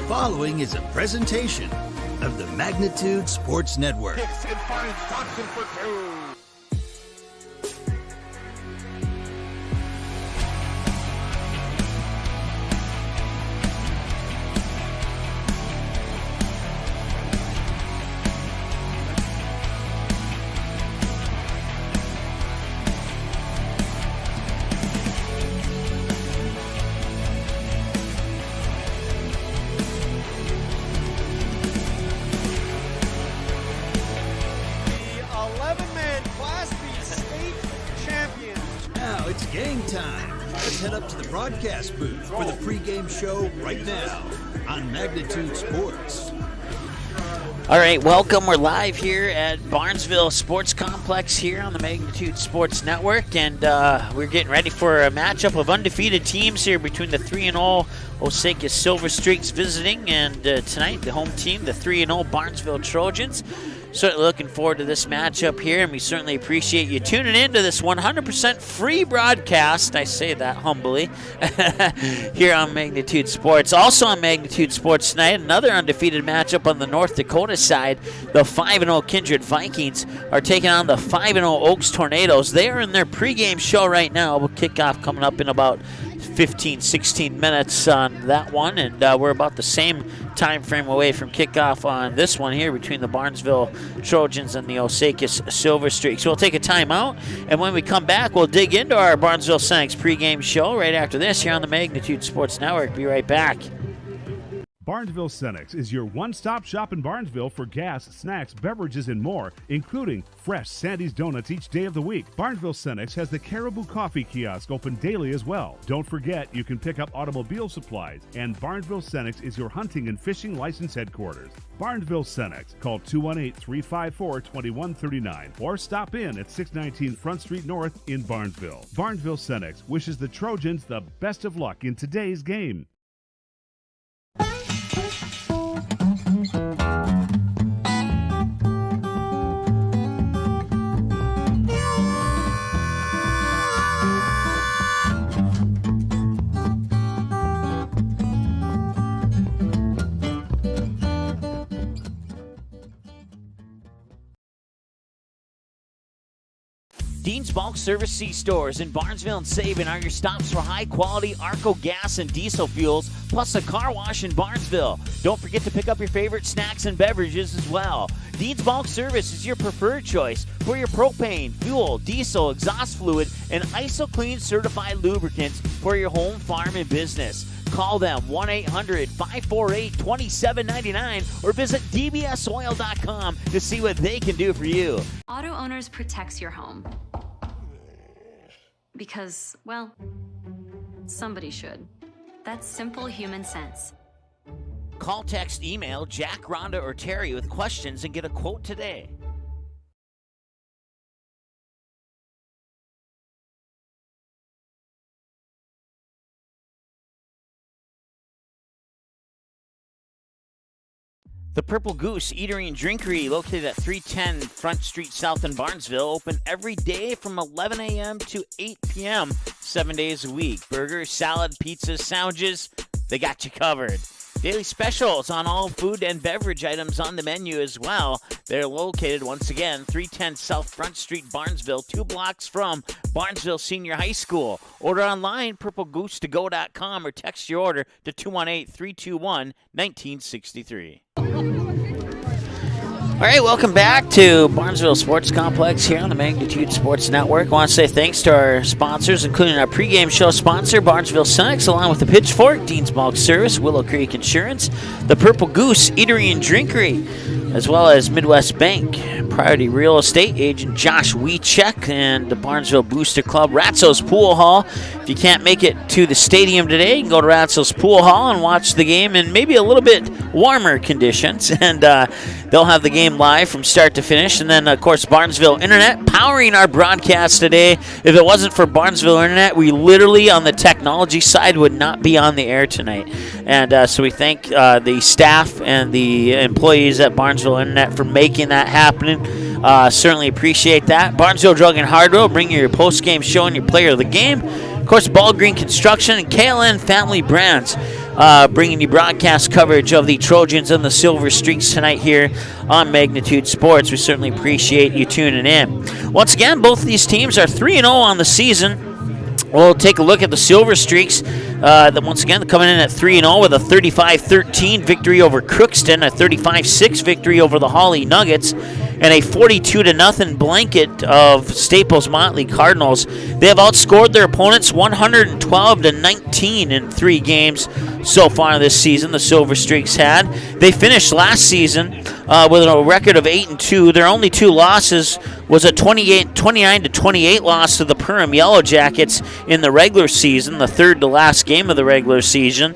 following is a presentation of the Magnitude Sports Network. Kicks and finds Johnson for two. Let's head up to the broadcast booth for the pregame show right now on Magnitude Sports. All right, welcome. We're live here at Barnesville Sports Complex here on the Magnitude Sports Network, and we're getting ready for a matchup of undefeated teams here between the 3-0 Osakis Silver Streaks visiting, and tonight the home team, the 3-0 Barnesville Trojans. Certainly looking forward to this matchup here, and we certainly appreciate you tuning in to this 100% free broadcast. I say that humbly here on Magnitude Sports. Also on Magnitude Sports tonight, another undefeated matchup on the North Dakota side. The 5-0 Kindred Vikings are taking on the 5-0 Oaks Tornadoes. They are in their pregame show right now. We'll kick off coming up in about 15-16 minutes on that one, and we're about the same time frame away from kickoff on this one here between the Barnesville Trojans and the Osakis Silver Streaks. So we'll take a timeout, and when we come back, we'll dig into our Barnesville Senex pregame show right after this here on the Magnitude Sports Network. Be right back. Barnesville Senex is your one-stop shop in Barnesville for gas, snacks, beverages, and more, including fresh Sandy's Donuts each day of the week. Barnesville Senex has the Caribou Coffee Kiosk open daily as well. Don't forget, you can pick up automobile supplies, and Barnesville Senex is your hunting and fishing license headquarters. Barnesville Senex. Call 218-354-2139 or stop in at 619 Front Street North in Barnesville. Barnesville Senex wishes the Trojans the best of luck in today's game. Dean's Bulk Service C-Stores in Barnesville and Sabin are your stops for high-quality Arco gas and diesel fuels, plus a car wash in Barnesville. Don't forget to pick up your favorite snacks and beverages as well. Dean's Bulk Service is your preferred choice for your propane, fuel, diesel, exhaust fluid, and ISO-Clean certified lubricants for your home, farm, and business. Call them 1-800-548-2799 or visit dbsoil.com to see what they can do for you. Auto Owners protects your home. Because, well, somebody should. That's simple human sense. Call, text, email Jack, Rhonda, or Terry with questions and get a quote today. The Purple Goose Eatery and Drinkery, located at 310 Front Street South in Barnesville, open every day from 11 a.m. to 8 p.m., 7 days a week. Burgers, salad, pizzas, sandwiches, they got you covered. Daily specials on all food and beverage items on the menu as well. They're located, once again, 310 South Front Street, Barnesville, 2 blocks from Barnesville Senior High School. Order online, purplegoose2go.com, or text your order to 218-321-1963. All right, welcome back to Barnesville Sports Complex here on the Magnitude Sports Network. I want to say thanks to our sponsors, including our pregame show sponsor, Barnesville Senex, along with the Pitchfork, Dean's Bulk Service, Willow Creek Insurance, the Purple Goose Eatery and Drinkery, as well as Midwest Bank, Priority Real Estate Agent Josh Wiechek, and the Barnesville Booster Club, Ratzo's Pool Hall. If you can't make it to the stadium today, you can go to Ratzo's Pool Hall and watch the game in maybe a little bit warmer conditions, and they'll have the game live from start to finish. And then, of course, Barnesville Internet powering our broadcast today. If it wasn't for Barnesville Internet, we literally, on the technology side, would not be on the air tonight. And so we thank the staff and the employees at Barnesville Internet for making that happen. Certainly appreciate that. Barnesville Drug and Hardware, bring you your post-game show and your player of the game. Of course, Ball Green Construction and KLN Family Brands. bringing you broadcast coverage of the Trojans and the Silver Streaks tonight here on Magnitude Sports. We certainly appreciate you tuning in. Once again, both of these teams are 3-0 on the season. We'll take a look at the Silver Streaks. Once again, coming in at 3-0 with a 35-13 victory over Crookston, a 35-6 victory over the Hawley Nuggets, and a 42-0 blanket of Staples Motley Cardinals. They have outscored their opponents 112-19 in 3 games so far this season. The Silver Streaks had. They finished last season with a record of 8-2. Their only 2 losses was a 29-28 loss to the Perham Yellow Jackets in the regular season, the third to last game of the regular season.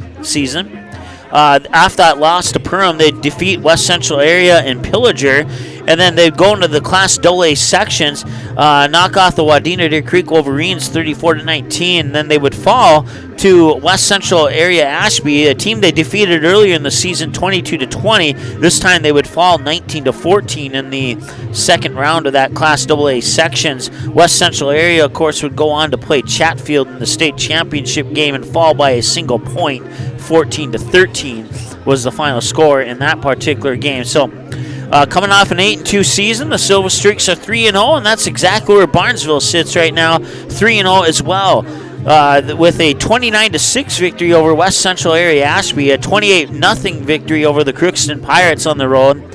After that loss to Perham, they'd defeat West Central Area and Pillager, and then they'd go into the Class AA sections, knock off the Wadena Deer Creek Wolverines 34-19, and then they would fall to West Central Area Ashby, a team they defeated earlier in the season 22-20. This time they would fall 19-14 in the second round of that Class AA sections. West Central Area, of course, would go on to play Chatfield in the state championship game and fall by a single point. 14-13 was the final score in that particular game. So coming off an 8-2 season, the Silver Streaks are 3-0, and that's exactly where Barnesville sits right now, 3-0 as well, with a 29-6 victory over West Central Area Ashby, a 28-0 victory over the Crookston Pirates on the road.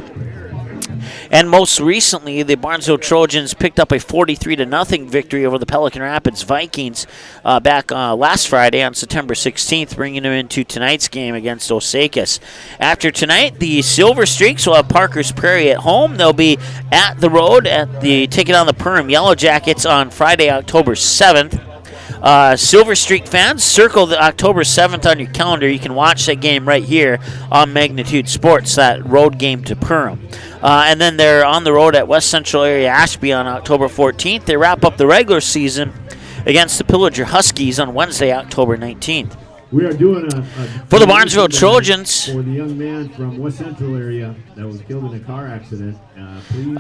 And most recently, the Barnesville Trojans picked up a 43-0 victory over the Pelican Rapids Vikings back last Friday on September 16th, bringing them into tonight's game against Osakis. After tonight, the Silver Streaks will have Parker's Prairie at home. They'll be at the road taking on the Perham Yellow Jackets on Friday, October 7th. Silver Streak fans, circle the October 7th on your calendar. You can watch that game right here on Magnitude Sports, that road game to Perham. And then they're on the road at West Central Area Ashby on October 14th. They wrap up the regular season against the Pillager Huskies on Wednesday, October 19th. We are doing for the Barnesville Trojans. For the young man from West Central area that was killed in a car accident, please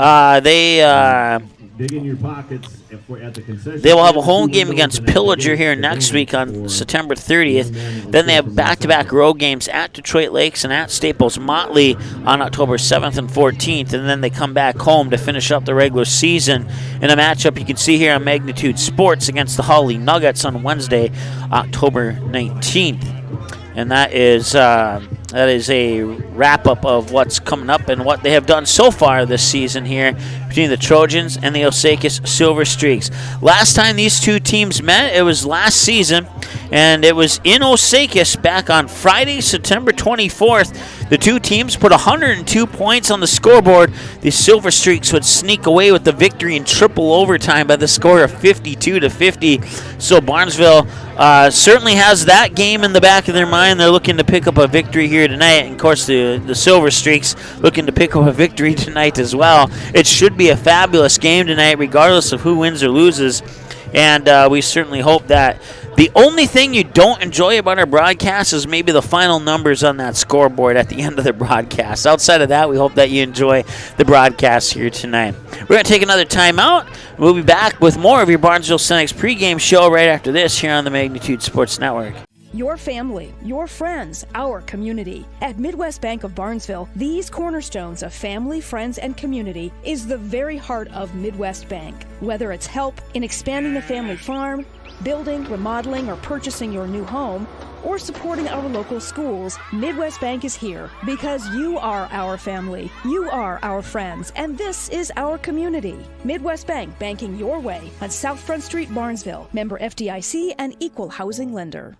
dig in your pockets at the concession. They will have a home game against Pillager here next week on September 30th. Then they have back-to-back road games at Detroit Lakes and at Staples Motley on October 7th and 14th. And then they come back home to finish up the regular season in a matchup you can see here on Magnitude Sports against the Hawley Nuggets on Wednesday, October 19th. And that is a wrap-up of what's coming up and what they have done so far this season here between the Trojans and the Osakis Silver Streaks. Last time these two teams met, it was last season, and it was in Osakis back on Friday, September 24th. The two teams put 102 points on the scoreboard. The Silver Streaks would sneak away with the victory in triple overtime by the score of 52-50. So Barnesville certainly has that game in the back of their mind. They're looking to pick up a victory here tonight. And, of course, the Silver Streaks looking to pick up a victory tonight as well. It should be a fabulous game tonight, regardless of who wins or loses. And we certainly hope that the only thing you don't enjoy about our broadcast is maybe the final numbers on that scoreboard at the end of the broadcast. Outside of that, we hope that you enjoy the broadcast here tonight. We're going to take another timeout. We'll be back with more of your Barnesville Senex pregame show right after this here on the Magnitude Sports Network. Your family, your friends, our community. At Midwest Bank of Barnesville, these cornerstones of family, friends, and community is the very heart of Midwest Bank. Whether it's help in expanding the family farm, building, remodeling, or purchasing your new home, or supporting our local schools, Midwest Bank is here because you are our family, you are our friends, and this is our community. Midwest Bank, banking your way on South Front Street, Barnesville. Member FDIC and equal housing lender.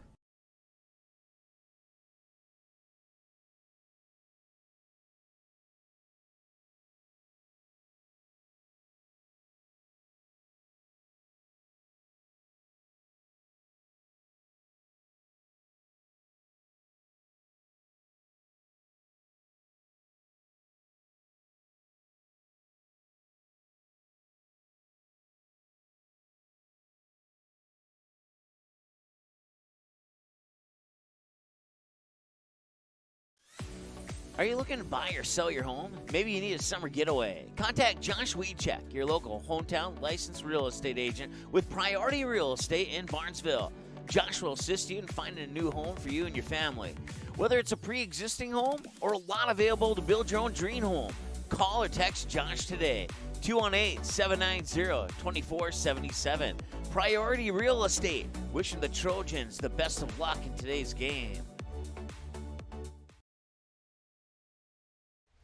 Are you looking to buy or sell your home? Maybe you need a summer getaway. Contact Josh Weedcheck, your local hometown licensed real estate agent with Priority Real Estate in Barnesville. Josh will assist you in finding a new home for you and your family. Whether it's a pre-existing home or a lot available to build your own dream home, call or text Josh today. 218-790-2477. Priority Real Estate. Wishing the Trojans the best of luck in today's game.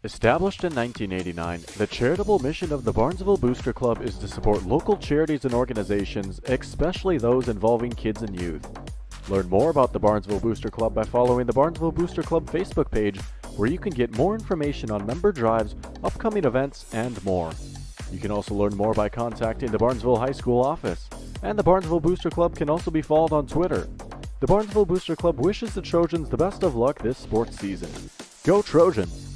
Established in 1989, the charitable mission of the Barnesville Booster Club is to support local charities and organizations, especially those involving kids and youth. Learn more about the Barnesville Booster Club by following the Barnesville Booster Club Facebook page, where you can get more information on member drives, upcoming events, and more. You can also learn more by contacting the Barnesville High School office, and the Barnesville Booster Club can also be followed on Twitter. The Barnesville Booster Club wishes the Trojans the best of luck this sports season. Go Trojans!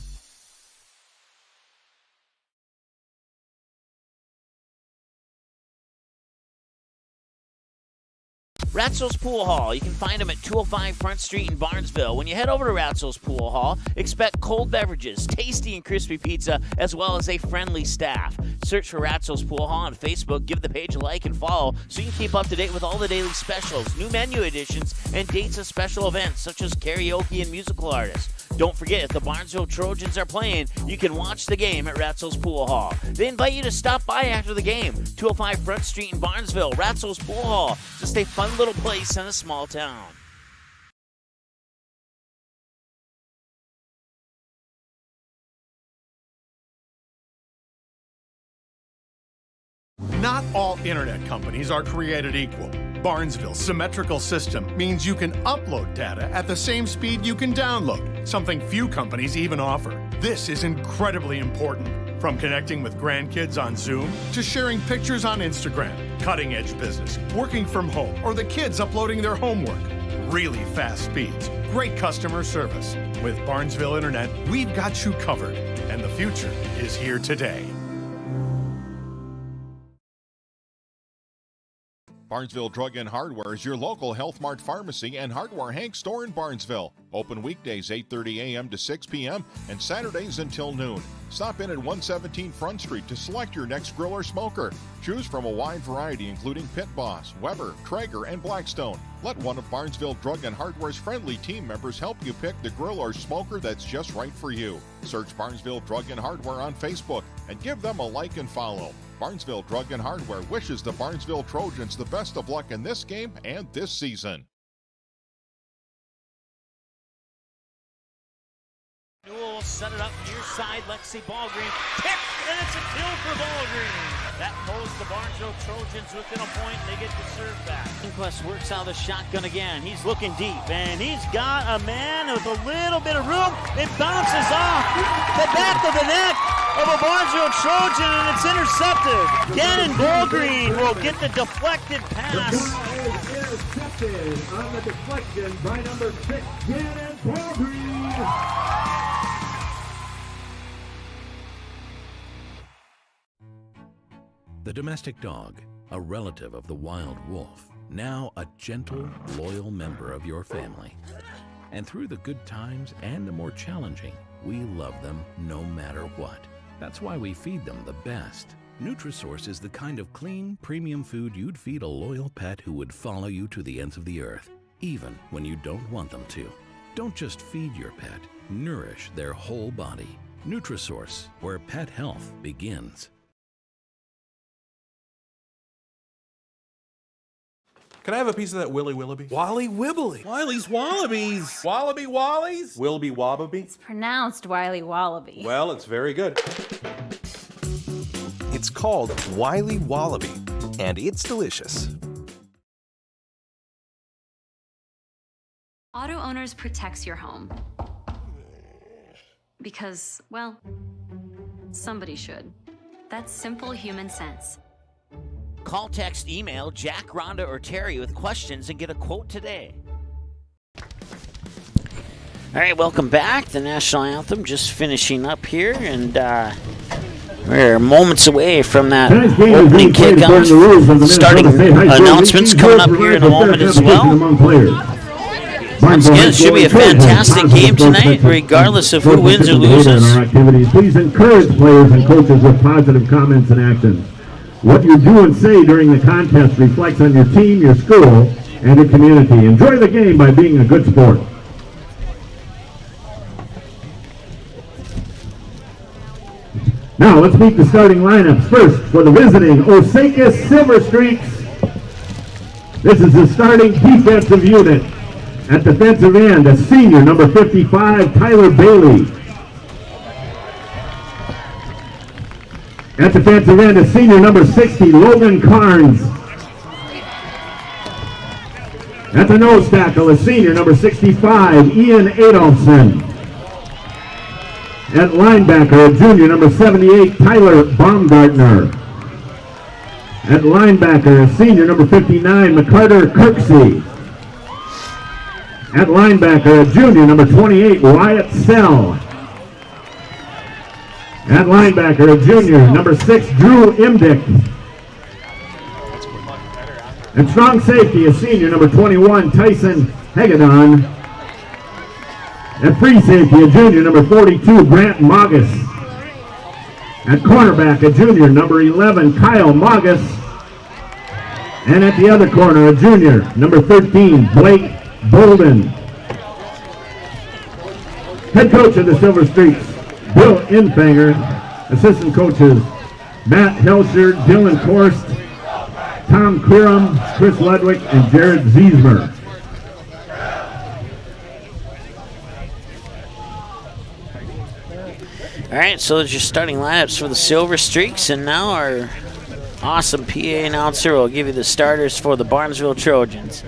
Ratzel's Pool Hall. You can find them at 205 Front Street in Barnesville. When you head over to Ratzel's Pool Hall, expect cold beverages, tasty and crispy pizza, as well as a friendly staff. Search for Ratzel's Pool Hall on Facebook, give the page a like and follow so you can keep up to date with all the daily specials, new menu additions, and dates of special events such as karaoke and musical artists. Don't forget, if the Barnesville Trojans are playing, you can watch the game at Ratzel's Pool Hall. They invite you to stop by after the game. 205 Front Street in Barnesville, Ratzel's Pool Hall. Just a fun little place in a small town. Not all internet companies are created equal. Barnesville's symmetrical system means you can upload data at the same speed you can download, something few companies even offer. This is incredibly important. From connecting with grandkids on Zoom to sharing pictures on Instagram, cutting-edge business, working from home, or the kids uploading their homework. Really fast speeds, great customer service. With Barnesville Internet, we've got you covered, and the future is here today. Barnesville Drug and Hardware is your local Health Mart pharmacy and hardware Hank store in Barnesville. Open weekdays 8:30 a.m. to 6 p.m. and Saturdays until noon. Stop in at 117 Front Street to select your next grill or smoker. Choose from a wide variety including Pit Boss, Weber, Traeger, and Blackstone. Let one of Barnesville Drug and Hardware's friendly team members help you pick the grill or smoker that's just right for you. Search Barnesville Drug and Hardware on Facebook and give them a like and follow. Barnesville Drug and Hardware wishes the Barnesville Trojans the best of luck in this game and this season. Newell set it up near side. Lexi Ballgreen tipped, and it's a kill for Ballgreen. That pulls the Barnesville Trojans within a point, and they get the serve back. Inquest works out of the shotgun again. He's looking deep, and he's got a man with a little bit of room. It bounces off the back of the neck of a Barnesville Trojan, and it's intercepted. Gannon Ballgreen will get the deflected pass. The ball is intercepted on the deflection by number 6, Gannon Ballgreen. The domestic dog, a relative of the wild wolf, now a gentle, loyal member of your family. And through the good times and the more challenging, we love them no matter what. That's why we feed them the best. Nutrisource is the kind of clean, premium food you'd feed a loyal pet who would follow you to the ends of the earth, even when you don't want them to. Don't just feed your pet, nourish their whole body. Nutrisource, where pet health begins. Can I have a piece of that Willy Willoughby? Wally Wibbly. Wiley's Wallabies. Wallaby Wallies? Wilby Wobbaby? It's pronounced Wiley Wallaby. Well, it's very good. It's called Wiley Wallaby, and it's delicious. Auto Owners protects your home. Because, well, somebody should. That's simple human sense. Call, text, email Jack, Rhonda, or Terry with questions and get a quote today. All right, welcome back. The National Anthem just finishing up here, and we're moments away from that opening kickoff. Starting announcements coming up here in a moment as well. Once again, it should be a fantastic game tonight, regardless of who wins or loses. Please encourage players and coaches with positive comments and actions. What you do and say during the contest reflects on your team, your school, and the community. Enjoy the game by being a good sport. Now let's meet the starting lineups. First, for the visiting Osakis Silver Streaks, this is the starting defensive unit. At defensive end, a senior, number 55, Tyler Bailey. At defensive end, a senior, number 60, Logan Carnes. At the nose tackle, a senior, number 65, Ian Adolfson. At linebacker, a junior, number 78, Tyler Baumgartner. At linebacker, a senior, number 59, McCarter Kirksey. At linebacker, a junior, number 28, Wyatt Sell. At linebacker, a junior, number 6, Drew Imdick. At strong safety, a senior, number 21, Tyson Hagedon. At free safety, a junior, number 42, Grant Magus. At cornerback, a junior, number 11, Kyle Magus. And at the other corner, a junior, number 13, Blake Bolden. Head coach of the Silver Streaks, Bill Infanger. Assistant coaches, Matt Helscher, Dylan Korst, Tom Quirham, Chris Ludwig, and Jared Ziesmer. All right, so there's your starting lineups for the Silver Streaks, and now our awesome PA announcer will give you the starters for the Barnesville Trojans.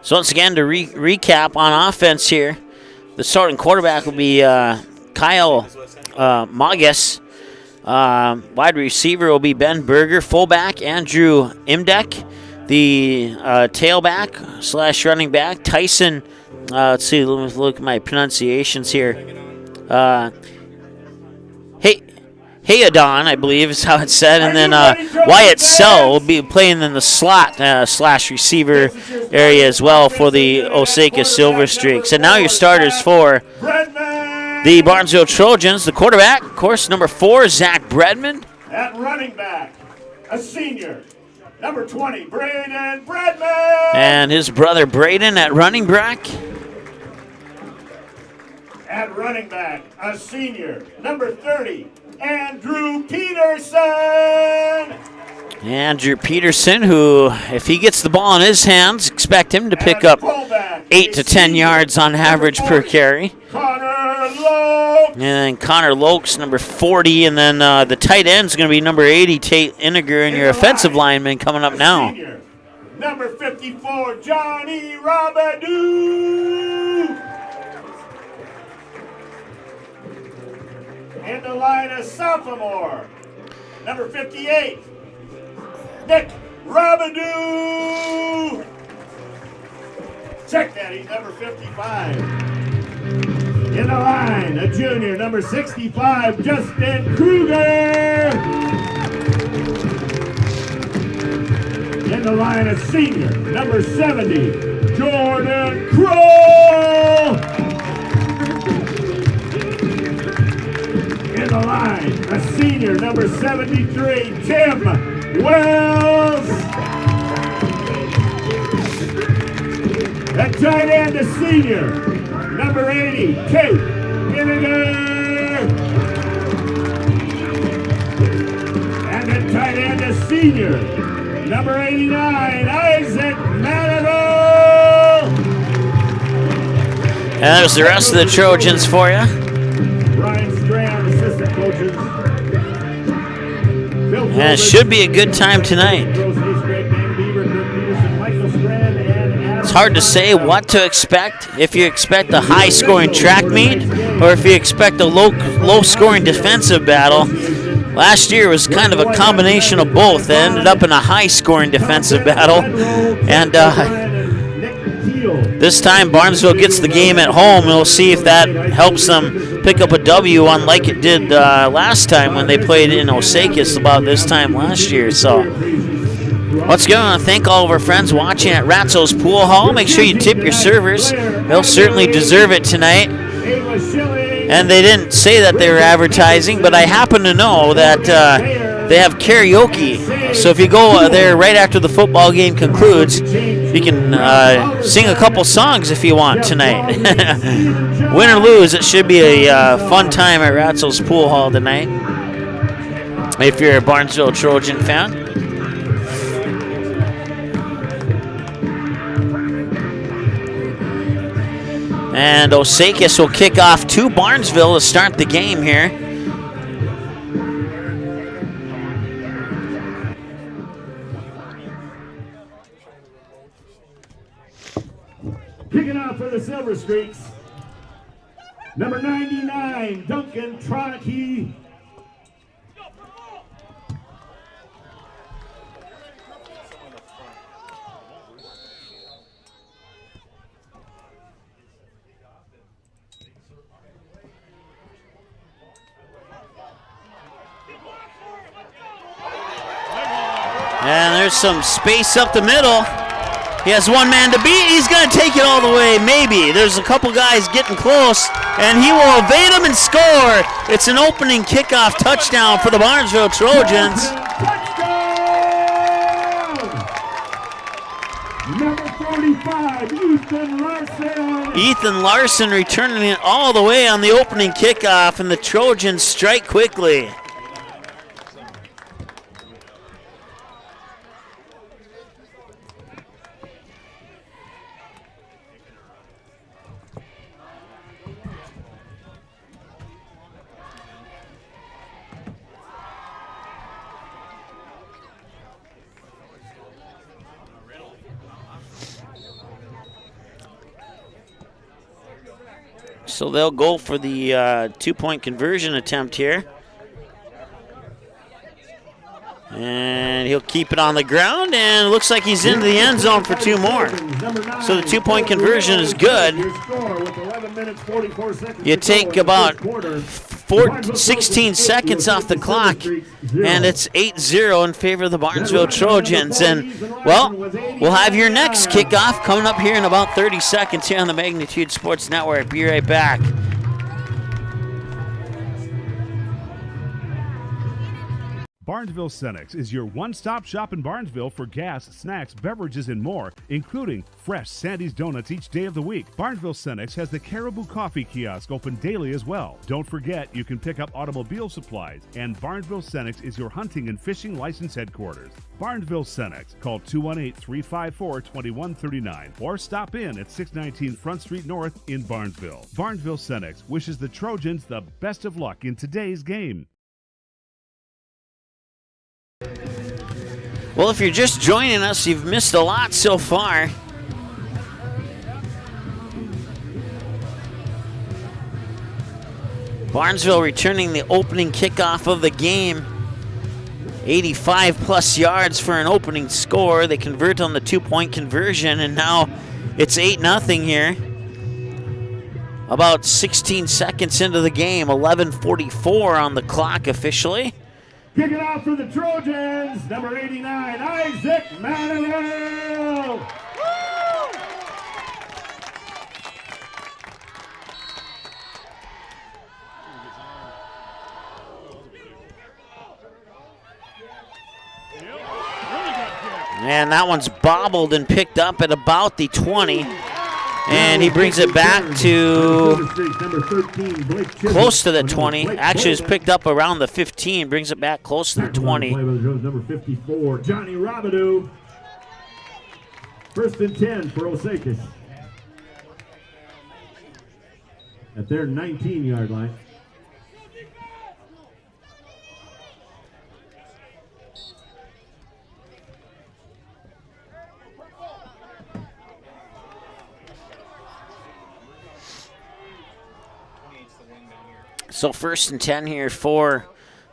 So once again, to recap on offense here, the starting quarterback will be Kyle Magus. Wide receiver will be Ben Berger. Fullback, Andrew Imdek. The tailback / running back, Tyson, let's see, let me look at my pronunciations here. Hayadon, I believe is how it's said. And then Wyatt Sell will be playing in the slot / receiver area as well for the Osakis Silver Streaks. And now your starters for the Barnesville Trojans. The quarterback, of course, number 4, Zach Bredman. At running back, a senior, number 20, Braden Bredman. And his brother Braden at running back. At running back, a senior, number 30, Andrew Peterson. Andrew Peterson, who, if he gets the ball in his hands, expect him to pick up 8 to 10 yards on average per carry. And then Connor Lokes, number 40, and then the tight end is going to be number 80, Tate Iniger, and your offensive lineman coming up now. Number 54, Johnny Rabadou. In the line, a sophomore, number 58, Nick Rabadou. Check that, he's number 55. In the line, a junior, number 65, Justin Kruger. In the line, a senior, number 70, Jordan Kroll. In the line, a senior, number 73, Tim Wells. At tight end, a senior, number 80, Kate Iniger. And at tight end, a senior, number 89, Isaac Manigal. And there's the rest of the Trojans for you. Brian Strand, assistant coaches. And it should be a good time tonight. It's hard to say what to expect, if you expect a high-scoring track meet or if you expect a low-scoring defensive battle. Last year was kind of a combination of both. It ended up in a high-scoring defensive battle. And this time Barnesville gets the game at home, and we'll see if that helps them pick up a W unlike it did last time when they played in Osakis about this time last year. So let's go and thank all of our friends watching at Ratzo's Pool Hall. Make sure you tip your servers. They'll certainly deserve it tonight. And they didn't say that they were advertising, but I happen to know that they have karaoke. So if you go there right after the football game concludes, you can sing a couple songs if you want tonight. Win or lose, it should be a fun time at Ratzel's Pool Hall tonight, if you're a Barnesville Trojan fan. And Osakis will kick off to Barnesville to start the game here. Kicking off for the Silver Streaks, number 99, Duncan Tronicky. And there's some space up the middle. He has one man to beat. He's going to take it all the way, maybe. There's a couple guys getting close, and he will evade him and score. It's an opening kickoff touchdown for the Barnesville Trojans. Number 45, Ethan Larson. Ethan Larson returning it all the way on the opening kickoff, and the Trojans strike quickly. So they'll go for the two-point conversion attempt here. And he'll keep it on the ground, and it looks like he's into the end zone for two more. So the two-point conversion is good. You take about 16 seconds off the clock, and it's 8-0 in favor of the Barnesville Trojans. And, well, we'll have your next kickoff coming up here in about 30 seconds here on the Magnitude Sports Network. Be right back. Barnesville Cenex is your one-stop shop in Barnesville for gas, snacks, beverages, and more, including fresh Sandy's Donuts each day of the week. Barnesville Cenex has the Caribou Coffee Kiosk open daily as well. Don't forget, you can pick up automobile supplies, and Barnesville Cenex is your hunting and fishing license headquarters. Barnesville Cenex. Call 218-354-2139 or stop in at 619 Front Street North in Barnesville. Barnesville Cenex wishes the Trojans the best of luck in today's game. Well, if you're just joining us, you've missed a lot so far. Barnesville returning the opening kickoff of the game. 85-plus yards for an opening score. They convert on the two-point conversion, and now it's 8-0 here. About 16 seconds into the game, 11:44 on the clock officially. Kicking off for the Trojans, number 89, Isaac Manuel. And that one's bobbled and picked up at about the 20. And he brings it back to close to the 20. Actually, it's picked up around the 15, brings it back close to the 20. Number 54, Johnny Robidoux. 1st and 10 for Osakis at their 19-yard line. So 1st and 10 here for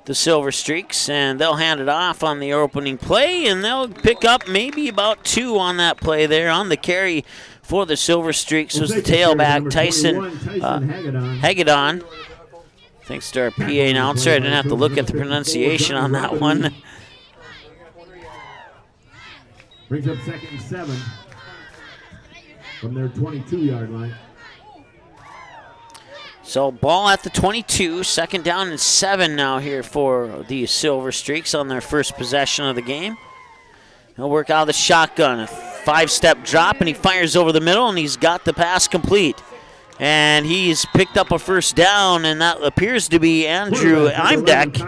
the Silver Streaks, and they'll hand it off on the opening play, and they'll pick up maybe about 2 on that play there. On the carry for the Silver Streaks was the tailback, Tyson Hagedon. Thanks to our PA announcer, I didn't have to look at the pronunciation on that one. Brings up 2nd and 7 from their 22-yard line. So ball at the 22, second down and 7 now here for the Silver Streaks on their first possession of the game. He'll work out of the shotgun, a 5-step drop, and he fires over the middle, and he's got the pass complete. And he's picked up a first down, and that appears to be Andrew Imdeck.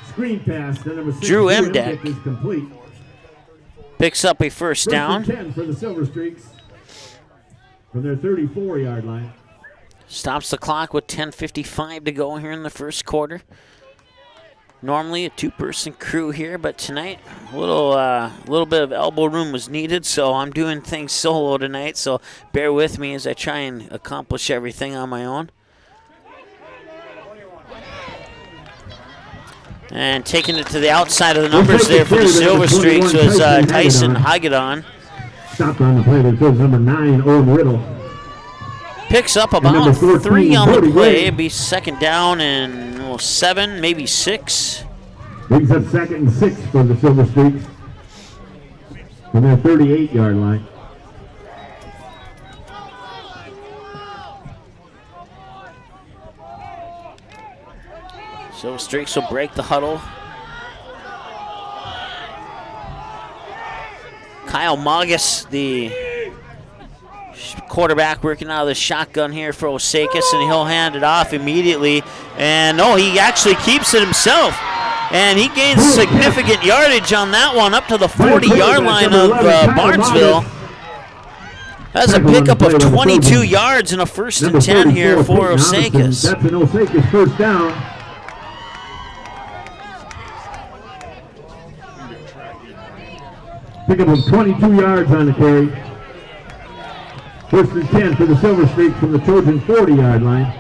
Screen pass, number 6, Drew Imdeck is complete. Picks up a first down. 10 for the Silver Streaks from their 34-yard line. Stops the clock with 10:55 to go here in the first quarter. Normally a 2-person crew here, but tonight a little bit of elbow room was needed, so I'm doing things solo tonight, so bear with me as I try and accomplish everything on my own. And taking it to the outside of the numbers there for the Silver Streaks was Tyson Hagedon. Stopped on the play there goes number 9, Owen Riddle. Picks up about 3 on the play. It'd be second down and 7, maybe 6. Brings up second and 6 for the Silver Streaks from their 38-yard line. Silver Streaks will break the huddle. Kyle Magus, the quarterback, working out of the shotgun here for Osakis, and he'll hand it off immediately. And no, he actually keeps it himself. And he gains significant yardage on that one, up to the 40-yard line of Barnesville. That's a pickup of 22 yards and a first and 10 here for Osakis. That's an Osakis first down. Pickup of 22 yards on the carry. First and 10 for the Silver Streaks from the Trojan 40-yard line.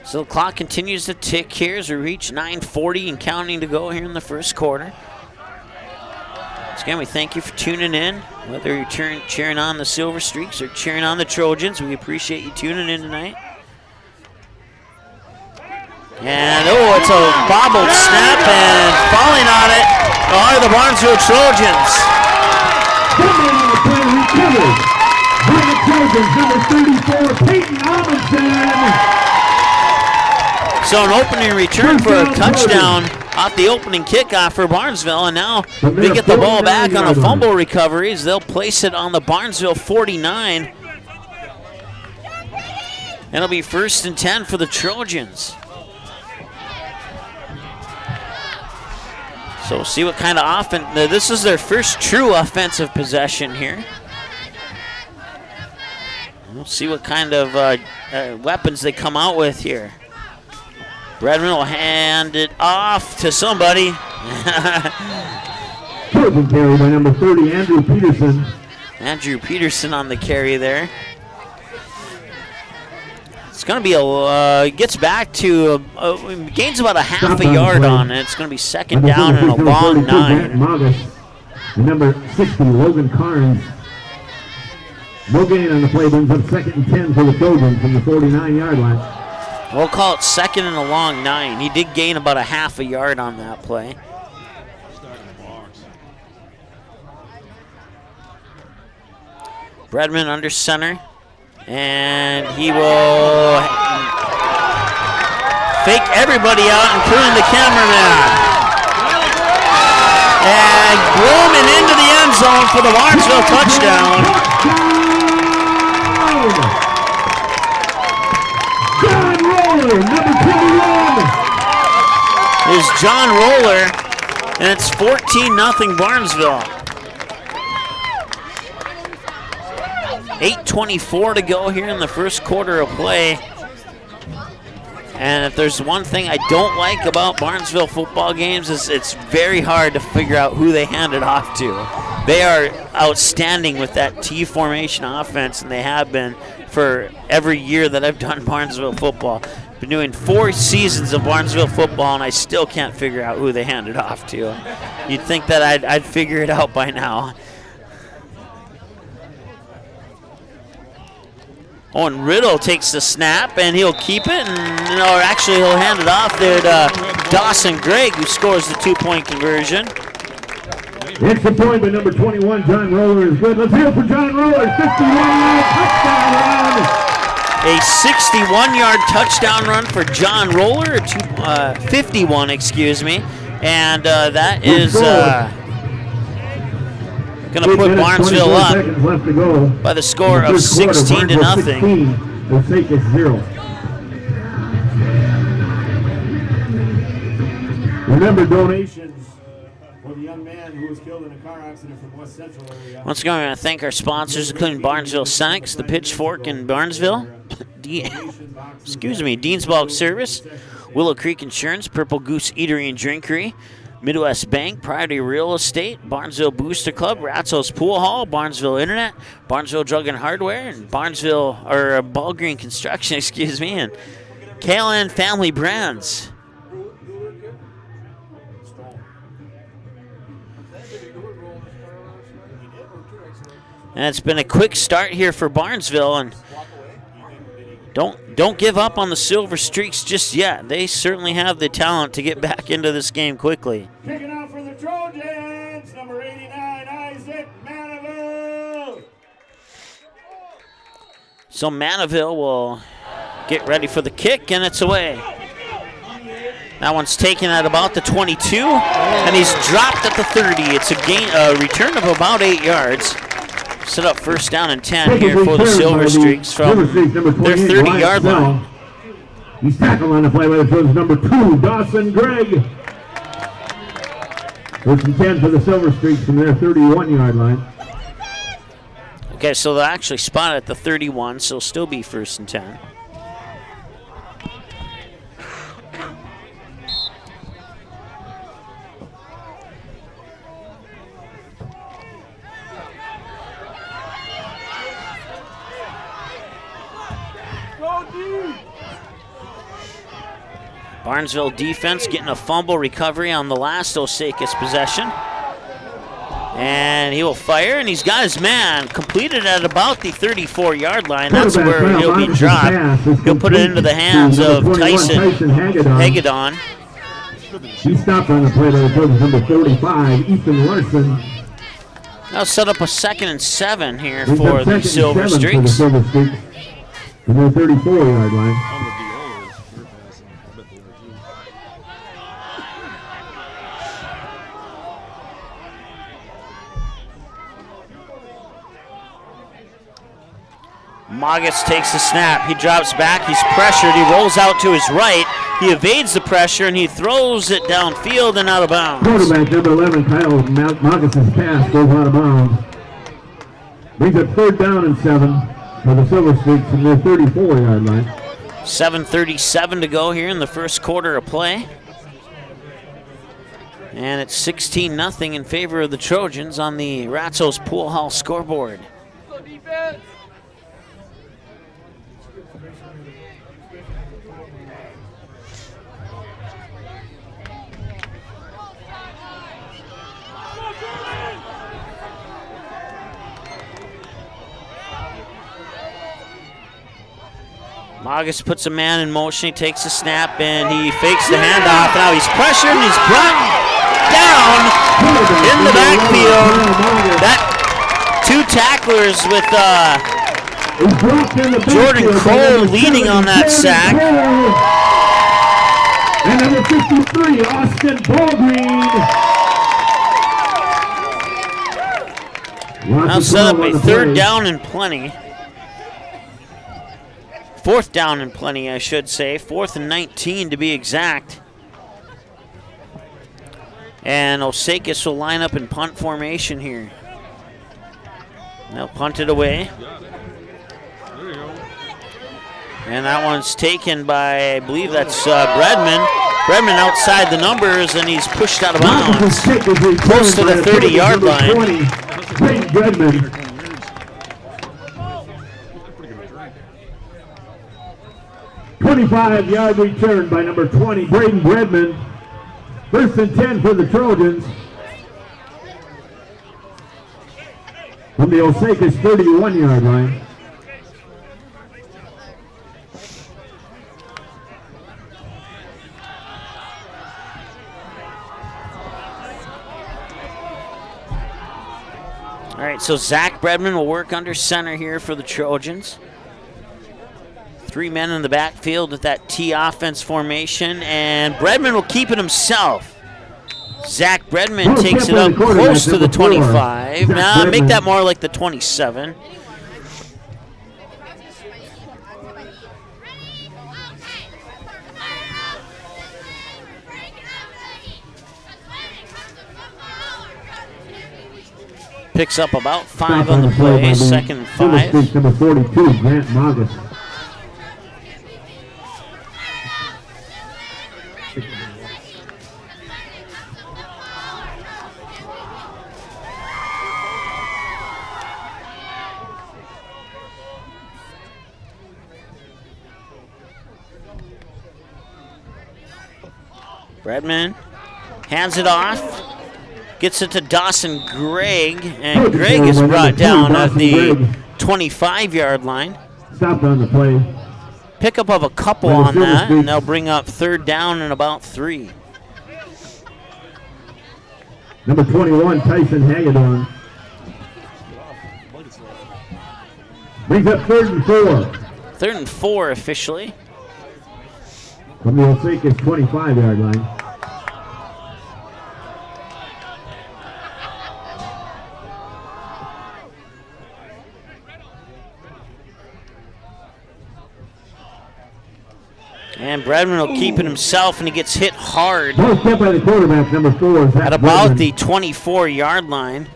So the clock continues to tick here as we reach 9:40 and counting to go here in the first quarter. Once again, we thank you for tuning in. Whether you're cheering on the Silver Streaks or cheering on the Trojans, we appreciate you tuning in tonight. And it's a bobbled snap, and falling on it are the Barnesville Trojans. So an opening return for a touchdown off the opening kickoff for Barnesville, and now they get the ball back on a fumble recovery as they'll place it on the Barnesville 49. And it'll be first and 10 for the Trojans. So we'll see what kind of offense. This is their first true offensive possession here. We'll see what kind of weapons they come out with here. Redmond will hand it off to somebody. Trojan carry by number 30, Andrew Peterson. Andrew Peterson on the carry there. It's going to be gets back to, gains about a half a yard on it. It's going to be second down and a long 9. Number 60, Logan Carnes. No gain on the play, brings up second and 10 for the Trojans from the 49-yard line. We'll call it second and a long 9. He did gain about a half a yard on that play. Bredman under center. And he will fake everybody out, including the cameraman. And grooming into the end zone for the Barnesville touchdown. John Roller, number 21. Is John Roller, and it's 14-0 Barnesville. 8:24 to go here in the first quarter of play. And if there's one thing I don't like about Barnesville football games is it's very hard to figure out who they hand it off to. They are outstanding with that T formation offense, and they have been for every year that I've done Barnesville football. Been doing 4 seasons of Barnesville football, and I still can't figure out who they hand it off to. You'd think that I'd figure it out by now. Owen Riddle takes the snap, and he'll keep it, or actually he'll hand it off there to Dawson Gregg, who scores the 2-point conversion. Extra point by number 21, John Roller is good. Let's hear it for John Roller, 51-yard touchdown run. A 61-yard touchdown run for John Roller, 51, excuse me, and that is going to put Barnesville up by the score of 16-0. Osakis 0. Remember donations for the young man who was killed in a car accident from West Central area. Once again, I want to thank our sponsors, including Barnesville Senex, the Pitchfork in Barnesville, Dean's Bulk Service, Willow Creek Insurance, Purple Goose Eatery and Drinkery, Midwest Bank, Priority Real Estate, Barnesville Booster Club, Ratzos Pool Hall, Barnesville Internet, Barnesville Drug and Hardware, and Ball Green Construction, excuse me, and KLN Family Brands. And it's been a quick start here for Barnesville, and don't give up on the Silver Streaks just yet. They certainly have the talent to get back into this game quickly. Kicking out for the Trojans, number 89, Isaac Manaville. So Manaville will get ready for the kick, and it's away. That one's taken at about the 22, and he's dropped at the 30. It's a return of about 8 yards. Set up first down and 10 here for the Silver Streaks from their 30-yard line. He's tackled on the play by the Trojans, number 2, Dawson Gregg. First and 10 for the Silver Streaks from their 31-yard line. Okay, so they'll actually spot at the 31, so it'll still be first and 10. Barnesville defense getting a fumble recovery on the last Osakis possession. And he will fire, and he's got his man completed at about the 34-yard line. That's where he'll be dropped. He'll put it into the hands of Tyson Hagedon. He stopped on the play by the Trojans, number 35, Ethan Larson. Now set up a 2nd and 7 here for the Silver Streaks. From their 34-yard line. Magus takes the snap. He drops back. He's pressured. He rolls out to his right. He evades the pressure, and he throws it downfield and out of bounds. Quarterback number 11, Kyle Magus' pass goes out of bounds. Brings up 3rd down and 7 for the Silver Streaks from their 34-yard line. 7:37 to go here in the first quarter of play. And it's 16-0 in favor of the Trojans on the Ratzos Pool Hall scoreboard. Magus puts a man in motion. He takes a snap and he fakes the handoff. Now he's pressured and he's brought down in the backfield. That 2 tacklers with Jordan Kroll leading on that sack. And number 53, Austin Ballgreen. Now set up a 3rd down and plenty. 4th down and plenty, I should say. 4th and 19 to be exact. And Osakis will line up in punt formation here. They'll punt it away. And that one's taken by, I believe that's Bredman. Bredman outside the numbers, and he's pushed out of bounds. Close to the 30-yard line. Bredman. 25-yard return by number 20, Braden Bredman. 1st and 10 for the Trojans. From the Osakis 31-yard line. All right, so Zach Bredman will work under center here for the Trojans. 3 men in the backfield with that T offense formation, and Bredman will keep it himself. Zach Bredman takes it up close to the 25. Now make that more like the 27. Picks up about 5 on the play, 2nd and 5. Number 42, Grant Magus. Bredman hands it off. Gets it to Dawson Gregg, and Gregg is brought down at the 25-yard line. Stopped on the play. Pickup of a couple on that, and they'll bring up 3rd down and about 3. Number 21, Tyson Hagedorn. Brings up 3rd and 4. 3rd and 4 officially. From the Osakis 25-yard line. And Bredman will keep it himself, and he gets hit hard Ball kept by the quarterback, number 4. at about the 24-yard line.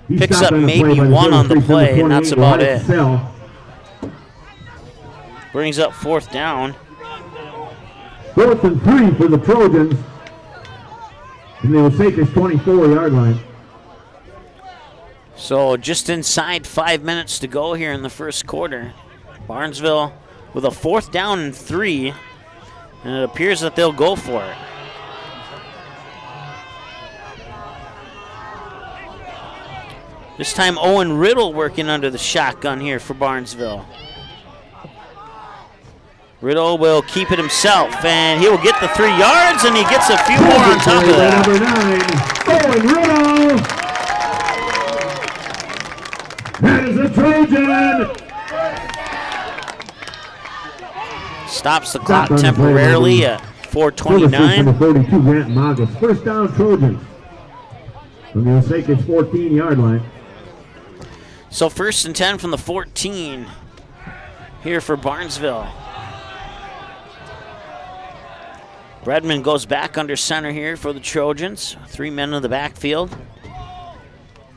Picks up maybe 1 on the play, and that's about it. Brings up 4th down. 4th and 3 for the Trojans. And the Osakis 24-yard line. So just inside 5 minutes to go here in the first quarter. Barnesville with a 4th down and 3, and it appears that they'll go for it. This time Owen Riddle working under the shotgun here for Barnesville. Riddle will keep it himself, and he will get the 3 yards, and he gets a few more on top of that. Number 9, Owen Riddle. That is a Trojan. Stops the clock temporarily at 4:29. Number 42, Grant Magus. 1st down, Trojans. From the Osakis 14-yard line. So 1st and 10 from the 14 here for Barnesville. Bredman goes back under center here for the Trojans. 3 men in the backfield.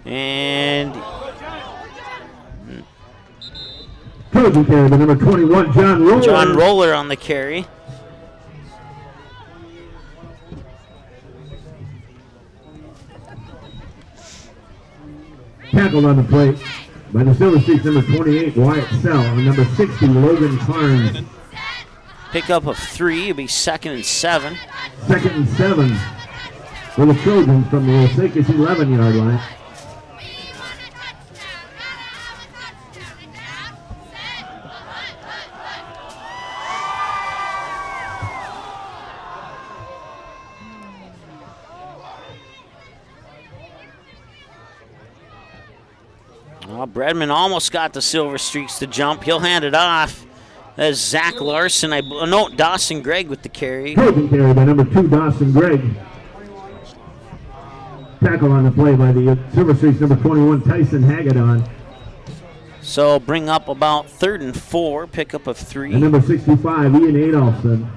And Trojan carry by number 21, John Roller. John Roller on the carry. Tackled on the play by the Silver Streaks, number 28, Wyatt Sell, and number 60, Logan Carnes. Pickup of 3, it'll be 2nd and 7. 2nd and 7 for the Trojans from the Osakis 11-yard line. Well, Bredman almost got the Silver Streaks to jump. He'll hand it off. That's Zach Larson. Dawson Gregg with the carry. Trojan carry by number 2, Dawson Gregg. Tackle on the play by the Silver Streaks, number 21, Tyson Hagedorn. So bring up about 3rd and 4, pickup of 3. And number 65, Ian Adolphson.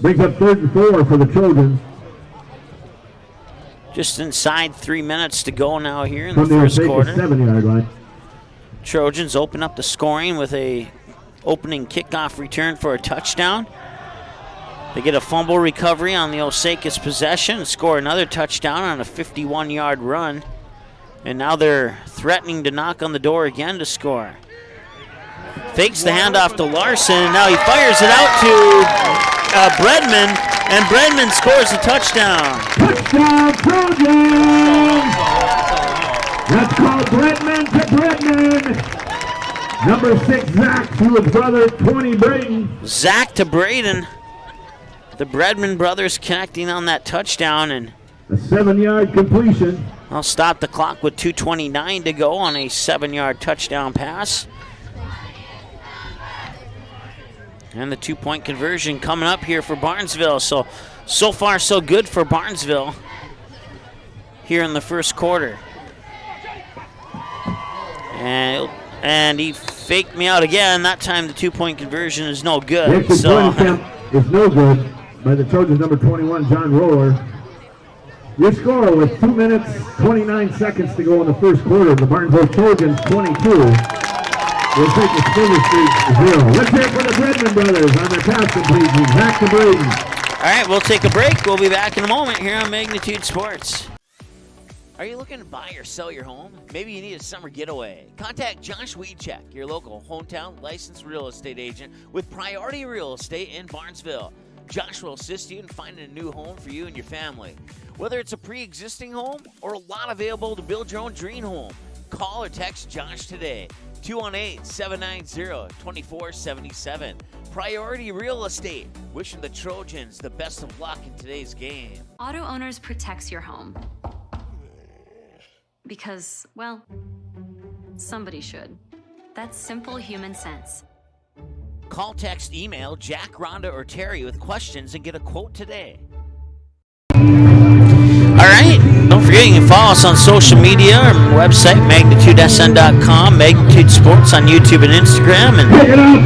Brings up 3rd and 4 for the Trojans. Just inside 3 minutes to go now here in From the first quarter. 7-yard line. Trojans open up the scoring with a opening kickoff return for a touchdown. They get a fumble recovery on the Osakis possession and score another touchdown on a 51-yard run. And now they're threatening to knock on the door again to score. Fakes the handoff to Larson, and now he fires it out to Bredman, and Bredman scores a touchdown. Touchdown, Trojans! That's called Bredman to Bredman. Number 6, Zach, to his brother, 20, Braden. Zach to Braden. The Bredman brothers connecting on that touchdown, and a 7-yard completion. I'll stop the clock with 2:29 to go on a 7-yard touchdown pass. And the 2-point conversion coming up here for Barnesville. So far, so good for Barnesville here in the first quarter. And he faked me out again. That time the 2-point conversion is no good. The point attempt is no good by the Trojans, number 21, John Roller. Your score with 2 minutes, 29 seconds to go in the first quarter. The Barnesville Trojans 22. We'll take the Silver Streak 0. Let's hear it for the Bredman brothers on their pass completion. Back to Braden. All right, we'll take a break. We'll be back in a moment here on Magnitude Sports. Are you looking to buy or sell your home? Maybe you need a summer getaway. Contact Josh Weedcheck, your local hometown licensed real estate agent with Priority Real Estate in Barnesville. Josh will assist you in finding a new home for you and your family. Whether it's a pre-existing home or a lot available to build your own dream home, call or text Josh today, 218-790-2477. Priority Real Estate, wishing the Trojans the best of luck in today's game. Auto Owners protects your home. Because, well, somebody should. That's simple human sense. Call, text, email Jack, Rhonda, or Terry with questions and get a quote today. All right, don't forget you can follow us on social media, our website, magnitudesn.com, Magnitude Sports on YouTube and Instagram, and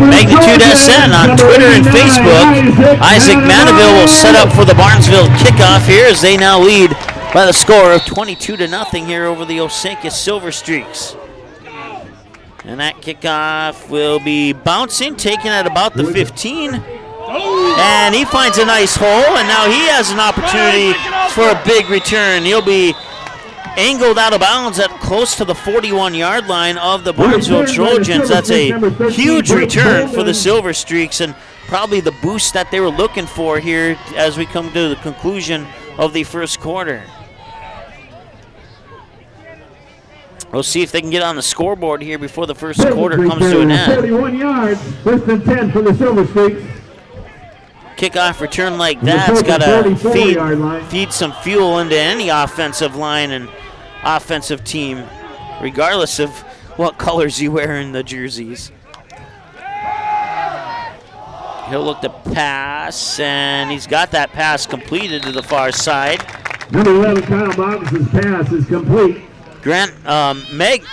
Magnitude SN on Twitter and Facebook. Isaac Mandeville will set up for the Barnesville Kickoff here as they now lead by the score of 22-0 here over the Osakis Silver Streaks. And that kickoff will be bouncing, taken at about the 15. And he finds a nice hole, and now he has an opportunity for a big return. He'll be angled out of bounds at close to the 41-yard line of the Barnesville Trojans. That's a huge return for the Silver Streaks and probably the boost that they were looking for here as we come to the conclusion of the first quarter. We'll see if they can get on the scoreboard here before the first quarter comes to an end. 41 yards, first and 10 for the Silver Streaks. Kickoff return like that's got to feed some fuel into any offensive line and offensive team, regardless of what colors you wear in the jerseys. He'll look to pass, and he's got that pass completed to the far side. Number 11, Kyle Mogis' pass is complete. Grant, Mogis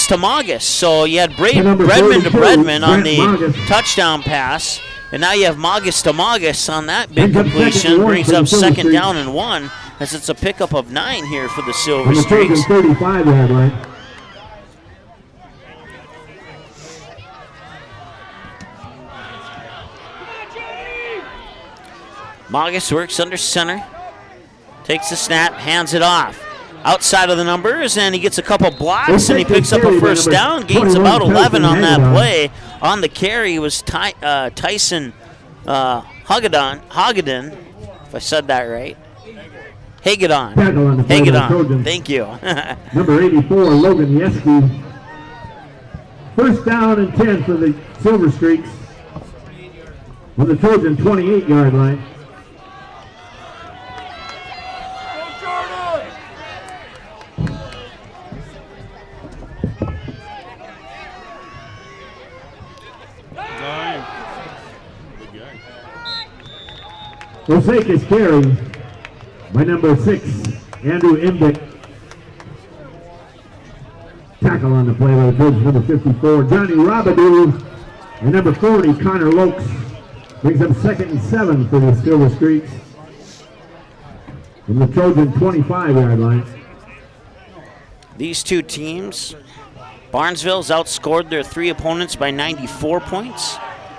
to Mogis. So you had Bredman to Bredman on the touchdown pass. And now you have Mogis to Mogis on that big completion. Brings up second down and 1 as it's a pickup of 9 here for the Silver Streaks. 35 yard line. Mogis works under center. Takes the snap, hands it off. Outside of the numbers, and he gets a couple blocks, and he picks up a first down, gains about 11 on that play. On the carry was Tyson Hagedon, if I said that right. Hagedon, thank you. Number 84, Logan Yeski. First down and 10 for the Silver Streaks on the Trojan 28-yard line. Osakis carry by number 6, Andrew Imbick. Tackle on the play by the Trojans, number 54, Johnny Robidou, and number 40, Connor Lokes. Brings up 2nd and 7 for the Silver Streaks from the Trojan 25-yard line. These two teams, Barnesville's outscored their 3 opponents by 94 points.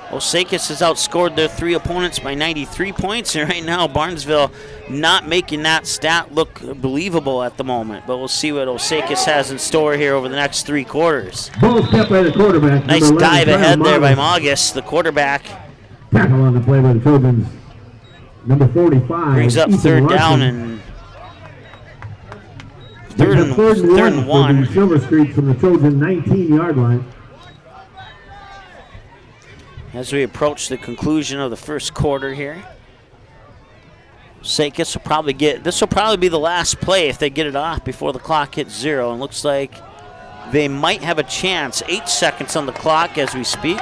Osakis has outscored their 3 opponents by 93 points, and right now Barnesville not making that stat look believable at the moment. But we'll see what Osakis has in store here over the next 3 quarters. Ball kept by the quarterback. Nice dive ahead there by Mogis, the quarterback. Tackle on the play by the Trojans. Number 45. Brings up third down and third and 1. Silver Streaks from the Trojan 19-yard line. As we approach the conclusion of the first quarter here. Osakis will probably this will probably be the last play if they get it off before the clock hits 0. And looks like they might have a chance. 8 seconds on the clock as we speak.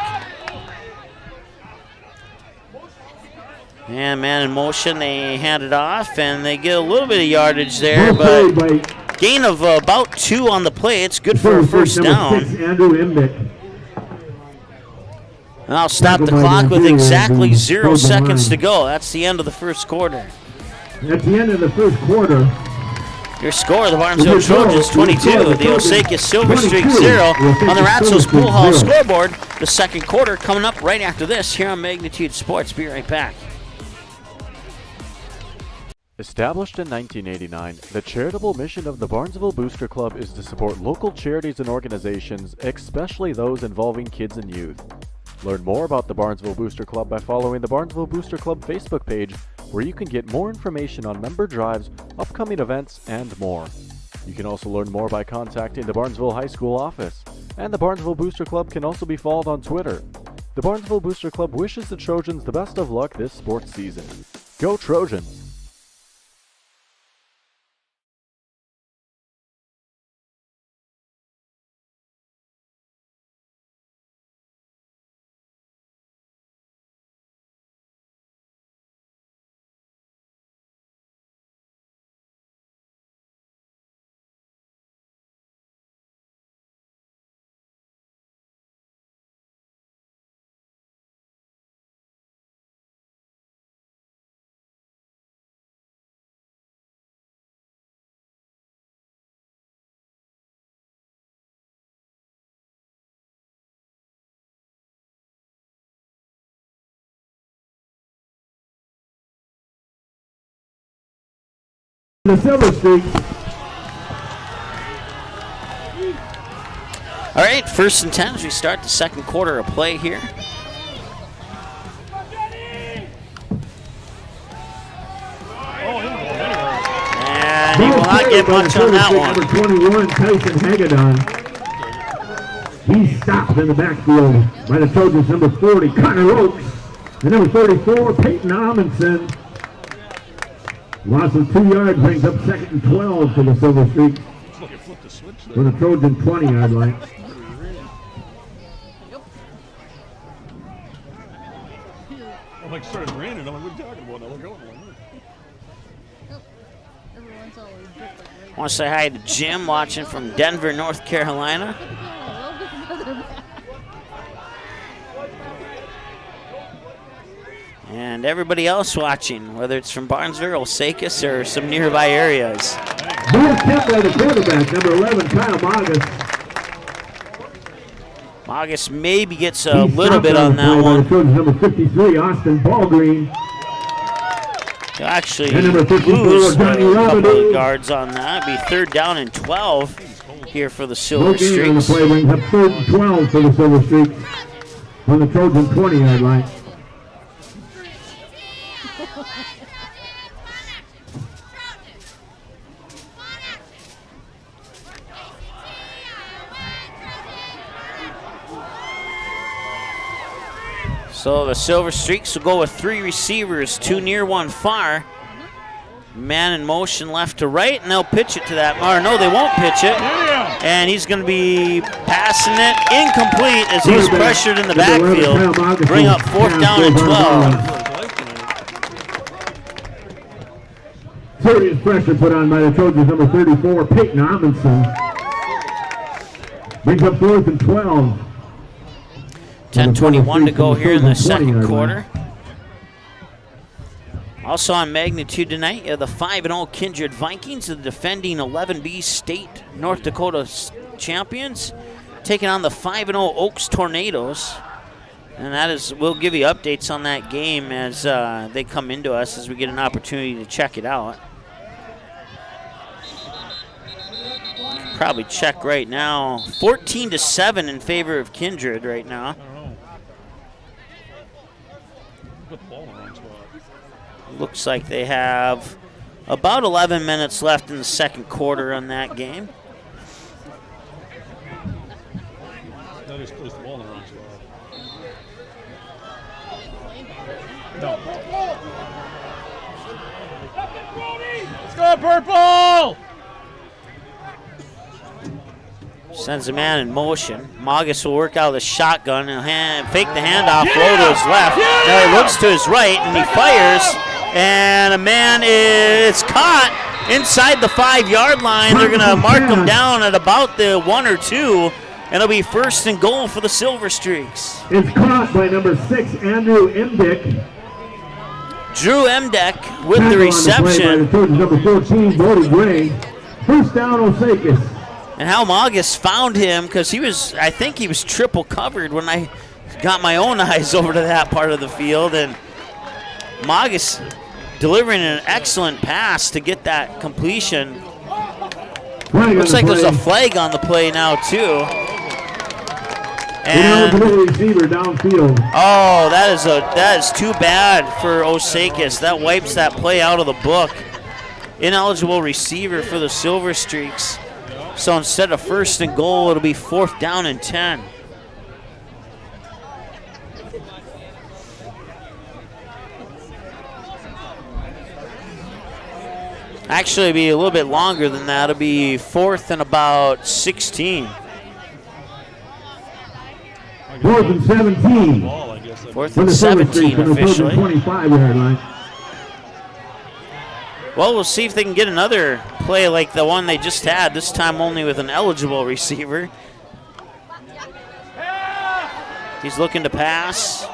And man in motion, they hand it off, and they get a little bit of yardage there, but gain of about 2 on the play. It's good for a first down. And I'll stop the clock with exactly 0 seconds to go. That's the end of the first quarter. At the end of the first quarter, your score, the Barnesville Trojans 22, the Osakis Silver Streak 0 on the Ratsos Pool Hall scoreboard. The second quarter coming up right after this here on Magnitude Sports. Be right back. Established in 1989, the charitable mission of the Barnesville Booster Club is to support local charities and organizations, especially those involving kids and youth. Learn more about the Barnesville Booster Club by following the Barnesville Booster Club Facebook page, where you can get more information on member drives, upcoming events, and more. You can also learn more by contacting the Barnesville High School office, and the Barnesville Booster Club can also be followed on Twitter. The Barnesville Booster Club wishes the Trojans the best of luck this sports season. Go Trojans! The Silver Streak. All right, 1st and 10 as we start the second quarter of play here. And he will not get much on that one. Number 21, Tyson Hagedon. He's stopped in the backfield by the Trojans. Number 40, Connor Oakes. And number 34, Peyton Amundsen. Loss of 2 yards brings up 2nd and 12 for the Silver Streak. For the Trojan 20-yard line. I'm like started raining. I'm like, what are you talking about? I'm going. I want to say hi to Jim watching from Denver, North Carolina. And everybody else watching, whether it's from Barnesville, Osakis, or some nearby areas. Bill Kemp, the quarterback, number 11, Kyle Magus. Magus maybe gets a little bit on that one. Number 53, Austin Ballgreen. He'll actually lose a couple of yards on that. It'll be 3rd down and 12 here for the Silver Streaks. On the play brings up 3rd and 12 for the Silver Streaks on the Trojan 20-yard line. So the Silver Streaks will go with 3 receivers, 2 near, 1 far. Man in motion left to right, and they'll pitch it to that. Or no, they won't pitch it. And he's going to be passing it incomplete as he's pressured in the backfield. Bring up 4th down and 12. Serious pressure put on by the Trojans, number 34, Peyton Amundsen. Brings up 4th and 12. 10:21 to go here in the second quarter. Also on Magnitude tonight, you have the 5-0 Kindred Vikings, the defending 11B State North Dakota champions, taking on the 5-0 Oaks Tornadoes. And that is, we'll give you updates on that game as they come into us as we get an opportunity to check it out. Probably check right now. 14-7 in favor of Kindred right now. Looks like they have about 11 minutes left in the second quarter on that game. That is placed the ball in the wrong spot. No. Let's go, Purple! Sends a man in motion. Magus will work out of the shotgun and fake the handoff, low to his left. Now he looks to his right and he fires. And a man is caught inside the 5-yard line. They're going to mark him down at about the 1 or 2. And it'll be first and goal for the Silver Streaks. It's caught by number 6, Andrew Emdick. Drew Emdick with the reception. Number 14, Brody Gray. First down, Osakis. And how Magus found him, because I think he was triple covered when I got my own eyes over to that part of the field. And Magus delivering an excellent pass to get that completion. Looks like there's a flag on the play now, too. And receiver downfield. Oh, that is too bad for Osakis. That wipes that play out of the book. Ineligible receiver for the Silver Streaks. So instead of first and goal, it'll be 4th down and 10. Actually, it'll be a little bit longer than that. It'll be 4th and about 16. 4th and 17. 4th and 17 officially. 25-yard line. Well, we'll see if they can get another play like the one they just had, this time only with an eligible receiver. He's looking to pass,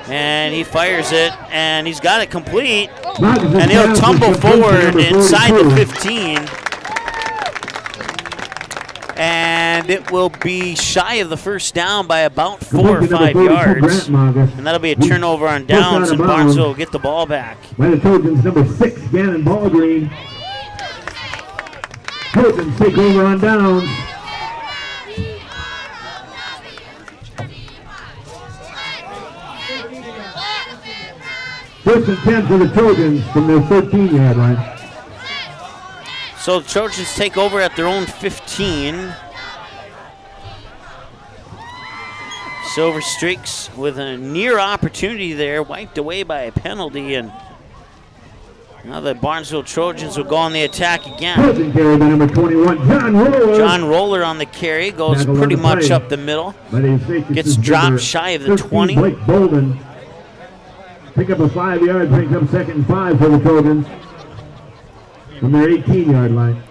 and he fires it, and he's got it complete, and he'll tumble forward inside the 15. And it will be shy of the first down by about 4 or 5 yards. And that'll be a turnover on downs, and Barnesville will get the ball back. By the Trojans, number 6, Gannon Ballgreen. Trojans take over on downs. First and 10 for the Trojans from their 13-yard line. So the Trojans take over at their own 15. Silver Streaks with a near opportunity there, wiped away by a penalty, and now the Barnesville Trojans will go on the attack again. Carry by number 21, John Roller. John Roller on the carry, goes pretty much up the middle. Gets dropped shy of the 20. Blake Bolden. Pick up a 5 yard, brings up 2nd and 5 for the Trojans from their 18-yard line.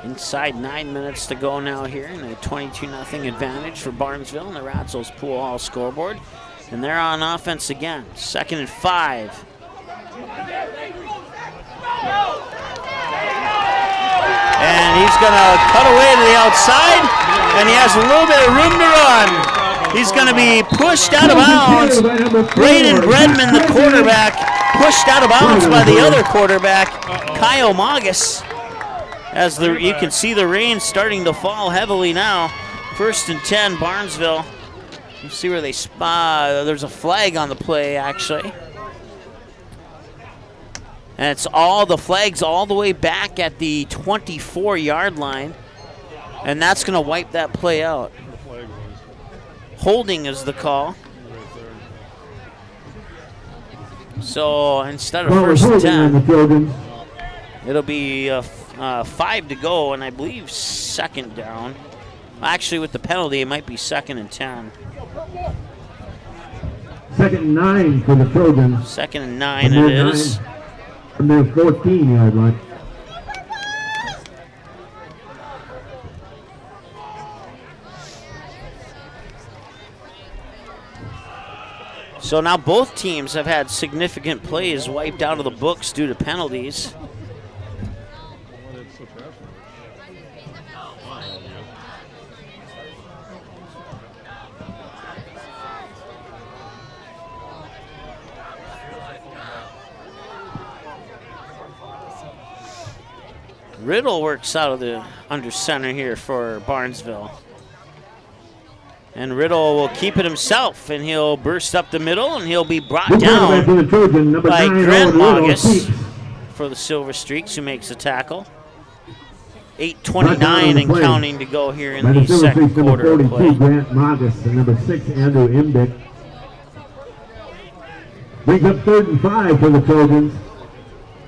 Inside 9 minutes to go now here, and a 22-0 advantage for Barnesville and the Ratzels Pool Hall scoreboard. And they're on offense again. 2nd and 5. And he's going to cut away to the outside, and he has a little bit of room to run. He's going to be pushed out of bounds. Braden Bredman, the quarterback, pushed out of bounds by the other quarterback, Kyle Magus. As you can see the rain starting to fall heavily now. 1st and 10, Barnesville. Let's see where they spot. There's a flag on the play, actually. And it's all the flags all the way back at the 24-yard line. And that's going to wipe that play out. Holding is the call. So instead of 1st and 10, it'll be 5 to go, and I believe 2nd down. Actually, with the penalty, it might be 2nd and 10. 2nd and 9 for the Trojans. 2nd and 9 it is. From their 14-yard line. So now both teams have had significant plays wiped out of the books due to penalties. Riddle works out of the under center here for Barnesville. And Riddle will keep it himself, and he'll burst up the middle, and he'll be brought down by Grant Magus for the Silver Streaks, who makes the tackle. 8:29 and counting to go here in the second quarter of play. Grant Magus and number 6, Andrew Imdick. Brings up 3rd and 5 for the Trojans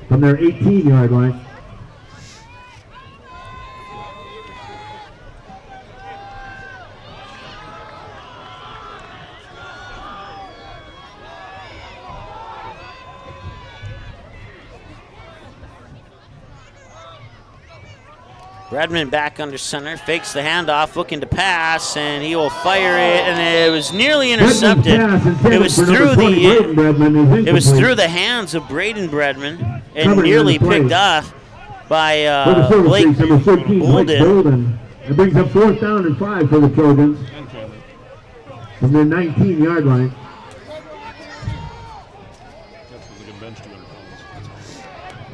from their 18-yard line. Bredman back under center, fakes the handoff, looking to pass, and he will fire it, and it was nearly intercepted. It was through the hands of Braden Bredman and nearly picked off by Blake Bolden. It brings up 4th down and 5 for the Trojans from their 19-yard line.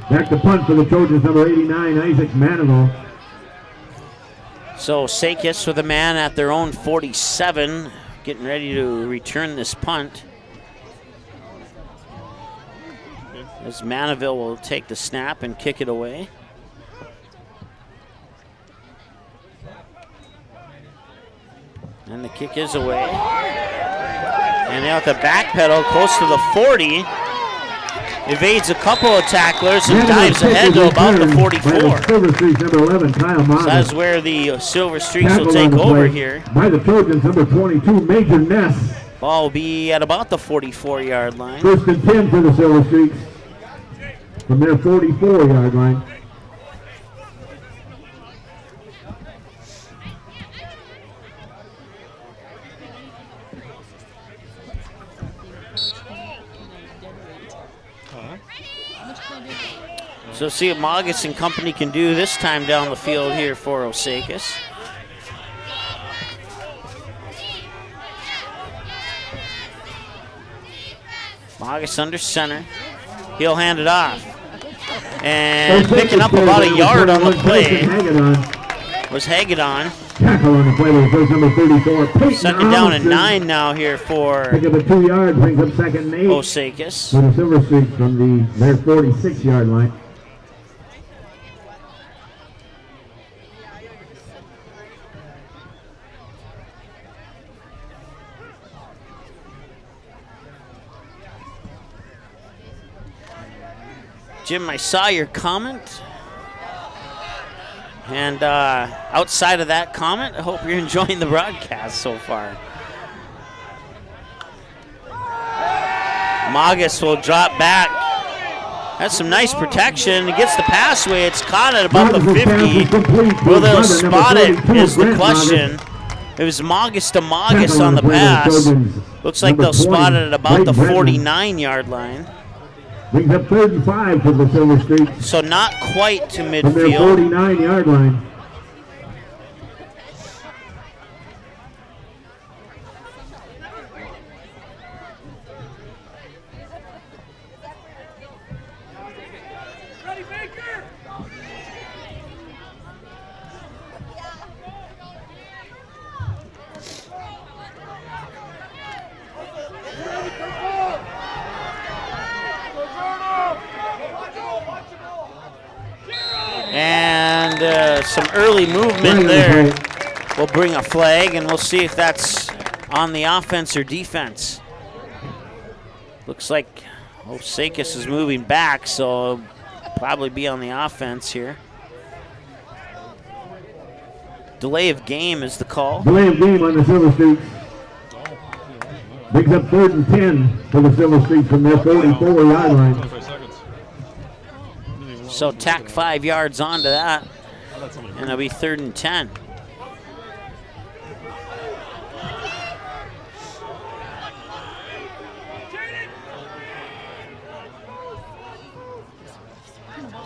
Back to punt for the Trojans, number 89, Isaac Manilow. So Osakis with a man at their own 47, getting ready to return this punt. As Manaville will take the snap and kick it away. And the kick is away. And now at the back pedal, close to the 40. Evades a couple of tacklers and dives ahead to about the 44. So that's where the Silver Streaks will take over here. By the Trojans, number 22, Major Ness. Ball will be at about the 44-yard line. 1st and 10 for the Silver Streaks from their 44-yard line. So see what Magus and company can do this time down the field here for Osakis. Magus under center. He'll hand it off. And picking up about a yard on the play was Hagedon. Tackle on the play with number 34. Second down and 9 now here for pick up a 2 yard, brings up 2nd and 8. Osakis. For the Silver Streaks from their 46-yard line. Jim, I saw your comment. And outside of that comment, I hope you're enjoying the broadcast so far. Magus will drop back. Has some nice protection. He gets the pass away. It's caught at about the 50. Will they spot it is the question. It was Magus to Magus on the pass. Looks like they'll spot it at about the 49-yard line. Brings up 3rd and 5 for the Silver Streaks. So not quite to midfield. From their 49-yard line. And some early movement there will bring a flag, and we'll see if that's on the offense or defense. Looks like Osakis is moving back, so it'll probably be on the offense here. Delay of game is the call. Delay of game on the Silver Streaks. Brings up 3rd and 10 for the Silver Streaks from their 44-yard line. So tack 5 yards onto that, and it'll be 3rd and 10.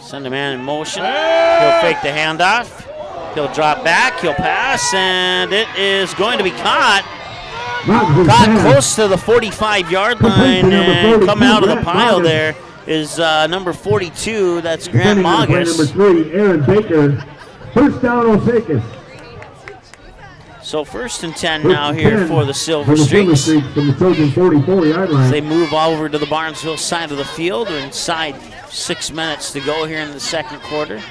Send a man in motion. He'll fake the handoff. He'll drop back. He'll pass, and it is going to be caught. Caught close to the 45-yard line, and coming out of the pile there is number 42. That's Grant Magus. Number 3, Aaron Baker. First down, Osakis. So 1st and 10 now here for the Silver Streaks. From the Trojan 44-yard line. They move over to the Barnesville side of the field inside 6 minutes to go here in the second quarter.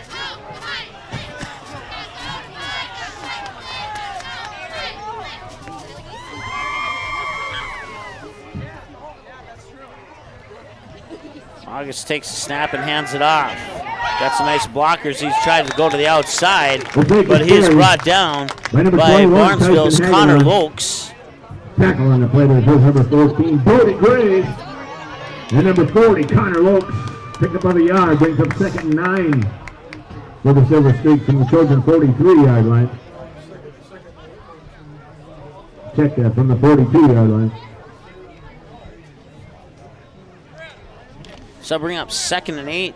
August takes the snap and hands it off. Got some nice blockers. He's tried to go to the outside, but he is brought down by Barnesville's Connor Lokes. Tackle on the play to number 14, Bodie Gray. And number 40, Connor Lokes, picked up on the yard, brings up 2nd and 9 for the Silver Streaks from the Trojan 43-yard line. Check that from the 42-yard line. So bring up 2nd and 8.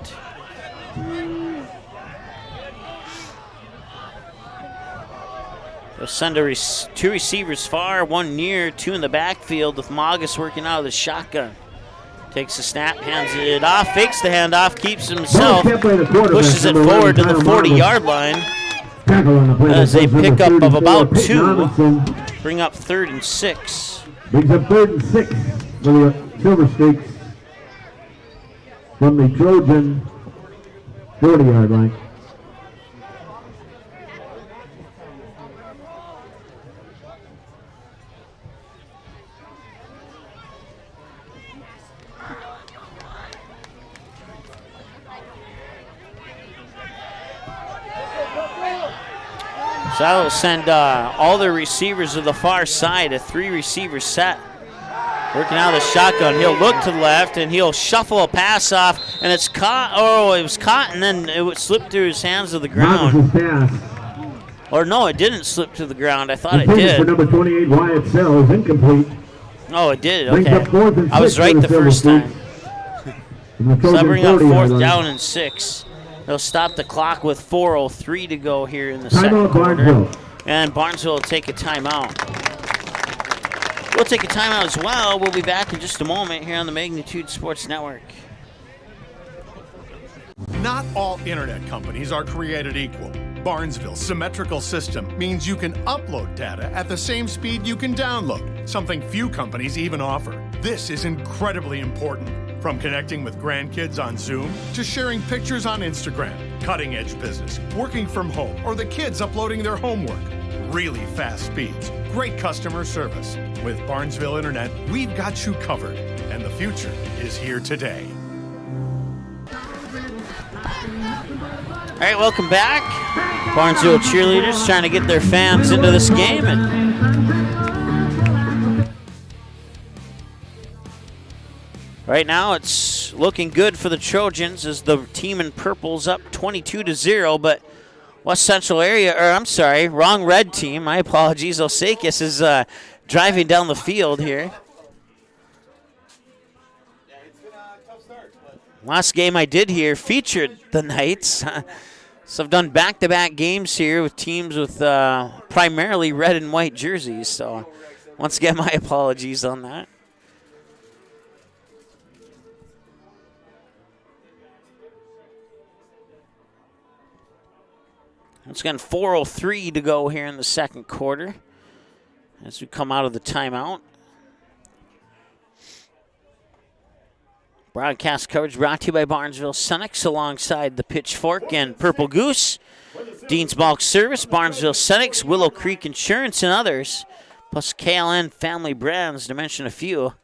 They'll send two receivers far, one near, two in the backfield with Magus working out of the shotgun. Takes the snap, hands it off, fakes the handoff, keeps himself, pushes it forward to the 40-yard line. As a pickup of about 2, bring up 3rd and 6. Brings up 3rd and 6 for the Silver Streaks from the Trojan 40-yard line. So that'll send all the receivers to the far side, a 3-receiver set. Working out of the shotgun, he'll look to the left and he'll shuffle a pass off, and it's caught. Oh, it was caught, and then it would slip through his hands to the ground. Or no, it didn't slip to the ground. I thought it did. For number 28, Wyatt Sell is incomplete. Oh, it did. Okay, I was right the first time. So I bring up 4th down and 6. They'll stop the clock with 4:03 to go here in the second quarter. And Barnesville will take a timeout. We'll take a timeout as well. We'll be back in just a moment here on the Magnitude Sports Network. Not all internet companies are created equal. Barnesville's symmetrical system means you can upload data at the same speed you can download, something few companies even offer. This is incredibly important. From connecting with grandkids on Zoom to sharing pictures on Instagram, cutting-edge business, working from home, or the kids uploading their homework. Really fast speeds, great customer service. With Barnesville Internet, we've got you covered, and the future is here today. All right, welcome back. Barnesville cheerleaders trying to get their fans into this game. And right now, it's looking good for the Trojans as the team in purple's up 22-0, but West Central area, or I'm sorry, wrong red team. My apologies. Osakis is driving down the field here. Last game I did here featured the Knights. So I've done back-to-back games here with teams with primarily red and white jerseys. So once again, my apologies on that. Once again, 4:03 to go here in the second quarter as we come out of the timeout. Broadcast coverage brought to you by Barnesville Senex alongside the Pitchfork and Purple Goose, Dean's Bulk Service, Barnesville Senex, Willow Creek Insurance, and others, plus KLN Family Brands, to mention a few.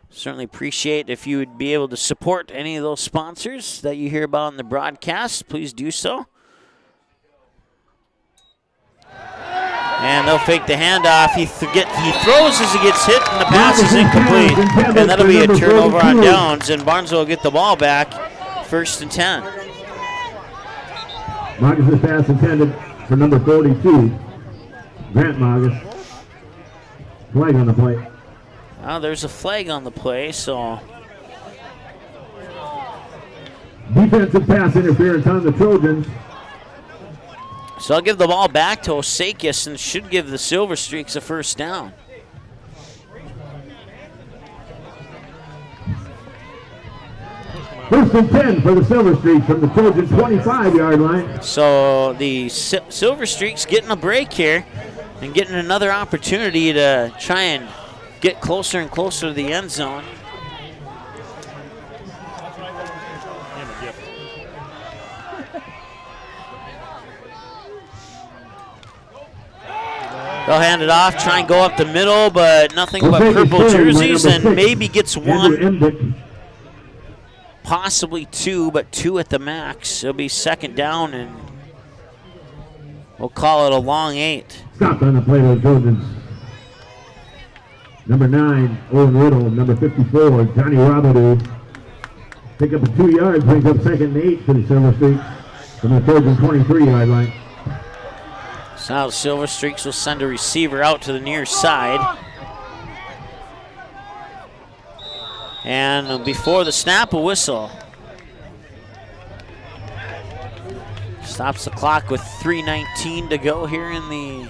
Certainly appreciate if you would be able to support any of those sponsors that you hear about in the broadcast. Please do so. And they'll fake the handoff. He throws as he gets hit, and the pass is incomplete. And that'll be a turnover on downs, and Barnesville will get the ball back. 1st and 10. Magus' pass intended for number 42, Grant Magus. Flag on the play. Oh, there's a flag on the play, so. Defensive pass interference on the Trojans. So I'll give the ball back to Osakis and should give the Silver Streaks a 1st down. First and 10 for the Silver Streaks from the Trojan 25-yard line. So the Silver Streaks getting a break here and getting another opportunity to try and get closer and closer to the end zone. They'll hand it off, try and go up the middle, but nothing but purple jerseys, and maybe gets one. possibly 2, but 2 at the max. It'll be second down, and we'll call it a long 8. Stopped on the play by the Trojans. Number 9, Owen Riddle. Number 54, Johnny Robidoux. Pick up a 2 yards, brings up second and 8 for the Silver Streaks from the Trojan 23-yard line. So now the Silver Streaks will send a receiver out to the near side. And before the snap, a whistle. Stops the clock with 3:19 to go here in the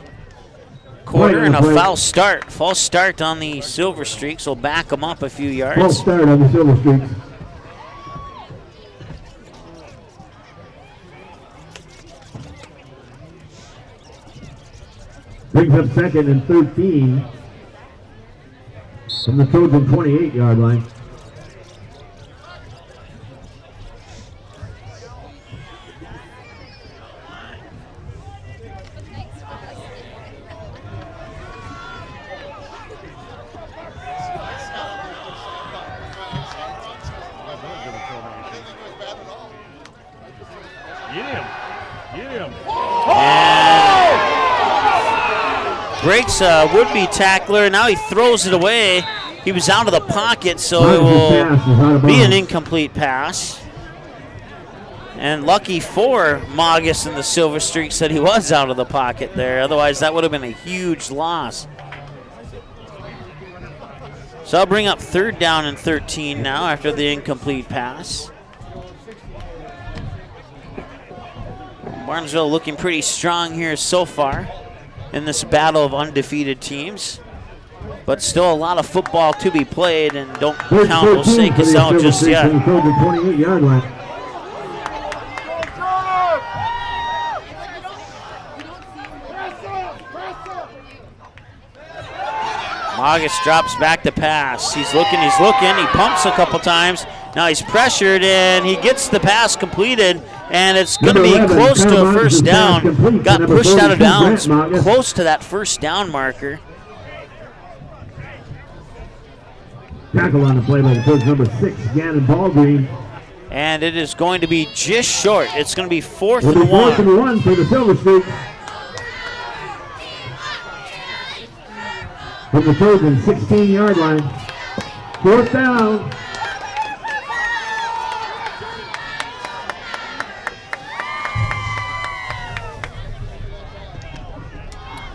quarter, and a false start. False start on the Silver Streaks will back them up a few yards. False start on the Silver Streaks. Brings up second and 13 from the Trojan 28-yard line. Breaks a would-be tackler, and now he throws it away. He was out of the pocket, so it will be an incomplete pass. And lucky for Magus and the Silver Streaks that he was out of the pocket there. Otherwise, that would have been a huge loss. So I'll bring up third down and 13 now after the incomplete pass. Barnesville looking pretty strong here so far in this battle of undefeated teams. But still a lot of football to be played, and don't count Osakis out just yet. Magus drops back to pass. He's looking, he pumps a couple times. Now he's pressured, and he gets the pass completed, and it's going to be close to a first down. Got pushed out of bounds, close to that first down marker. Tackle on the play by the coach, number 6, Gannon Baldwin. And it is going to be just short. It's going to be 4th and 1. 4th and 1 for the Silver Streaks. From the Trojan 16-yard line. 4th down.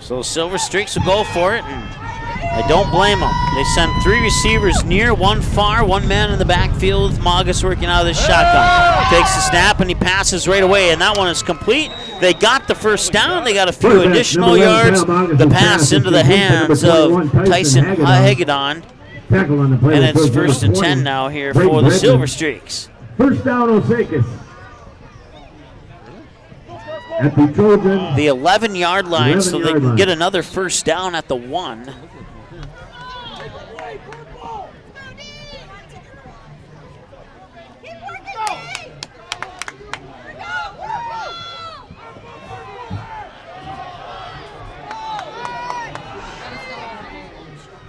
So Silver Streaks will go for it, and I don't blame them. They send 3 receivers near, 1 far, 1 man in the backfield with Magus working out of this shotgun. Takes the snap, and he passes right away, and that one is complete. They got the first down. They got a few additional yards. The pass into the hands of Tyson Hagedon. And it's 1st and 10 now here for the Silver Streaks. First down, Osakis. At the Trojan. The 11-yard line, so they can get another first down at the 1.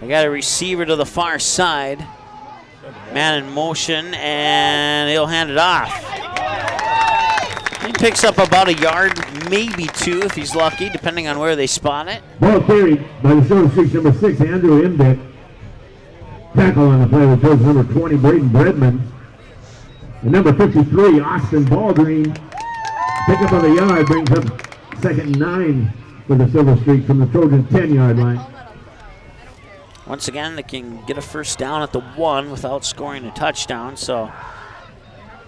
They got a receiver to the far side. Man in motion, and he'll hand it off. He picks up about a yard, maybe 2 if he's lucky, depending on where they spot it. Ball carried by the Silver Streaks, number 6, Andrew Imdick. Tackle on the play with coach number 20, Braden Bredman. And number 53, Austin Baldwin. Pick up of a yard, brings up 2nd and 9 for the Silver Streaks from the Trojan 10-yard line. Once again, they can get a first down at the 1 without scoring a touchdown, so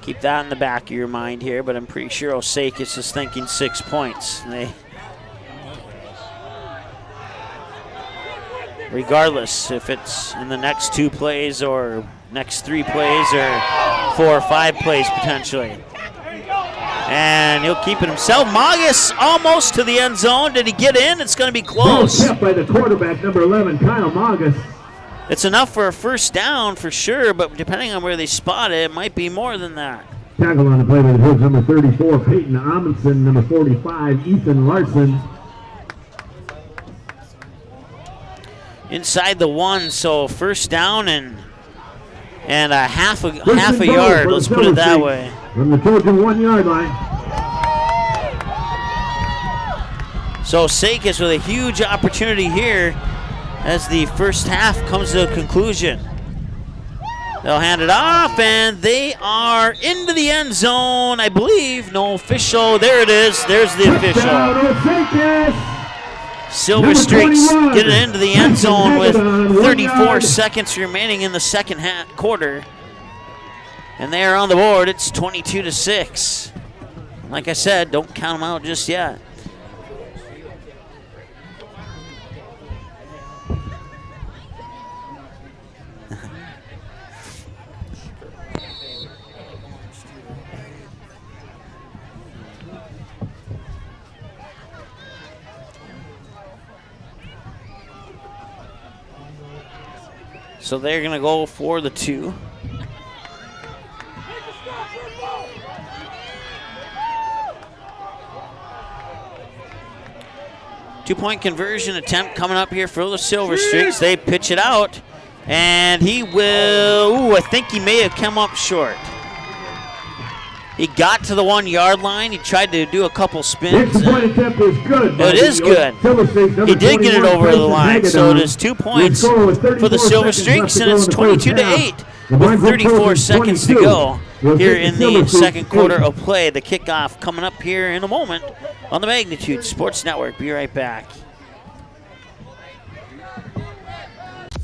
keep that in the back of your mind here, but I'm pretty sure Osakis is thinking 6 points. Regardless if it's in the next 2 plays or next 3 plays or 4 or 5 plays potentially. And he'll keep it himself. Magus almost to the end zone. Did he get in? It's going to be close. Kept by the quarterback, number 11, Kyle Magus. It's enough for a first down for sure, but depending on where they spot it, it might be more than that. Tackle on the play by the coach, number 34, Peyton Amundsen, number 45, Ethan Larson. Inside the 1, so first down, and and a half a yard, let's put it that way. From the Trojan 1 yard line. So Osakis with a huge opportunity here as the first half comes to a conclusion. They'll hand it off, and they are into the end zone, I believe. No official. There it is. There's the official. Silver Streaks get it into the end zone with 34 seconds remaining in the second quarter. And they are on the board. It's 22-6. Like I said, don't count them out just yet. So they're going to go for the 2. Two-point conversion attempt coming up here for the Silver Streaks. They pitch it out, and he will, I think he may have come up short. He got to the 1 yard line. He tried to do a couple spins. It is good. He did get it over the line, so it is 2 points for the Silver Streaks, and it's 22-8 with 34 seconds to go here in the second quarter of play. The kickoff coming up here in a moment on the Magnitude Sports Network. Be right back.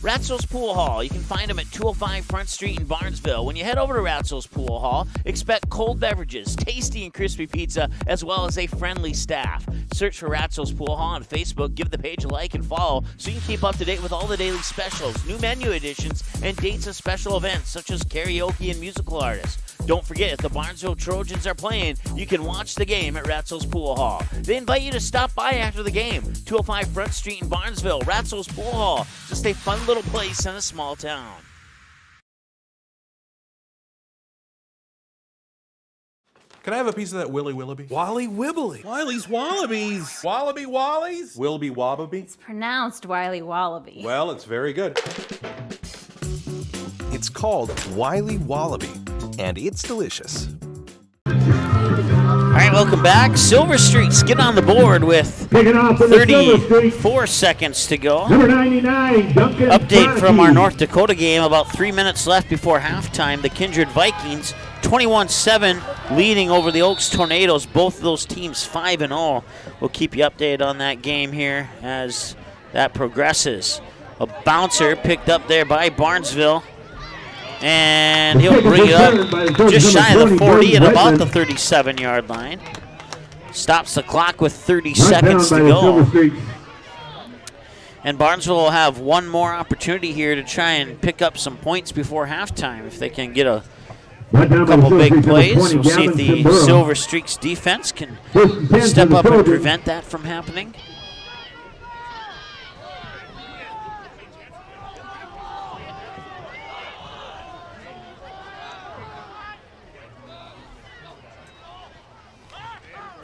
Ratzel's Pool Hall. You can find them at 205 Front Street in Barnesville. When you head over to Ratzel's Pool Hall, expect cold beverages, tasty and crispy pizza, as well as a friendly staff. Search for Ratzel's Pool Hall on Facebook. Give the page a like and follow so you can keep up to date with all the daily specials, new menu additions, and dates of special events such as karaoke and musical artists. Don't forget, if the Barnesville Trojans are playing, you can watch the game at Ratzel's Pool Hall. They invite you to stop by after the game. 205 Front Street in Barnesville, Ratzel's Pool Hall. Just a fun little place in a small town. Can I have a piece of that Willy Willoughby? Wally Wibbly. Wiley's Wallabies. Wallaby Wallies. Wilby Wobbaby. It's pronounced Wiley Wallaby. Well, it's very good. It's called Wiley Wallaby, and it's delicious. All right, welcome back. Silver Streaks get on the board with 34 seconds to go. Number 99, Duncan Update from Crosby. our North Dakota game. About 3 minutes left before halftime. The Kindred Vikings 21-7 leading over the Oaks Tornadoes. Both of those teams 5-0. We'll keep you updated on that game here as that progresses. A bouncer picked up there by Barnesville. And he'll bring it up just shy of the 40 at about the 37-yard line. Stops the clock with 30 seconds to go. And Barnesville will have one more opportunity here to try and pick up some points before halftime if they can get a couple big plays. We'll see if the Silver Streaks defense can step up and prevent that from happening.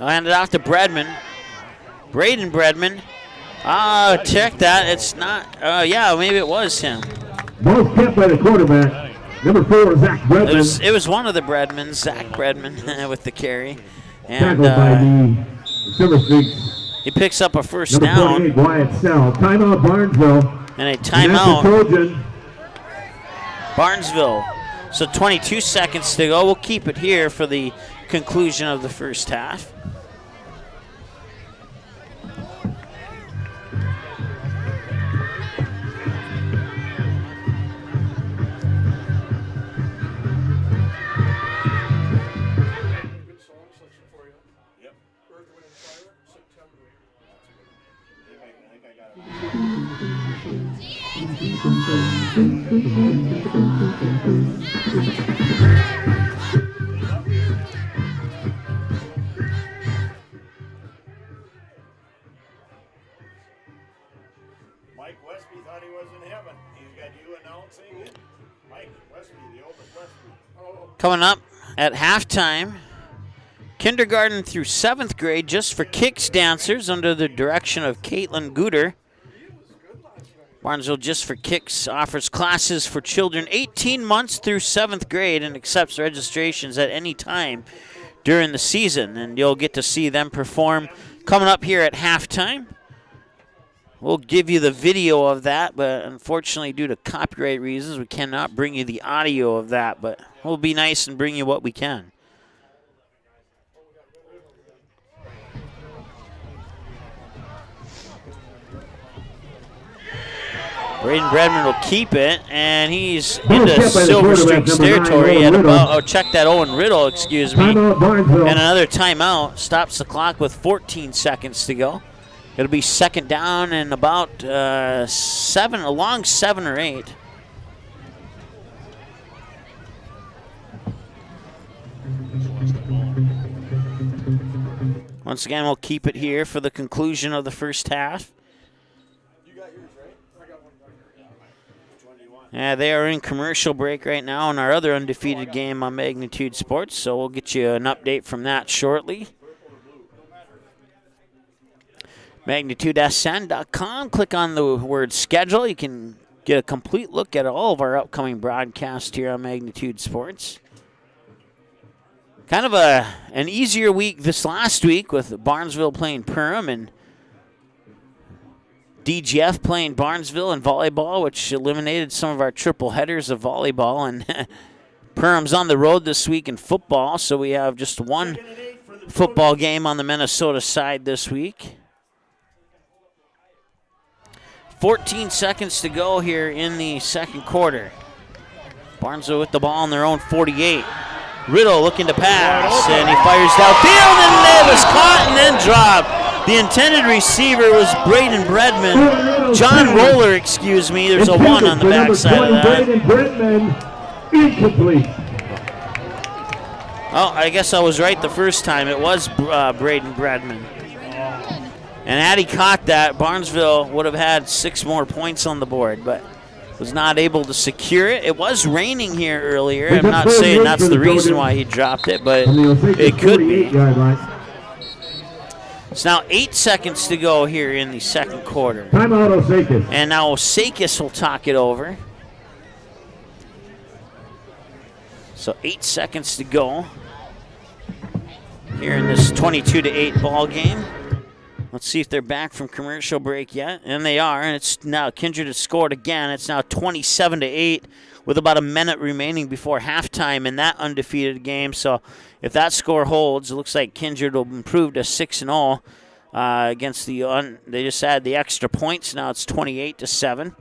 I'll hand it off to Braden Bredman. Check that. It's not. Yeah, maybe it was him. Both kept by the quarterback. Number 4, Zach Bredman. It was one of the Bredmans, Zach Bredman, with the carry. And by the Silver Streaks. He picks up a first Number down. 28, Wyatt Sell. Timeout, Barnesville. And a timeout. Trojan. Barnesville. So 22 seconds to go. We'll keep it here for the conclusion of the first half. Mike Westby thought he was in heaven. He's got you announcing it. Mike Westby, the oldest Westby. Coming up at halftime, kindergarten through 7th grade just for kicks dancers under the direction of Caitlin Gooder. Barnesville Just for Kicks offers classes for children 18 months through 7th grade and accepts registrations at any time during the season. And you'll get to see them perform coming up here at halftime. We'll give you the video of that, but unfortunately due to copyright reasons, we cannot bring you the audio of that, but we'll be nice and bring you what we can. Braden Bredman will keep it, and he's into Silver Streaks territory at about, check that, Owen Riddle, excuse me. And another timeout stops the clock with 14 seconds to go. It'll be second down and about 7 or 8. Once again, we'll keep it here for the conclusion of the first half. Yeah, they are in commercial break right now in our other undefeated game on Magnitude Sports, so we'll get you an update from that shortly. MagnitudeSN.com. Click on the word schedule. You can get a complete look at all of our upcoming broadcasts here on Magnitude Sports. Kind of an easier week this last week with Barnesville playing Perham and DGF playing Barnesville in volleyball, which eliminated some of our triple headers of volleyball. And Perham's on the road this week in football, so we have just one football game on the Minnesota side this week. 14 seconds to go here in the second quarter. Barnesville with the ball on their own 48. Riddle looking to pass, and he fires downfield, and it was caught and then dropped. The intended receiver was Braden Bredman. John Roller, excuse me. There's a 1 on the backside of that. Braden Bredman, incomplete. Oh, I guess I was right the first time. It was Braden Bredman. And had he caught that, Barnesville would have had 6 more points on the board, but was not able to secure it. It was raining here earlier. I'm not saying that's the reason why he dropped it, but it could be. It's now 8 seconds to go here in the second quarter. Timeout, Osakis. And now Osakis will talk it over. So 8 seconds to go here in this 22-8 ball game. Let's see if they're back from commercial break yet. And they are, and it's now Kindred has scored again. It's now 27-8 with about a minute remaining before halftime in that undefeated game. So if that score holds, it looks like Kindred will improve to 6-0 against the they just add the extra points. Now it's 28-7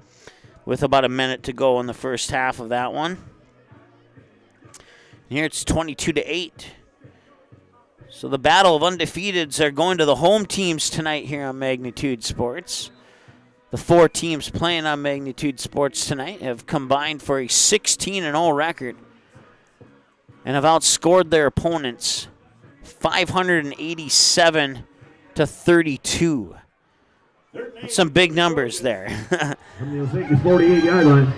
with about a minute to go in the first half of that one. And here it's 22-8. So the battle of undefeateds are going to the home teams tonight here on Magnitude Sports. The 4 teams playing on Magnitude Sports tonight have combined for a 16-0 record and have outscored their opponents 587-32. That's some big numbers there. From the Osakis 48-yard line.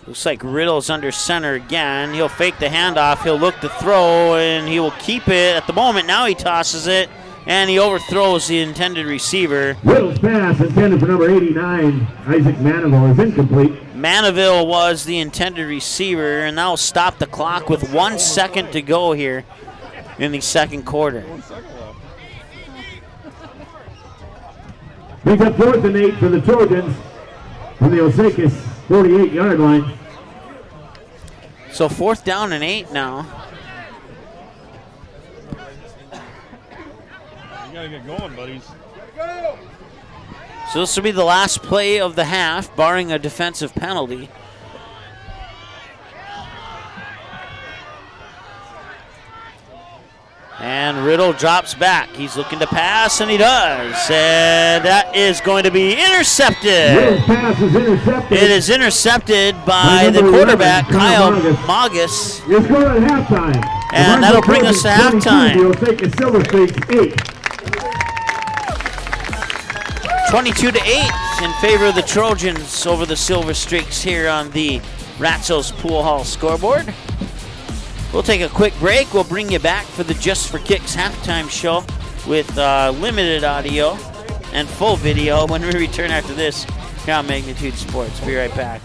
Looks like Riddle's under center again. He'll fake the handoff. He'll look to throw, and he will keep it. At the moment, now he tosses it, and he overthrows the intended receiver. Riddle's pass intended for number 89, Isaac Maniville, is incomplete. Maniville was the intended receiver, and that will stop the clock with 1 second to go here in the second quarter. Brings up 4th and 8 for the Trojans from the Osakis 48-yard line. So 4th down and 8 now. You gotta get going, buddies. So this will be the last play of the half, barring a defensive penalty. And Riddle drops back. He's looking to pass, and he does. And that is going to be intercepted. Riddle's pass is intercepted. It is intercepted by the quarterback, Kyle Magus. You're scoring at halftime. And that'll bring us to halftime. The Osakis Silver Streaks 8. 22-8. in favor of the Trojans over the Silver Streaks here on the Ratzo's Pool Hall scoreboard. We'll take a quick break. We'll bring you back for the Just for Kicks halftime show with limited audio and full video when we return after this here on Magnitude Sports. Be right back.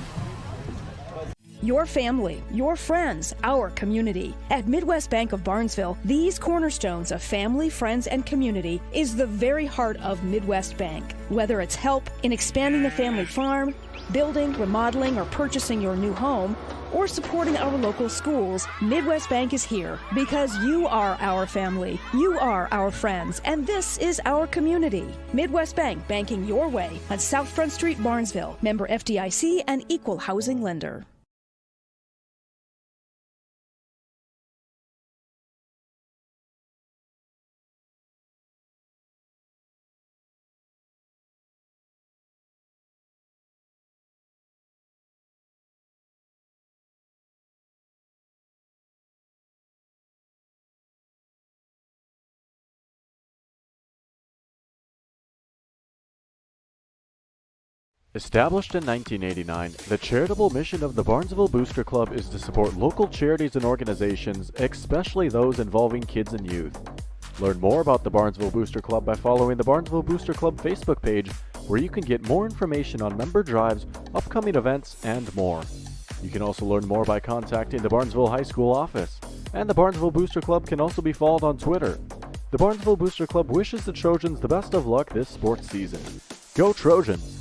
Your family, your friends, our community. At Midwest Bank of Barnesville, these cornerstones of family, friends, and community is the very heart of Midwest Bank. Whether it's help in expanding the family farm, building, remodeling, or purchasing your new home, or supporting our local schools, Midwest Bank is here because you are our family, you are our friends, and this is our community. Midwest Bank, banking your way on South Front Street, Barnesville. Member FDIC and equal housing lender. Established in 1989, the charitable mission of the Barnesville Booster Club is to support local charities and organizations, especially those involving kids and youth. Learn more about the Barnesville Booster Club by following the Barnesville Booster Club Facebook page, where you can get more information on member drives, upcoming events, and more. You can also learn more by contacting the Barnesville High School office, and the Barnesville Booster Club can also be followed on Twitter. The Barnesville Booster Club wishes the Trojans the best of luck this sports season. Go Trojans!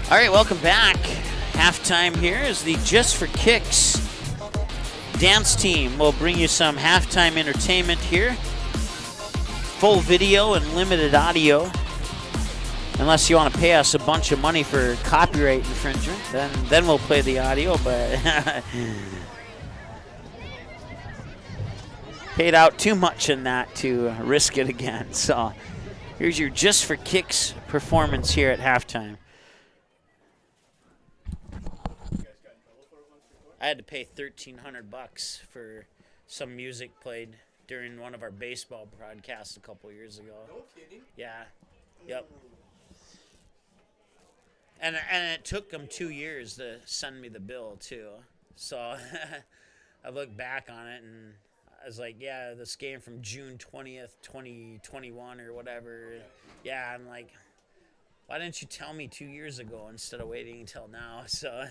All right, welcome back. Halftime here is the Just for Kicks dance team. We'll bring you some halftime entertainment here. Full video and limited audio. Unless you want to pay us a bunch of money for copyright infringement, then we'll play the audio, but paid out too much in that to risk it again. So here's your Just for Kicks performance here at halftime. I had to pay $1,300 for some music played during one of our baseball broadcasts a couple years ago. No kidding. Yeah. Yep. And it took them 2 years to send me the bill too. So I look back on it and I was like, yeah, this game from June 20th, 2021 or whatever. Yeah, I'm like, why didn't you tell me 2 years ago instead of waiting until now? So.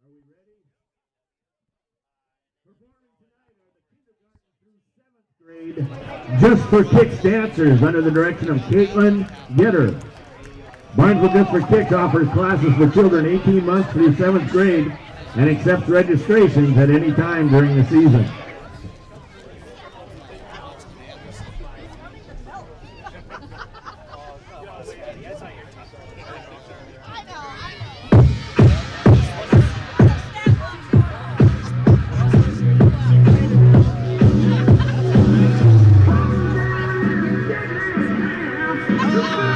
Are we ready? Performing tonight are the kindergarten through 7th grade Just for Kicks dancers under the direction of Caitlin Getter. Barnesville Just for Kicks offers classes for children 18 months through 7th grade and accepts registrations at any time during the season. Come on.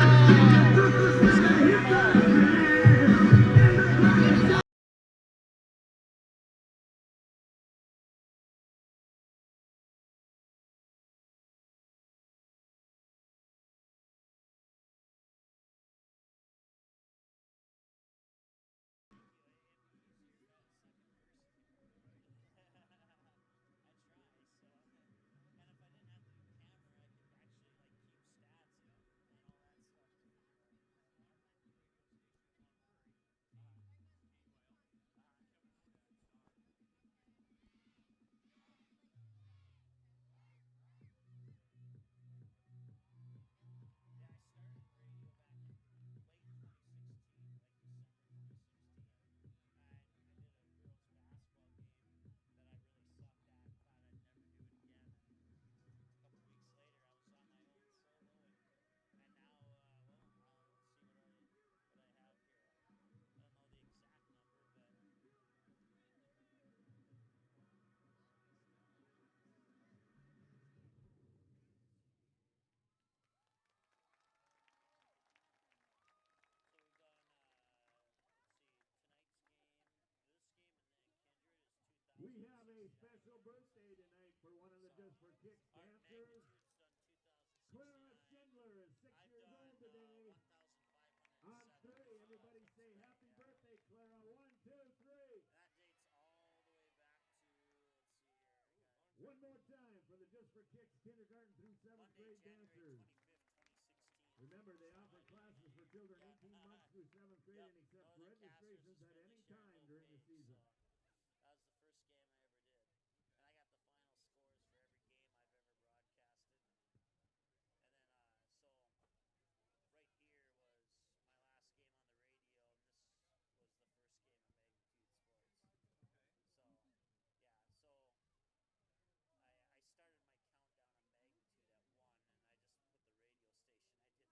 special birthday tonight for one of the Just for Kicks dancers. Clara Schindler is 6 years old today. On 3, everybody say happy birthday, Clara. 1, 2, 3. That dates all the way back to, let's see here. One more time for the Just for Kicks kindergarten through 7th grade dancers. 25th, 2016. Remember, they offer classes for children 18 months through 7th grade and accept registrations at any time during the season. That was the first game I ever did. And I got the final scores for every game I've ever broadcasted. And then, so right here was my last game on the radio, and this was the first game of Magnitude Sports. So, yeah, so I started my countdown on Magnitude at 1, and I just put the radio station I did it on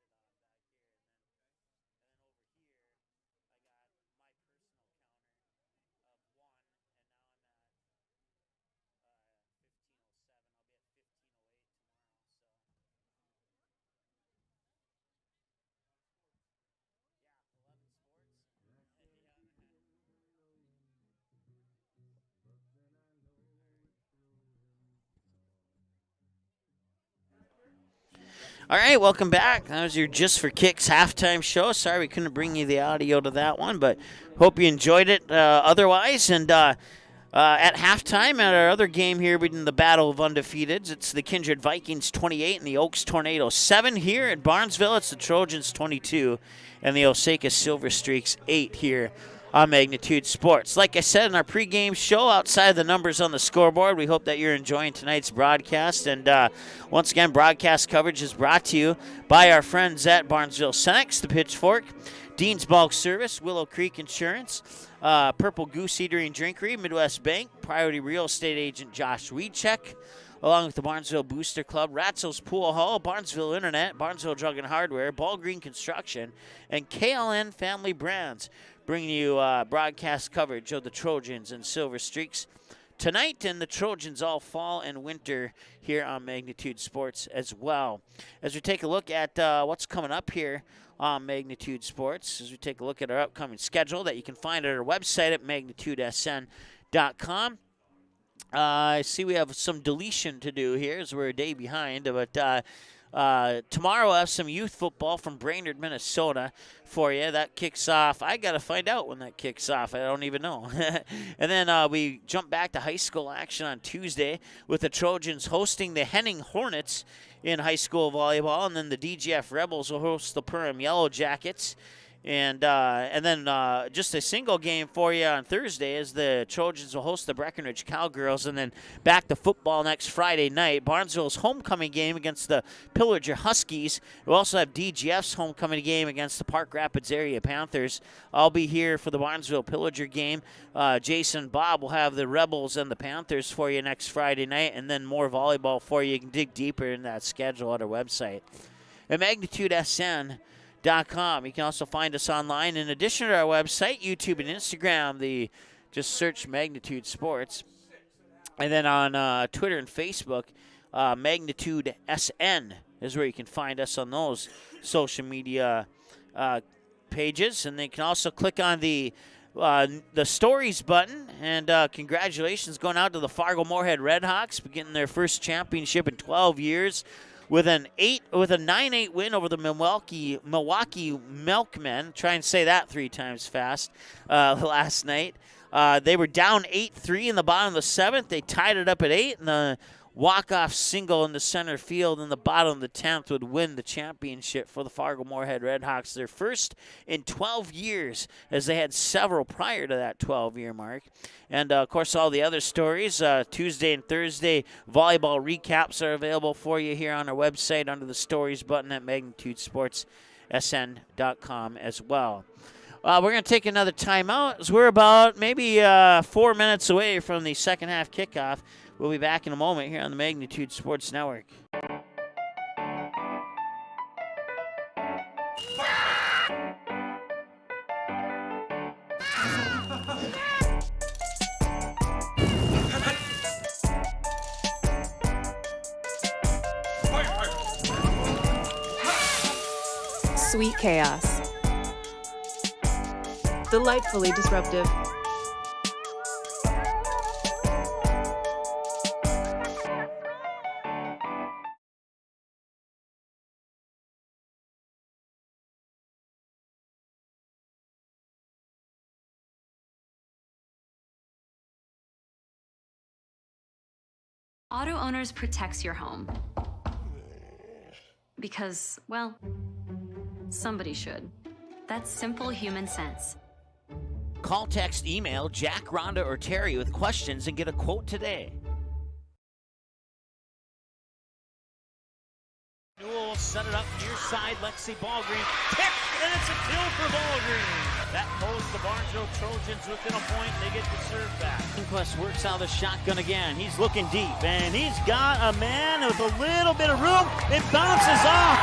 back here, and then over here I got my personal counter of 1, and now I'm at 1507. I'll be at 1508 tomorrow. So yeah, 11 sports. All right, welcome back. That was your Just for Kicks halftime show. Sorry we couldn't bring you the audio to that one, but hope you enjoyed it otherwise. And at halftime, at our other game here between the Battle of Undefeateds, it's the Kindred Vikings 28 and the Oaks Tornadoes 7 here at Barnesville. It's the Trojans 22 and the Osakis Silver Streaks 8 here on Magnitude Sports. Like I said in our pregame show, outside the numbers on the scoreboard, we hope that you're enjoying tonight's broadcast. And once again, broadcast coverage is brought to you by our friends at Barnesville Senex, the Pitchfork, Dean's Bulk Service, Willow Creek Insurance, Purple Goose Eatery and Drinkery, Midwest Bank, Priority Real Estate Agent Josh Weedcheck, along with the Barnesville Booster Club, Ratzel's Pool Hall, Barnesville Internet, Barnesville Drug and Hardware, Ball Green Construction, and KLN Family Brands, bringing you broadcast coverage of the Trojans and Silver Streaks tonight, and the Trojans all fall and winter here on Magnitude Sports as well. As we take a look at what's coming up here on Magnitude Sports, as we take a look at our upcoming schedule that you can find at our website at magnitudesn.com. I see we have some deletion to do here as we're a day behind, but tomorrow we'll have some youth football from Brainerd, Minnesota for you. That kicks off. I got to find out when that kicks off. I don't even know. And then we jump back to high school action on Tuesday with the Trojans hosting the Henning Hornets in high school volleyball, and then the DGF Rebels will host the Perham Yellow Jackets. And then just a single game for you on Thursday as the Trojans will host the Breckenridge Cowgirls, and then back to football next Friday night. Barnesville's homecoming game against the Pillager Huskies. We'll also have DGF's homecoming game against the Park Rapids Area Panthers. I'll be here for the Barnesville Pillager game. Jason and Bob will have the Rebels and the Panthers for you next Friday night, and then more volleyball for you. You can dig deeper in that schedule at our website at MagnitudeSN.com. You can also find us online. In addition to our website, YouTube and Instagram, just search Magnitude Sports. And then on Twitter and Facebook, Magnitude SN is where you can find us on those social media pages. And then you can also click on the stories button. And congratulations going out to the Fargo-Moorhead Redhawks for getting their first championship in 12 years. With a 9-8 win over the Milwaukee Milkmen. Try and say that 3 times fast last night. They were down 8-3 in the bottom of the 7th. They tied it up at 8, and the walk-off single in the center field in the bottom of the 10th would win the championship for the Fargo-Moorhead Redhawks. Their first in 12 years, as they had several prior to that 12-year mark. And, of course, all the other stories, Tuesday and Thursday volleyball recaps are available for you here on our website under the stories button at MagnitudeSportsSN.com as well. We're going to take another timeout as we're about maybe 4 minutes away from the second half kickoff. We'll be back in a moment here on the Magnitude Sports Network. Sweet chaos. Delightfully disruptive. Auto Owners protects your home. Because, well, somebody should. That's simple human sense. Call, text, email Jack, Rhonda, or Terry with questions and get a quote today. Newell set it up near side. Lexi Ballgreen tipped, and it's a kill for Ballgreen. That pulls the Barnesville Trojans within a point. They get the serve back. Inquest works out of the shotgun again. He's looking deep, and he's got a man with a little bit of room. It bounces off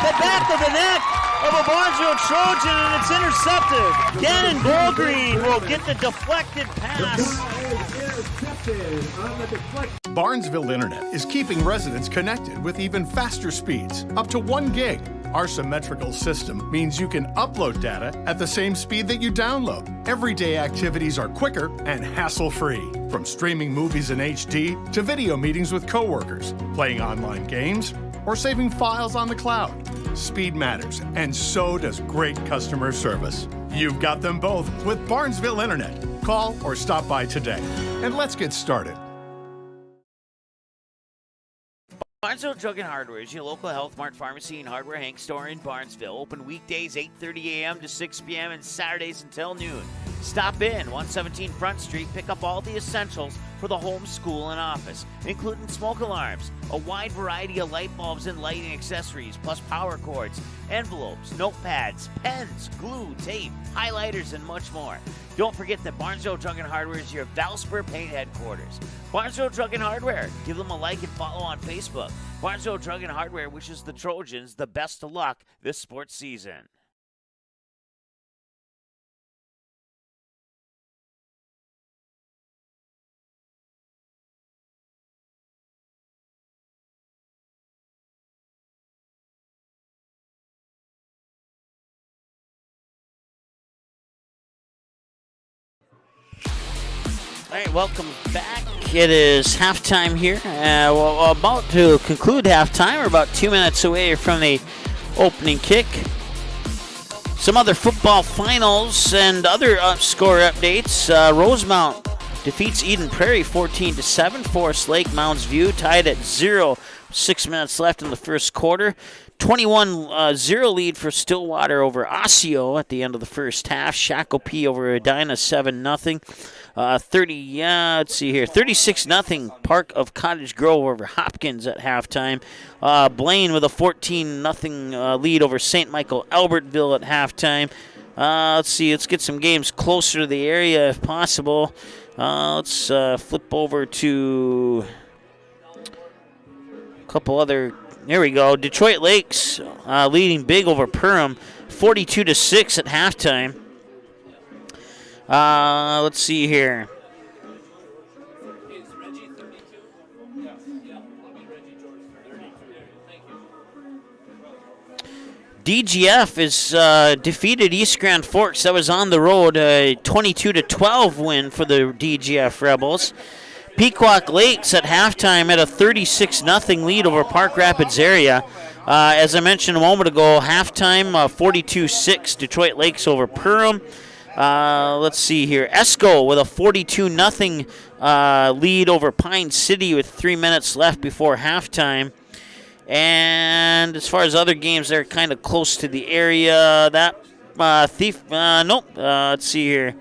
the back of the neck of a Barnesville Trojan, and it's intercepted. Gannon Ballgreen will get the deflected pass. Barnesville Internet is keeping residents connected with even faster speeds, up to 1 gig. Our symmetrical system means you can upload data at the same speed that you download. Everyday activities are quicker and hassle-free. From streaming movies in HD to video meetings with coworkers, playing online games, or saving files on the cloud. Speed matters, and so does great customer service. You've got them both with Barnesville Internet. Call or stop by today. And let's get started. Barnesville Drug and Hardware is your local Health Mart Pharmacy and Hardware Hank store in Barnesville. Open weekdays 8:30 a.m. to 6 p.m. and Saturdays until noon. Stop in 117 Front Street. Pick up all the essentials for the home, school, and office, including smoke alarms, a wide variety of light bulbs and lighting accessories, plus power cords, envelopes, notepads, pens, glue, tape, highlighters, and much more. Don't forget that Barnesville Drug and Hardware is your Valspar paint headquarters. Barnesville Drug and Hardware. Give them a like and follow on Facebook. Barnesville Drug and Hardware wishes the Trojans the best of luck this sports season. All right, welcome back. It is halftime here. We're about to conclude halftime. We're about 2 minutes away from the opening kick. Some other football finals and other score updates. Rosemount defeats Eden Prairie 14-7. Forest Lake Mounds View tied at 0. 6 minutes left in the first quarter. 21-0 lead for Stillwater over Osseo at the end of the first half. Shakopee over Edina 7-0. 36-0 Park of Cottage Grove over Hopkins at halftime. Blaine with a 14-0 lead over St. Michael Albertville at halftime. Let's get some games closer to the area if possible. Let's flip over to a couple other. There we go. Detroit Lakes leading big over Perham, 42-6 at halftime. Let's see here. DGF is defeated East Grand Forks. That was on the road, a 22-12 win for the DGF Rebels. Pequot Lakes at halftime had a 36-0 lead over Park Rapids area. As I mentioned a moment ago, halftime 42-6 Detroit Lakes over Perham. Let's see here. Esco with a 42-0 lead over Pine City with 3 minutes left before halftime. And as far as other games, they're kind of close to the area. Let's see here.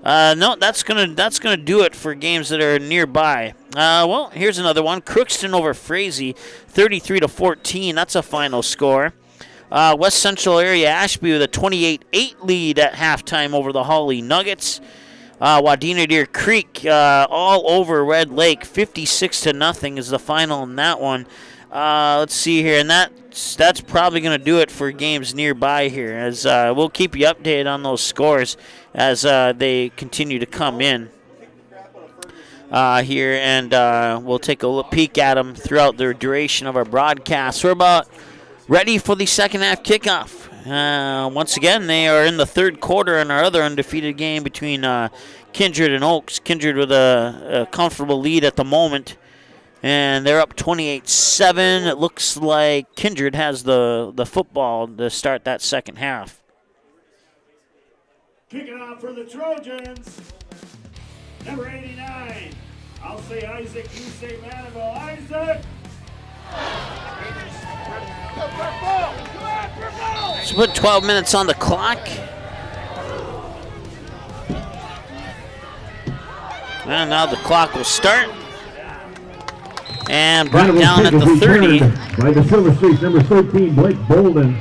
No, that's gonna do it for games that are nearby. Well, here's another one. Crookston over Frazee, 33-14. That's a final score. West Central area Ashby with a 28-8 lead at halftime over the Hawley Nuggets. Wadena Deer Creek all over Red Lake, 56-0 is the final in that one. Let's see here, and that's probably going to do it for games nearby here, as we'll keep you updated on those scores as they continue to come in here, and we'll take a peek at them throughout the duration of our broadcast. We're about ready for the second half kickoff. Once again, they are in the third quarter in our other undefeated game between Kindred and Oaks. Kindred with a comfortable lead at the moment, and they're up 28-7. It looks like Kindred has the football to start that second half. Kicking off for the Trojans, number 89, I'll say Isaac, you say Mandeville. Isaac! So put 12 minutes on the clock. And now the clock will start. And brought down at the 30. By the Silver Streaks, number 13, Blake Bolden.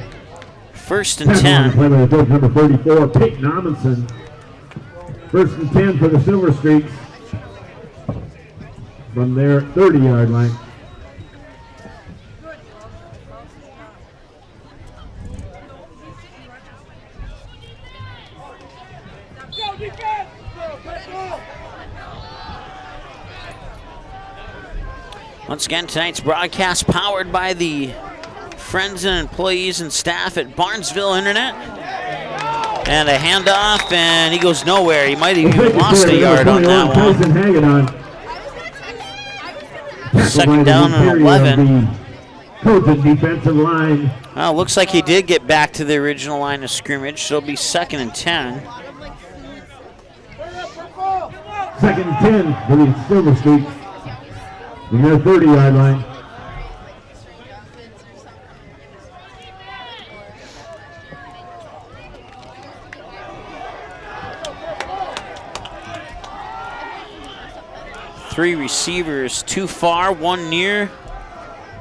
First and 10. Play by the coach, number 34, Peyton Amundsen. First and 10 for the Silver Streaks from their 30-yard line. Once again, tonight's broadcast powered by the friends and employees and staff at Barnesville Internet. And a handoff, and he goes nowhere. He might have even lost a yard on that one. Second down and 11. Defensive line. Well, looks like he did get back to the original line of scrimmage, so it'll be 2nd and 10. 2nd and 10 for the Silver Streaks. In their 30-yard line. Three receivers, 2 far, 1 near.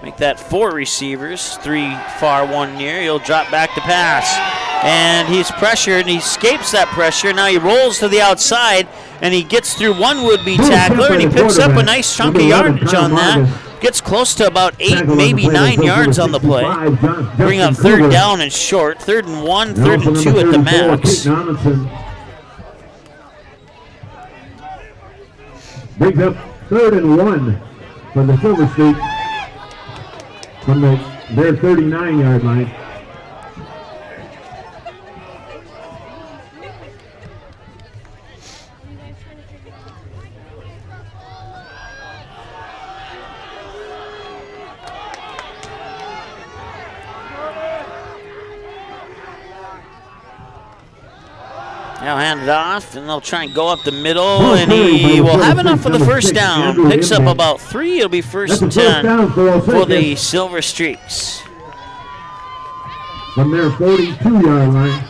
Make that 4 receivers, 3 far, 1 near. He'll drop back to pass. And he's pressured, and he escapes that pressure. Now he rolls to the outside, and he gets through one would-be tackler, and he picks up a nice chunk of yardage on that. Gets close to about 8, maybe 9 yards on the play. Bring up 3rd down and short. 3rd and 1, 3rd and 2 at the max. Brings up 3rd and 1 for the Silver Streaks from their 39-yard line. Now hand it off, and they'll try and go up the middle, and he will have enough for the first down. Picks up about 3. It'll be 1st and 10 for the Silver Streaks. From their 42-yard line.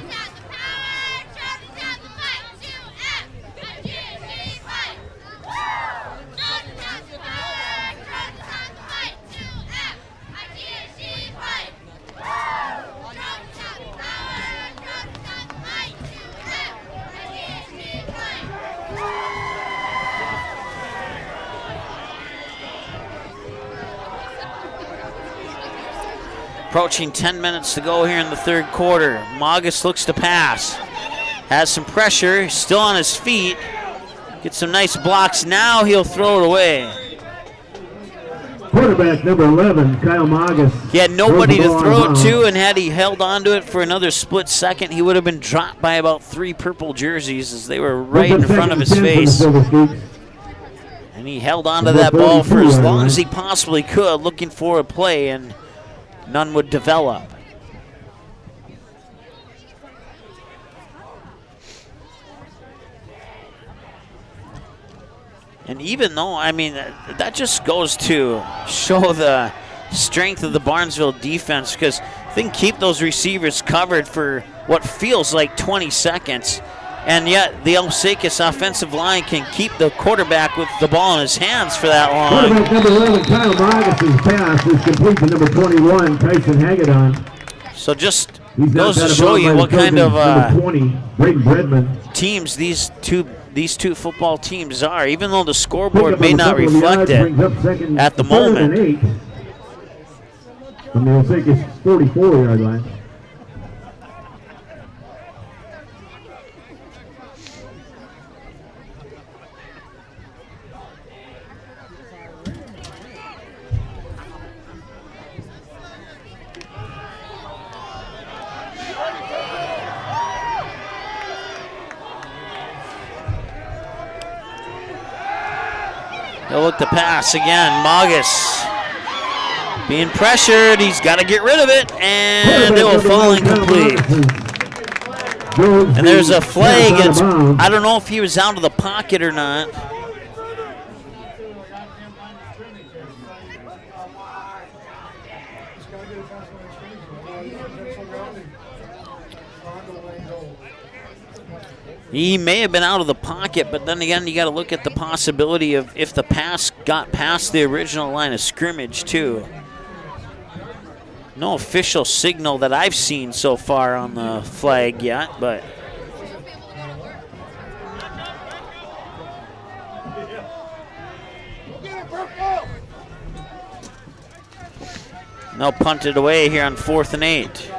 Approaching 10 minutes to go here in the 3rd quarter. Magus looks to pass. Has some pressure, still on his feet. Gets some nice blocks. Now he'll throw it away. Quarterback number 11, Kyle Magus. He had nobody to throw it to, and had he held on to it for another split second, he would have been dropped by about 3 purple jerseys as they were right in front of his face. And he held on to that ball for as long as he possibly could, looking for a play, and none would develop. And even though, I mean, that just goes to show the strength of the Barnesville defense, because they can keep those receivers covered for what feels like 20 seconds, and yet the Osakis offensive line can keep the quarterback with the ball in his hands for that long. Quarterback number 11, Kyle Magus' pass is complete to number 21, Tyson Hagedon. So just goes to show you what kind of 20, teams these two football teams are, even though the scoreboard may not reflect it at the moment. From the Osakis 44-yard line. He'll look to pass again. Magus being pressured. He's got to get rid of it, and it will fall incomplete. And there's a flag. I don't know if he was out of the pocket or not. He may have been out of the pocket, but then again, you got to look at the possibility of if the pass got past the original line of scrimmage, too. No official signal that I've seen so far on the flag yet, but now punted away here on 4th and 8.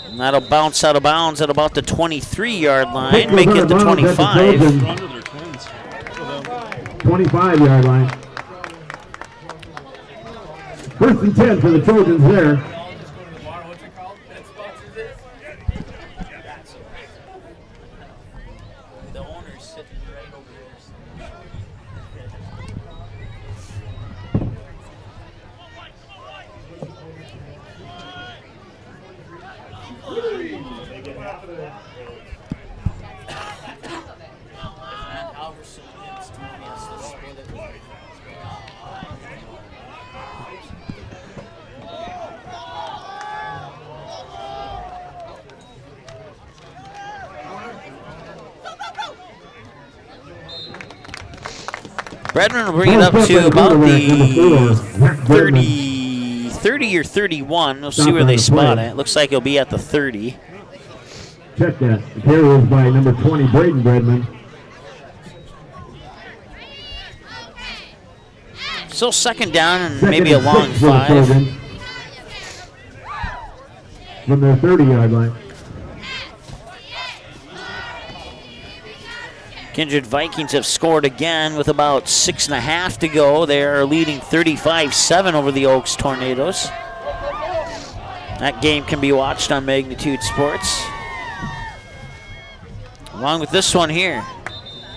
And that'll bounce out of bounds at about the 23-yard line, make it the 25. 25-yard line. 1st and 10 for the Trojans there. The owner's sitting right over Bredman will bring it up to about the 30 or 31. We'll see where they spot it. It looks like he'll be at the 30. Check that. The carry was by number 20, Braden Bredman. So 2nd down and maybe a long 5. From their 30-yard line. Kindred Vikings have scored again with about 6.5 to go. They are leading 35-7 over the Oaks Tornadoes. That game can be watched on Magnitude Sports, along with this one here.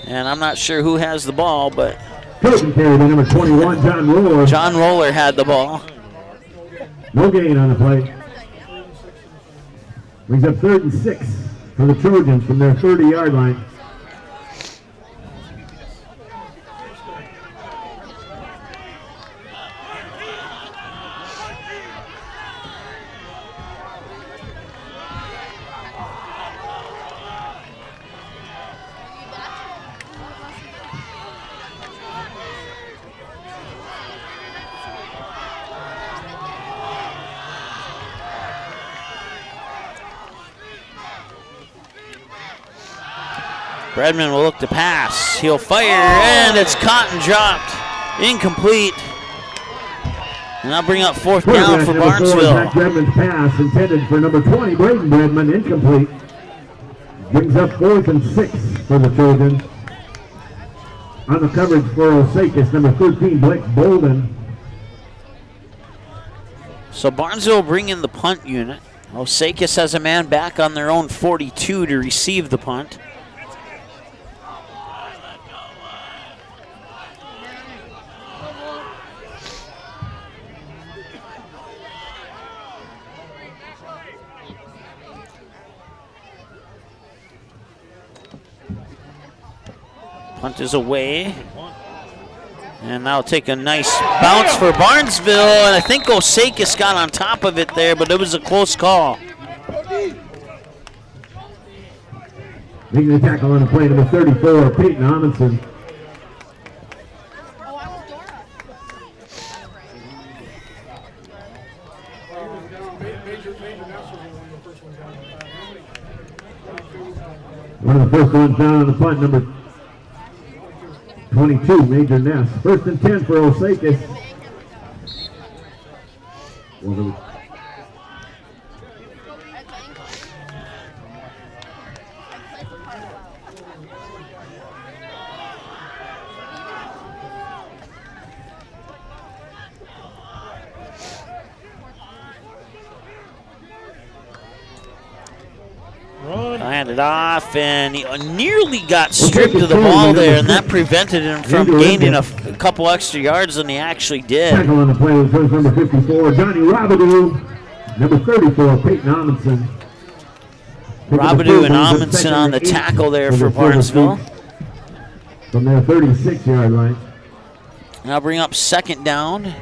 And I'm not sure who has the ball, but Taking carry by number 21, John Roller. John Roller had the ball. No gain on the play. Brings up 3rd and 6 for the Trojans from their 30-yard line. Bredman will look to pass. He'll fire, and it's caught and dropped. Incomplete. And I'll bring up 4th down for Barnesville. Bredman's pass intended for number 20, Braden Bredman, incomplete. Brings up 4th and 6 for the Trojans. On the coverage for Osakis, number 13, Blake Bolden. So Barnesville will bring in the punt unit. Osakis has a man back on their own 42 to receive the punt. Punt is away. And that'll take a nice bounce for Barnesville. And I think Osakis got on top of it there, but it was a close call. Making the tackle on the play, number 34, Peyton Amundsen. One of the first ones down on the punt, number 22, Major Ness. 1st and 10 for Osakis. Handed off, and he nearly got stripped of the ball there, and that prevented him from gaining a couple extra yards than he actually did. Tackle on the play was number 54, Johnny Robidoux. Number 34, Peyton Amundsen. Robidoux and Amundsen on the tackle there for Barnesville. From their 36-yard line. Now bring up 2nd down.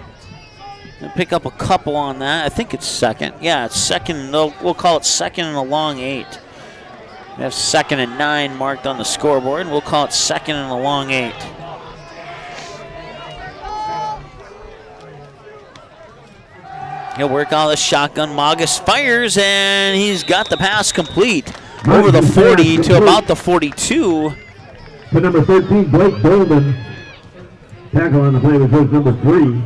And pick up a couple on that. I think it's 2nd. Yeah, it's 2nd. We'll call it 2nd and a long 8. We have 2nd and 9 marked on the scoreboard. We'll call it 2nd and a long 8. He'll work on the shotgun. Magus fires, and he's got the pass complete. Over the 40 to about the 42. For number 13, Blake Dolman. Tackle on the play was number 3.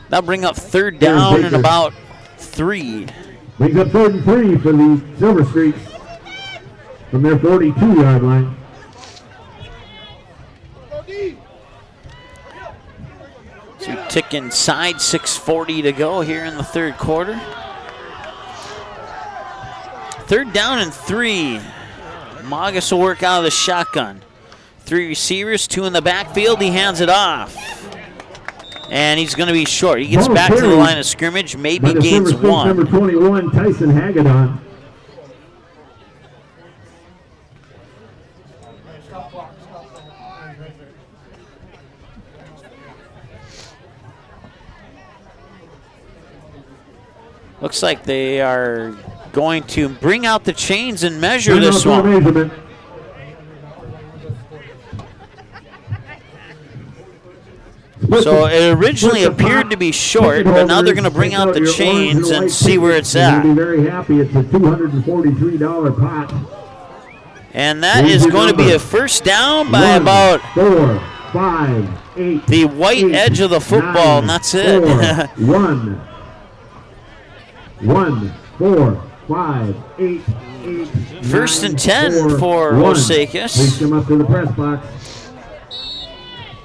That'll bring up 3rd down and about 3. Brings up 3rd and 3 for the Silver Streaks from their 42-yard line. So tick inside, 6:40 to go here in the 3rd quarter. 3rd down and 3. Magus will work out of the shotgun. 3 receivers, 2 in the backfield. He hands it off. And he's going to be short. He gets back to the line of scrimmage, maybe gains 1. Number 21, Tyson Hagedon. Looks like they are going to bring out the chains and measure this one. So it originally appeared to be short, but now they're going to bring out the chains and see where it's at. You'll be very happy. It's a $243 pot. And that is going to be a 1st down by about 4, 5, 8. The white edge of the football, 9, and that's it. 1, 4, 5, 8, 1st and 10 for Osakis. Please come up to the press box.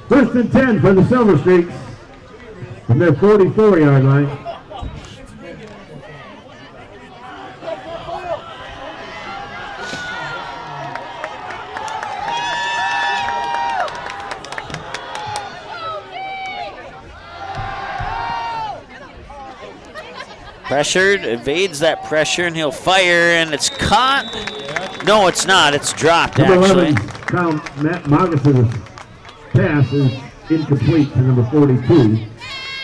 1st and 10 for the Silver Streaks from their 44-yard line. Pressured, evades that pressure, and he'll fire, and it's caught. No, it's not. It's dropped, actually. Matt Magus' pass is incomplete to number 42.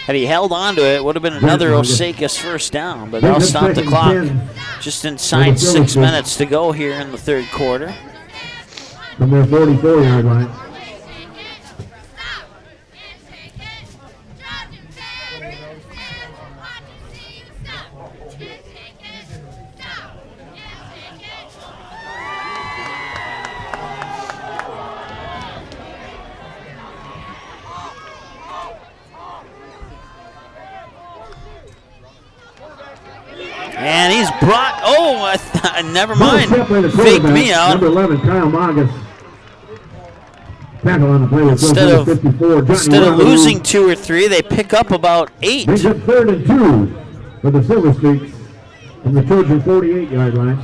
Had he held on to it, would have been another Osakis 1st down, but they'll stop the clock. Just inside 6 minutes to go here in the 3rd quarter. From their 44-yard line. And he's brought, never mind, faked me out. Number 11, Kyle Magus. Tackle on the play with number 54. Instead of losing 2 or 3, they pick up about 8. Brings up 3rd and 2 for the Silver Streaks from the Trojan 48-yard line.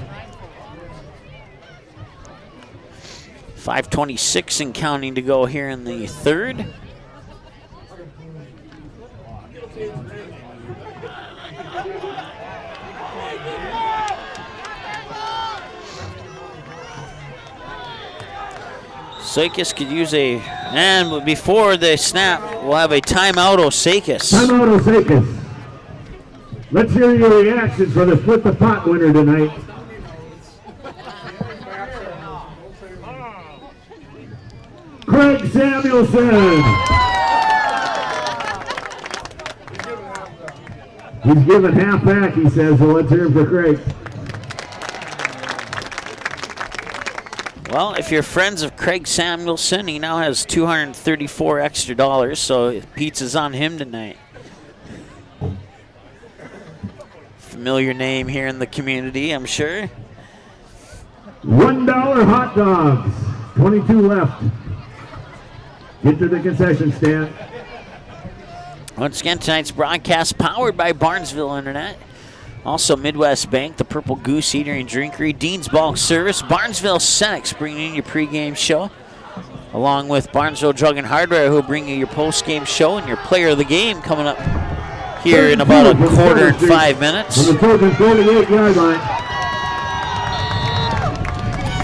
5:26 and counting to go here in the 3rd. Osakis could use and before the snap, we'll have a timeout, Osakis. Timeout, Osakis. Let's hear your reaction for the Split the Pot winner tonight. Craig Samuelson. He's given half back, he says, so let's hear him for Craig. Well, if you're friends of Craig Samuelson, he now has $234 extra, so pizza's on him tonight. Familiar name here in the community, I'm sure. $1 hot dogs, 22 left. Get to the concession stand. Once again, tonight's broadcast powered by Barnesville Internet. Also, Midwest Bank, the Purple Goose Eatery and Drinkery, Dean's Bulk Service, Barnesville Senex bringing in your pregame show, along with Barnesville Drug and Hardware, who will bring you your postgame show and your player of the game coming up here in about a quarter and 5 minutes. On the Trojan 48-yard line.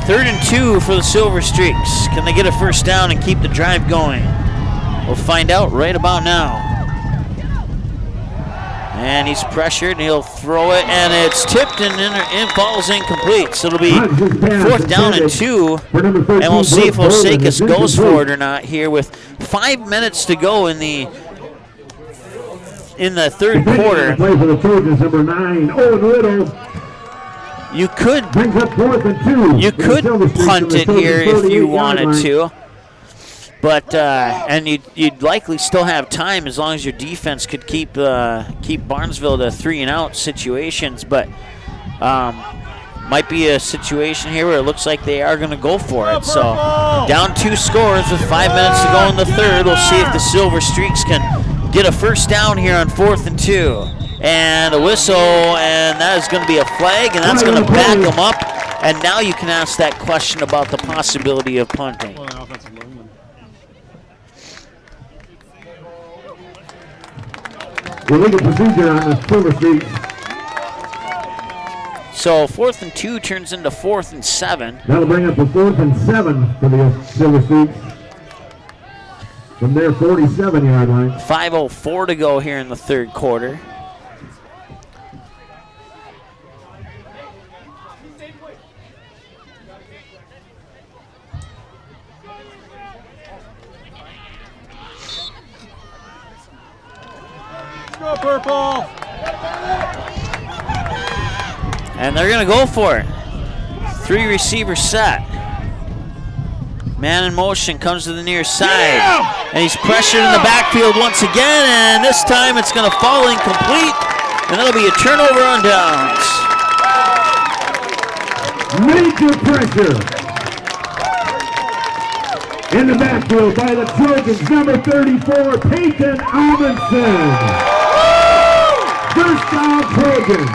3rd and 2 for the Silver Streaks. Can they get a 1st down and keep the drive going? We'll find out right about now. And he's pressured, and he'll throw it, and it's tipped, and it falls incomplete. So it'll be 4th down and 2, and we'll see if Osakis goes for it or not here with 5 minutes to go in the third quarter. Play for the Trojans, number 9, Owen Little. You could brings up 4th and 2. You could punt it here if you wanted to. But and you'd likely still have time as long as your defense could keep Barnesville to 3-and-out situations. But might be a situation here where it looks like they are going to go for it. So down 2 scores with 5 minutes to go in the third. We'll see if the Silver Streaks can get a first down here on 4th and 2. And a whistle, and that is going to be a flag, and that's going to back them up. And now you can ask that question about the possibility of punting. Illegal procedure on the Silver Streaks. So 4th and 2 turns into 4th and 7. That'll bring up to 4th and 7 for the Silver Streaks from their 47-yard line. 5:04 to go here in the third quarter. Go Purple! And they're going to go for it. 3 receiver set. Man in motion comes to the near side. And he's pressured in the backfield once again, and this time it's going to fall incomplete, and that'll be a turnover on downs. Major pressure in the backfield by the Trojans, number 34, Peyton Amundsen. First down, Trojans.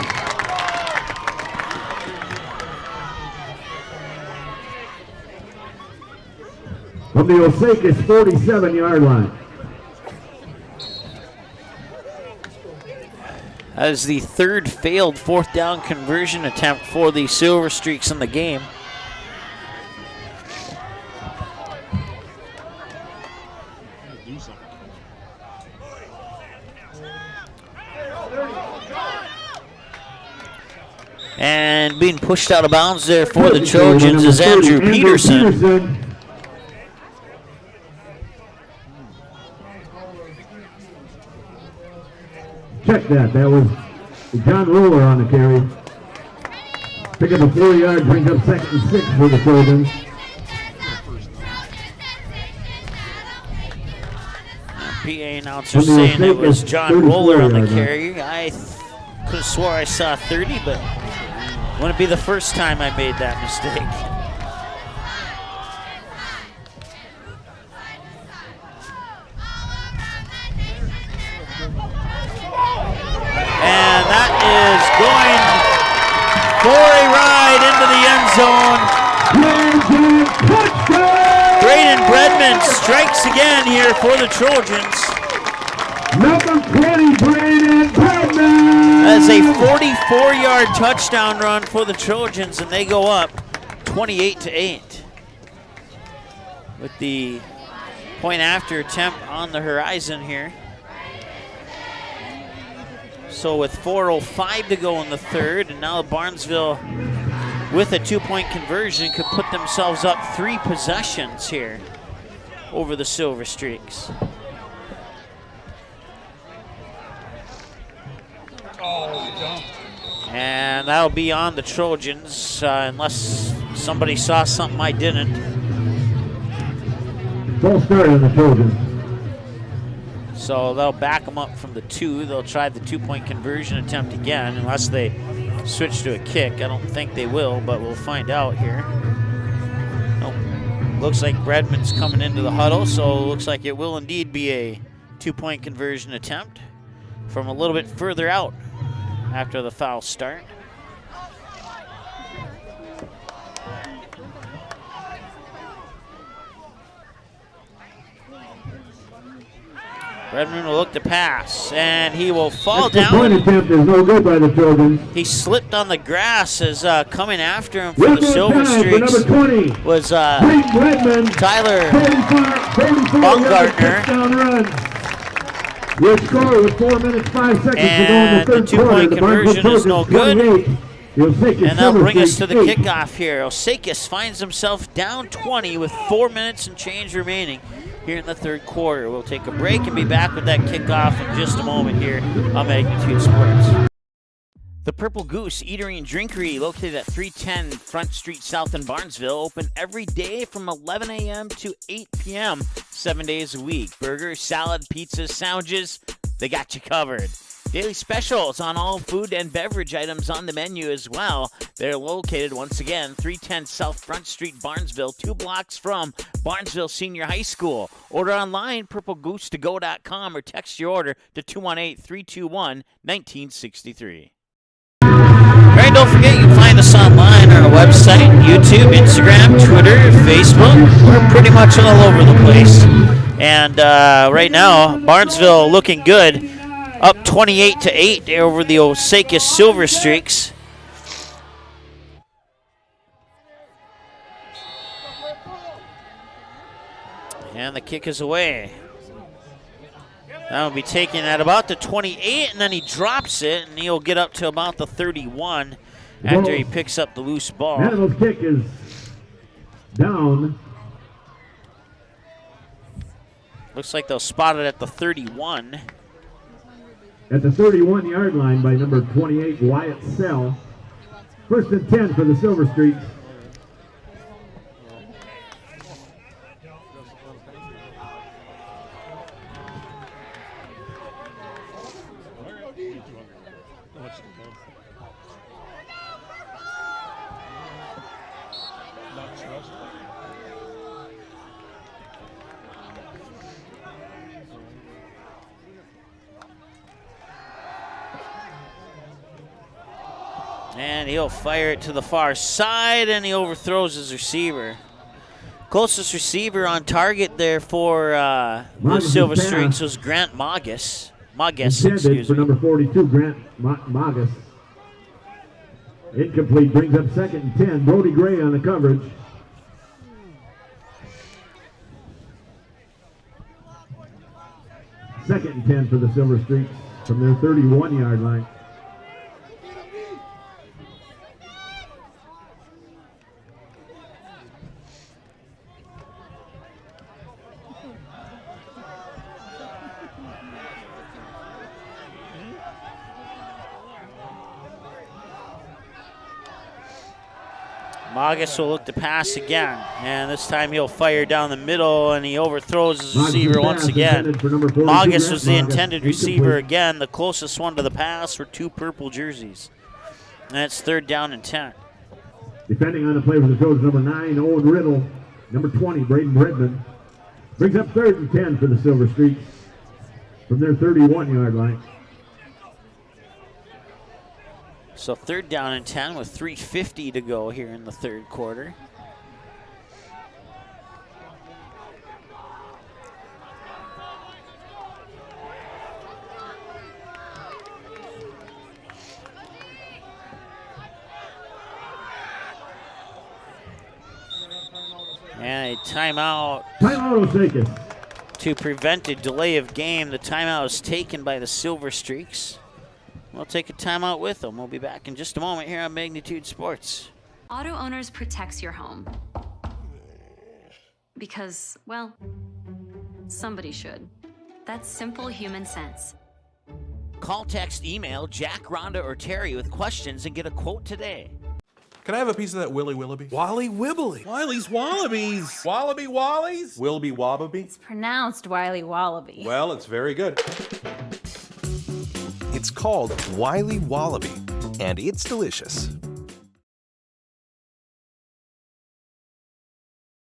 From the Osakis 47-yard line. That is the third failed 4th down conversion attempt for the Silver Streaks in the game. And being pushed out of bounds there for the Trojans is Andrew Peterson. Check that. That was John Roller on the carry. Pick up a 4-yard, brings up 2nd and 6 for the Trojans. PA announcer saying it was John Roller on the carry. I could have swore I saw 30, but wouldn't be the first time I made that mistake. And that is going for a ride into the end zone. Braden Bredman strikes again here for the Trojans. Number 20, Braden Bredman. That's a 44-yard touchdown run for the Trojans, and they go up 28-8 with the point after attempt on the horizon here. So with 4:05 to go in the third, and now Barnesville, with a 2-point conversion, could put themselves up 3 possessions here over the Silver Streaks. And that'll be on the Trojans, unless somebody saw something I didn't. False start on the Trojans. So they'll back them up from the 2. They'll try the 2-point conversion attempt again, unless they switch to a kick. I don't think they will, but we'll find out here. Nope. Looks like Bredman's coming into the huddle, so it looks like it will indeed be a 2-point conversion attempt from a little bit further out after the foul start. Bredman will look to pass, and he will fall down. The point attempt is no good by the Trojans. He slipped on the grass as coming after him for the Silver Streaks was Tyler Baumgartner. Your score with 4 minutes, 5 seconds to go in the third two-point quarter. The conversion is no good. 28. And that'll bring us to the kickoff here. Osakis finds himself down 20 with 4 minutes and change remaining here in the third quarter. We'll take a break and be back with that kickoff in just a moment here on Magnitude Sports. The Purple Goose Eatery and Drinkery, located at 310 Front Street South in Barnesville, open every day from 11 a.m. to 8 p.m., 7 days a week. Burgers, salad, pizzas, sandwiches, they got you covered. Daily specials on all food and beverage items on the menu as well. They're located, once again, 310 South Front Street, Barnesville, 2 blocks from Barnesville Senior High School. Order online, purplegoose2go.com, or text your order to 218-321-1963. All right, don't forget, you can find us online on our website, YouTube, Instagram, Twitter, Facebook. We're pretty much all over the place. And right now, Barnesville looking good. Up 28-8 over the Osakis Silver Streaks. And the kick is away. That will be taken at about the 28, and then he drops it, and he'll get up to about the 31 after he picks up the loose ball. Hannibal's kick is down. Looks like they'll spot it at the 31. At the 31-yard line by number 28, Wyatt Sell. 1st and 10 for the Silver Streaks. And he'll fire it to the far side, and he overthrows his receiver. Closest receiver on target there for the Silver Streaks was Grant Magus. Excuse for me. number 42, Grant Magus. Incomplete, brings up 2nd and 10. Brody Gray on the coverage. Second and 10 for the Silver Streaks from their 31-yard line. Magus will look to pass again, and this time he'll fire down the middle, and he overthrows his receiver once again. Magus was the intended receiver again, the closest one to the pass for 2 purple jerseys. And it's 3rd down and 10. Defending on the play for the Trojans, number 9, Owen Riddle. Number 20, Braden Redmond. Brings up 3rd and 10 for the Silver Streaks from their 31-yard line. So 3rd down and 10 with 3:50 to go here in the third quarter. And a timeout. Timeout Osakis. To prevent a delay of game, the timeout is taken by the Silver Streaks. We'll take a timeout with them. We'll be back in just a moment here on Magnitude Sports. Auto Owners protects your home. Because, well, somebody should. That's simple human sense. Call, text, email Jack, Rhonda, or Terry with questions and get a quote today. Can I have a piece of that Willy Willoughby? Wally Wibbly. Wiley's Wallabies. Wallaby Wallies? Wilby Wobbaby? It's pronounced Wiley Wallaby. Well, it's very good. It's called Wiley Wallaby, and it's delicious.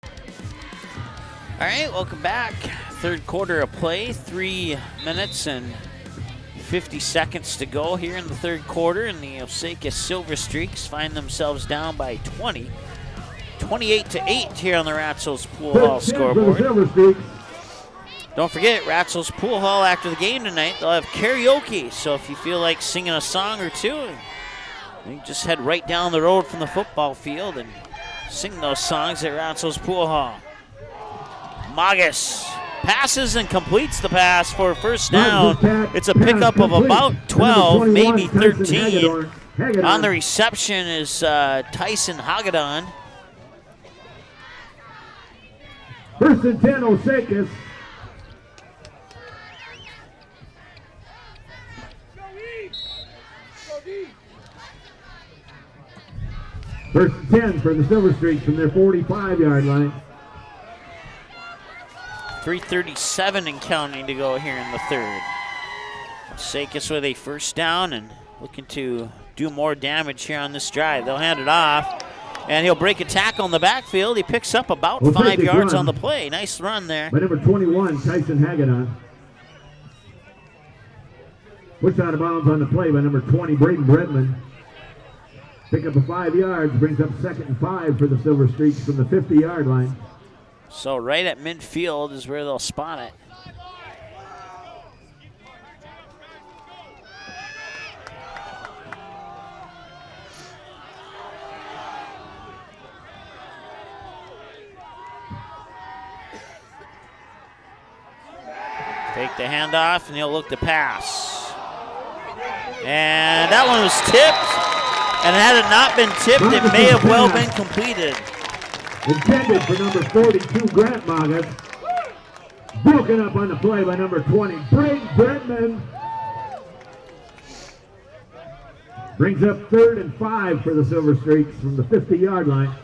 All right, welcome back. Third quarter of play, 3 minutes and 50 seconds to go here in the third quarter, and the Osakis Silver Streaks find themselves down by 20. 28-8 here on the Ratzels Pool Hall scoreboard. Don't forget, Ratzels Pool Hall after the game tonight, they'll have karaoke. So if you feel like singing a song or two, you can just head right down the road from the football field and sing those songs at Ratzels Pool Hall. Magus passes and completes the pass for a first down. It's a pickup of about 12, maybe 13. On the reception is Tyson Hagedorn. First and 10, Osakis. First and 10 for the Silver Streaks from their 45-yard line. 3:37 and counting to go here in the third. Osakis with a first down and looking to do more damage here on this drive. They'll hand it off, and he'll break a tackle in the backfield. He picks up about 5 yards on the play. Nice run there. By number 21, Tyson Hagedorn. Pushed out of bounds on the play by number 20, Braden Bredman. Pick up a 5 yards, brings up 2nd and 5 for the Silver Streaks from the 50-yard line. So right at midfield is where they'll spot it. Take the handoff, and he'll look to pass. And that one was tipped. And had it not been tipped, it may have well been completed. Intended for number 42, Grant Magas. Broken up on the play by number 20, Braden Bredman. Brings up 3rd and 5 for the Silver Streaks from the 50-yard line.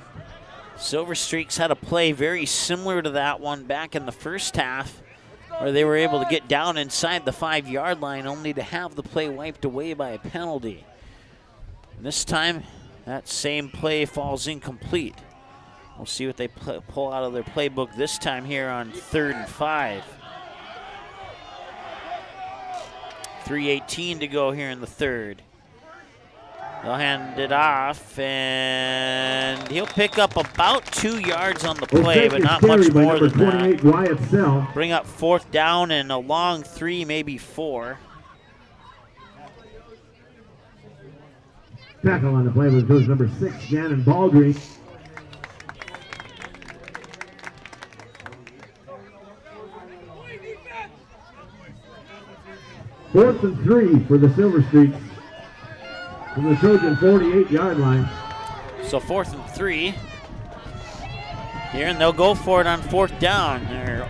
Silver Streaks had a play very similar to that one back in the first half, where they were able to get down inside the 5-yard line only to have the play wiped away by a penalty. And this time, that same play falls incomplete. We'll see what they pull out of their playbook this time here on 3rd and 5. 3:18 to go here in the third. They'll hand it off, and he'll pick up about 2 yards on the play, but not much more than that. Bring up 4th down and a long 3, maybe 4. Tackle on the play was number 6, Shannon Baldry. Fourth and 3 for the Silver Streaks from the Trojan 48-yard line. So 4th and 3 here, and they'll go for it on 4th down. They're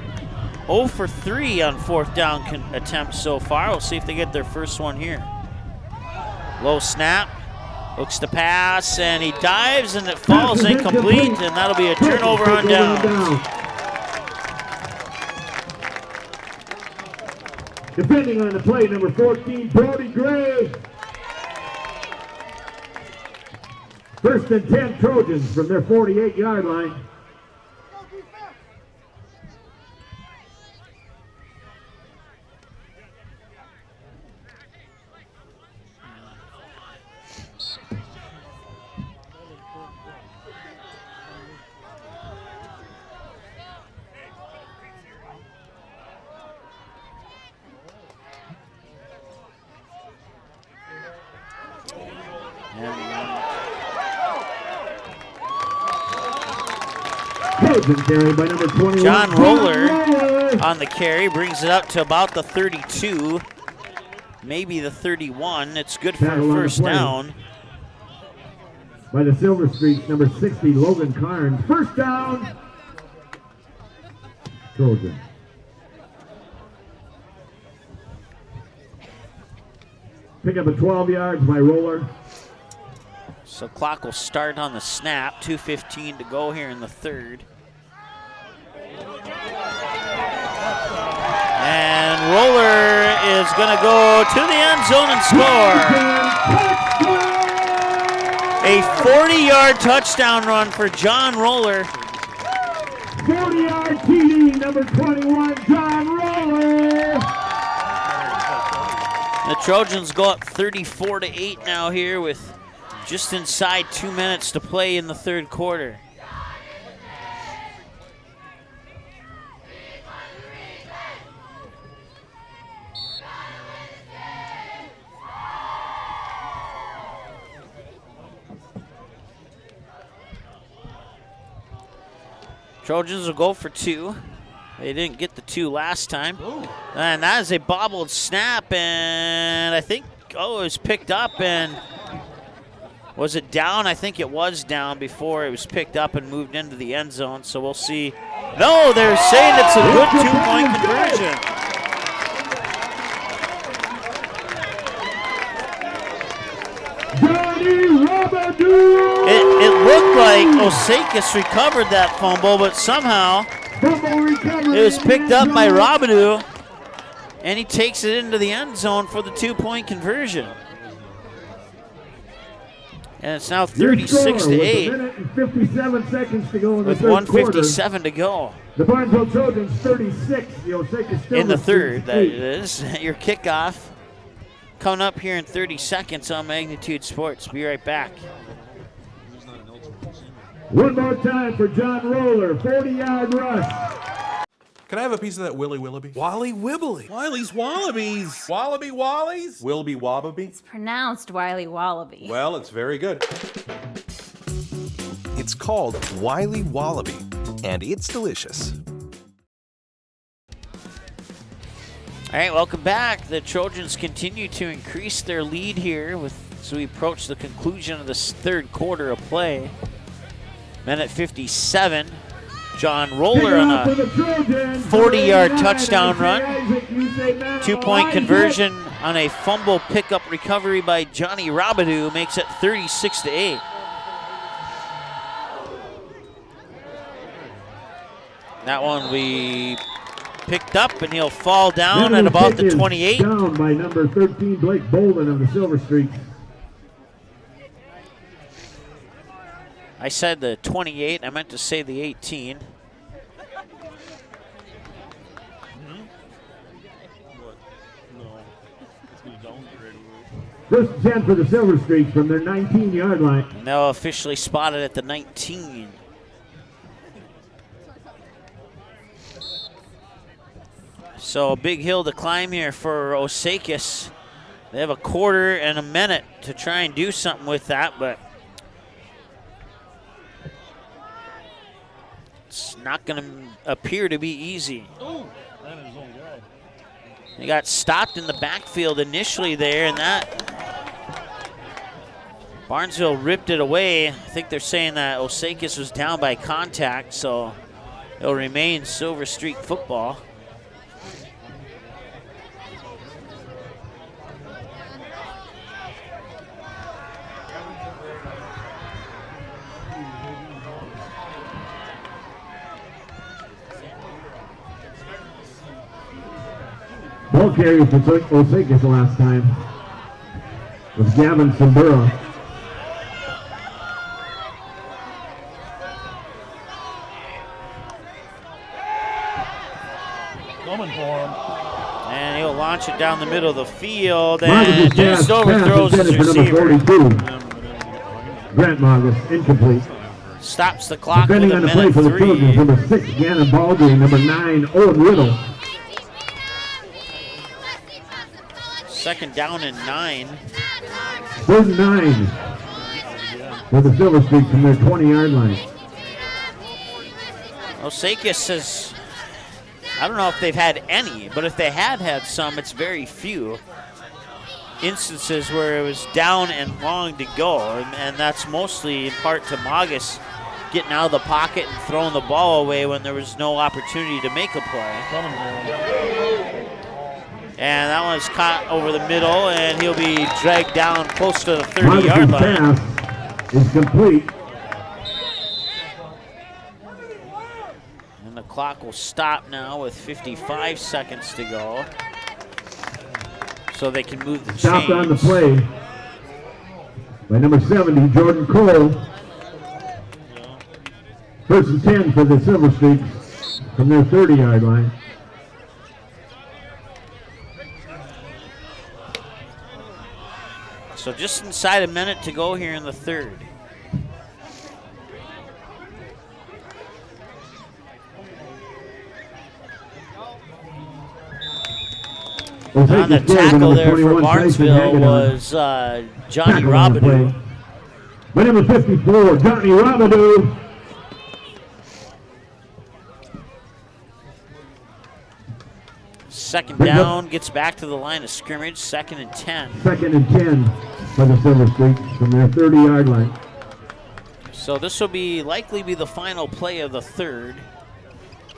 0 for 3 on 4th down attempts so far. We'll see if they get their first one here. Low snap, looks to pass, and he dives, and it falls incomplete, and that'll be a turnover on downs. Defending on the play, number 14, Brody Gray. First and 10 Trojans from their 48-yard line. Carry by number 21. John Roller on the carry, brings it up to about the 32, maybe the 31. It's good for a first down. By the Silver Streaks, number 60, Logan Carnes. First down. Trojan. Pick up a 12 yards by Roller. So clock will start on the snap. 2:15 to go here in the third. And Roller is going to go to the end zone and score. A 40-yard touchdown run for John Roller. 40-yard TD, number 21, John Roller. The Trojans go up 34-8 now here with just inside 2 minutes to play in the third quarter. Trojans will go for 2. They didn't get the 2 last time. And that is a bobbled snap, and I think, it was picked up, and was it down? I think it was down before it was picked up and moved into the end zone, so we'll see. No, they're saying it's a good 2-point conversion. It looked like Osakis recovered that fumble, but somehow it was picked up by Rabadou, and he takes it into the end zone for the 2-point conversion. And it's now 36-8. With a minute and 57 seconds to go in the with third 1:57 quarter. to go. The Barnesville Trojans 36, the Osakis In the third, that 8. is. Your kickoff coming up here in 30 seconds on Magnitude Sports. Be right back. One more time for John Roller, 40-yard rush. Can I have a piece of that Willy Willoughby? Wally Wibbly. Wiley's Wallabies. Wallaby Wallies? Wilby Wobbaby? It's pronounced Wiley Wallaby. Well, it's very good. It's called Wiley Wallaby, and it's delicious. All right, welcome back. The Trojans continue to increase their lead here as we approach the conclusion of this third quarter of play. Minute 57. John Roller on a 40-yard touchdown run. 2-point conversion on a fumble pickup recovery by Johnny Rabadou makes it 36-8. That one we picked up, and he'll fall down at about the 28. Down by number 13, Blake Bolden of the Silver Streaks. I said the 28. I meant to say the 18. First 10 for the Silver Streaks from their 19-yard line. Now officially spotted at the 19. So a big hill to climb here for Osakis. They have a quarter and a minute to try and do something with that, but it's not going to appear to be easy. They got stopped in the backfield initially there, and that Barnesville ripped it away. I think they're saying that Osakis was down by contact, so it'll remain Silver Streak football. Ball carrier for Osakis the last time was Gavin Sambura. Coming for him. And he'll launch it down the middle of the field and just overthrows his receiver. Grant Margus, incomplete. Stops the clock with Depending a on the play minute for the 3. Trojans, number 6, Gannon Baldry, number 9, Owen Riddle. Second down and 9. 3rd and 9 for the Silver Streaks from their 20-yard line. Osakis says, I don't know if they've had any, but if they had some, it's very few instances where it was down and long to go, and that's mostly in part to Magus getting out of the pocket and throwing the ball away when there was no opportunity to make a play. And that one's caught over the middle, and he'll be dragged down close to the 30-yard line. Pass is complete. And the clock will stop now with 55 seconds to go, so they can move the chains. Stopped on the play by number 70, Jordan Cole. 1st and 10 for the Silver Streaks from their 30-yard line. So just inside a minute to go here in the third. On the tackle there for Barnesville was Johnny Rabadou. By number 54, Johnny Rabadou. Second down, gets back to the line of scrimmage, 2nd and 10. 2nd and 10 for the Silver Streaks from their 30-yard line. So this will likely be the final play of the third.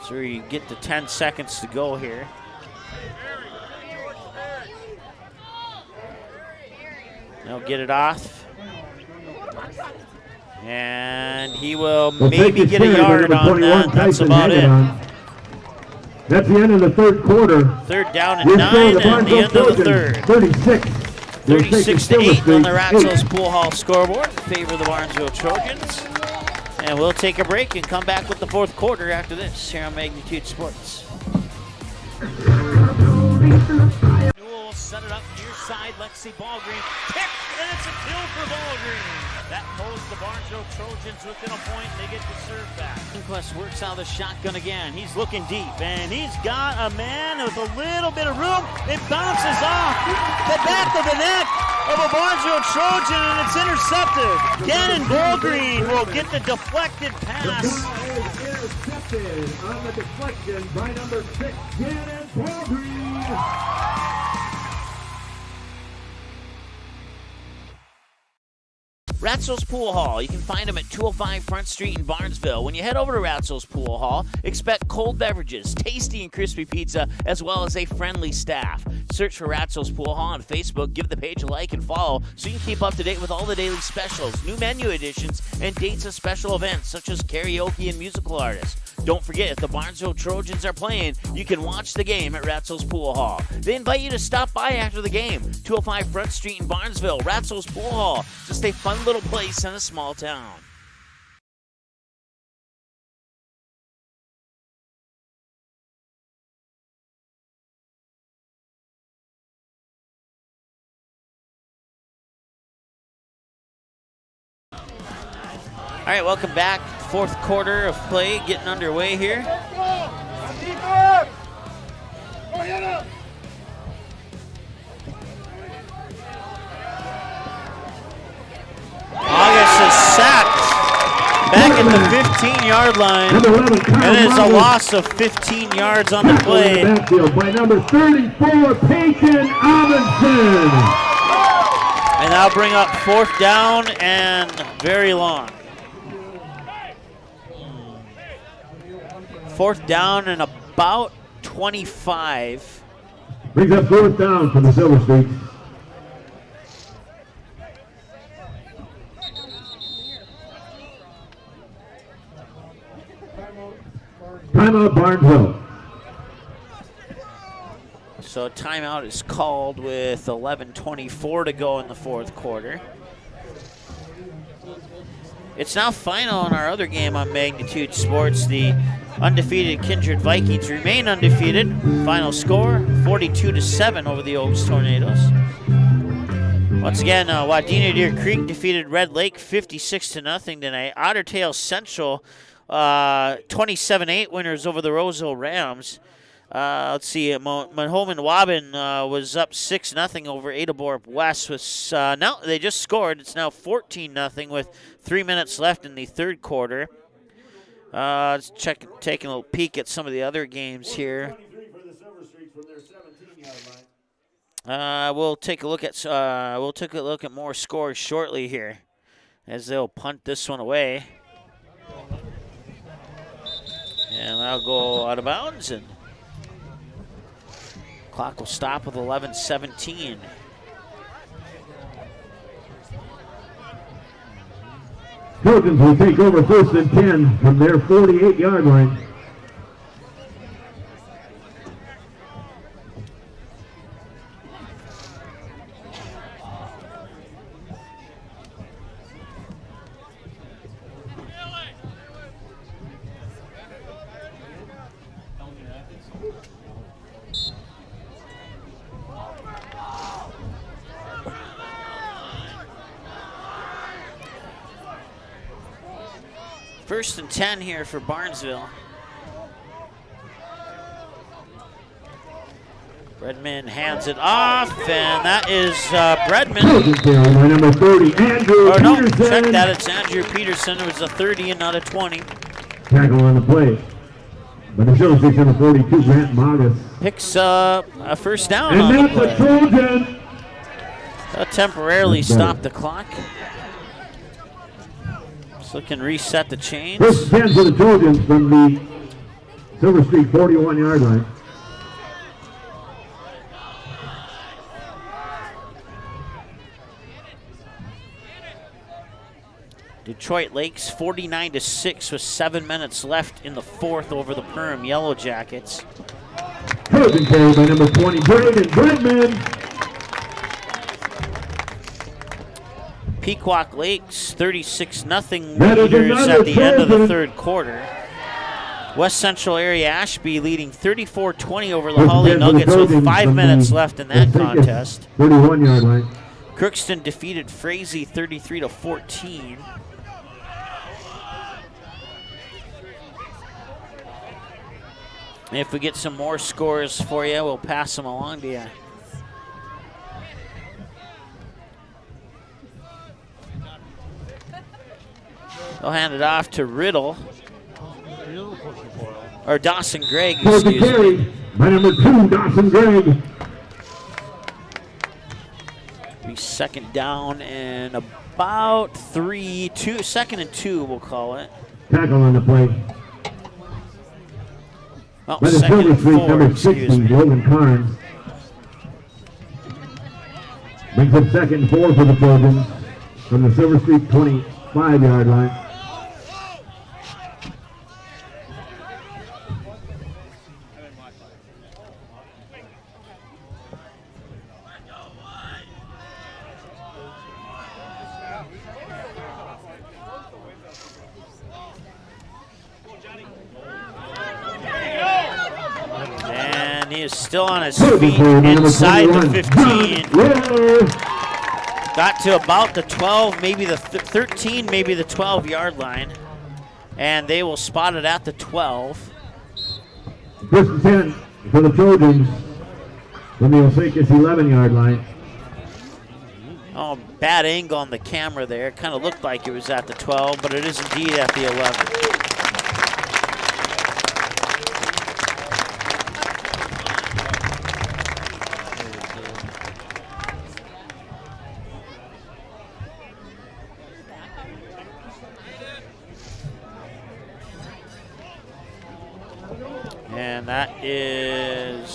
So you get to 10 seconds to go here. They'll get it off. And he will maybe get a yard on that. That's about it. That's the end of the third quarter. Third down and 9 and the end of the third. 36-8 on the Ratzels Pool Hall scoreboard in favor of the Barnesville Trojans. And we'll take a break and come back with the fourth quarter after this here on Magnitude Sports. Newell will set it up near side. Lexi Ballgreen kick, and it's a kill for Ballgreen. That pulls the Barnesville Trojans within a point. They get the serve back. Quest works out the shotgun again. He's looking deep, and he's got a man with a little bit of room. It bounces off the back of the neck of a Barnesville Trojan, and it's intercepted. Gannon Ballgreen will get the deflected pass. Intercepted on the deflection by number 6, Gannon Ballgreen. Ratzels Pool Hall. You can find them at 205 Front Street in Barnesville. When you head over to Ratzels Pool Hall, expect cold beverages, tasty and crispy pizza, as well as a friendly staff. Search for Ratzels Pool Hall on Facebook, give the page a like and follow so you can keep up to date with all the daily specials, new menu additions, and dates of special events such as karaoke and musical artists. Don't forget, if the Barnesville Trojans are playing, you can watch the game at Ratzels Pool Hall. They invite you to stop by after the game. 205 Front Street in Barnesville, Ratzels Pool Hall. Just a fun little place in a small town. All right, welcome back. Fourth quarter of play getting underway here. August is sacked back at the 15-yard line, and it is a loss of 15 yards on the play. By number 34, Peyton Amundsen. And that'll bring up 4th down and very long. 4th down and about 25. Brings up 4th down for the Silver Streaks. Timeout Barnesville. So timeout is called with 11:24 to go in the fourth quarter. It's now final on our other game on Magnitude Sports. The undefeated Kindred Vikings remain undefeated. Final score, 42-7 over the Oaks Tornadoes. Once again, Wadena Deer Creek defeated Red Lake 56-0 tonight. Otter Tail Central, 27-8 winners over the Roseville Rams. Let's see, Mahoma Waban was up 6-0 over Adabor West. Now they just scored. It's now 14-0 with 3 minutes left in the third quarter. Let's taking a little peek at some of the other games here. We'll take a look at more scores shortly here, as they'll punt this one away, and I'll go out of bounds, and clock will stop with 11:17. Trojans will take over 1st and 10 from their 48-yard line. First and 10 here for Barnesville. Bredman hands it off, and that is Bredman. By number 30, Andrew Oh no, Peterson. check that, it's Andrew Peterson. It was a 30 and not a 20. Tackle on the play. By the Silver Streak number 42, Grant Magus. Picks up a first down And on the that's a play. Trojan. That'll temporarily stop the clock. So it can reset the chains. First 10 for the Trojans from the Silver Streak 41-yard line. Detroit Lakes 49-6 with 7 minutes left in the fourth over the Perham Yellow Jackets. Trojan carry by number 20, Braden Bredman. Pequot Lakes 36-0 That is leaders another at the end of the Trojan. third quarter. West Central Area Ashby leading 34-20 over the Holly 10 for the Nuggets with Trojans 5 from minutes the left in that Osakis contest. 31-yard line. Crookston defeated Frazee 33-14. And if we get some more scores for you, we'll pass them along to you. They'll hand it off to Riddle. Or Dawson Gregg, For the excuse me. carry by number 2, Dawson Gregg. Be second down and about 2nd and 2, we'll call it. Tackle on the play. Well, By the second Silver and Streak 4, number excuse 60, me. Logan Carnes. Brings up 2nd and 4 for the Trojans from the Silver Streak 25-yard line. And he is still on his feet inside the 15. Got to about the 12, maybe the 13, maybe the 12-yard line. And they will spot it at the 12. First and 10 for the Trojans from the Osakis 11-yard line. Oh, bad angle on the camera there. It kind of looked like it was at the 12, but it is indeed at the 11. And that is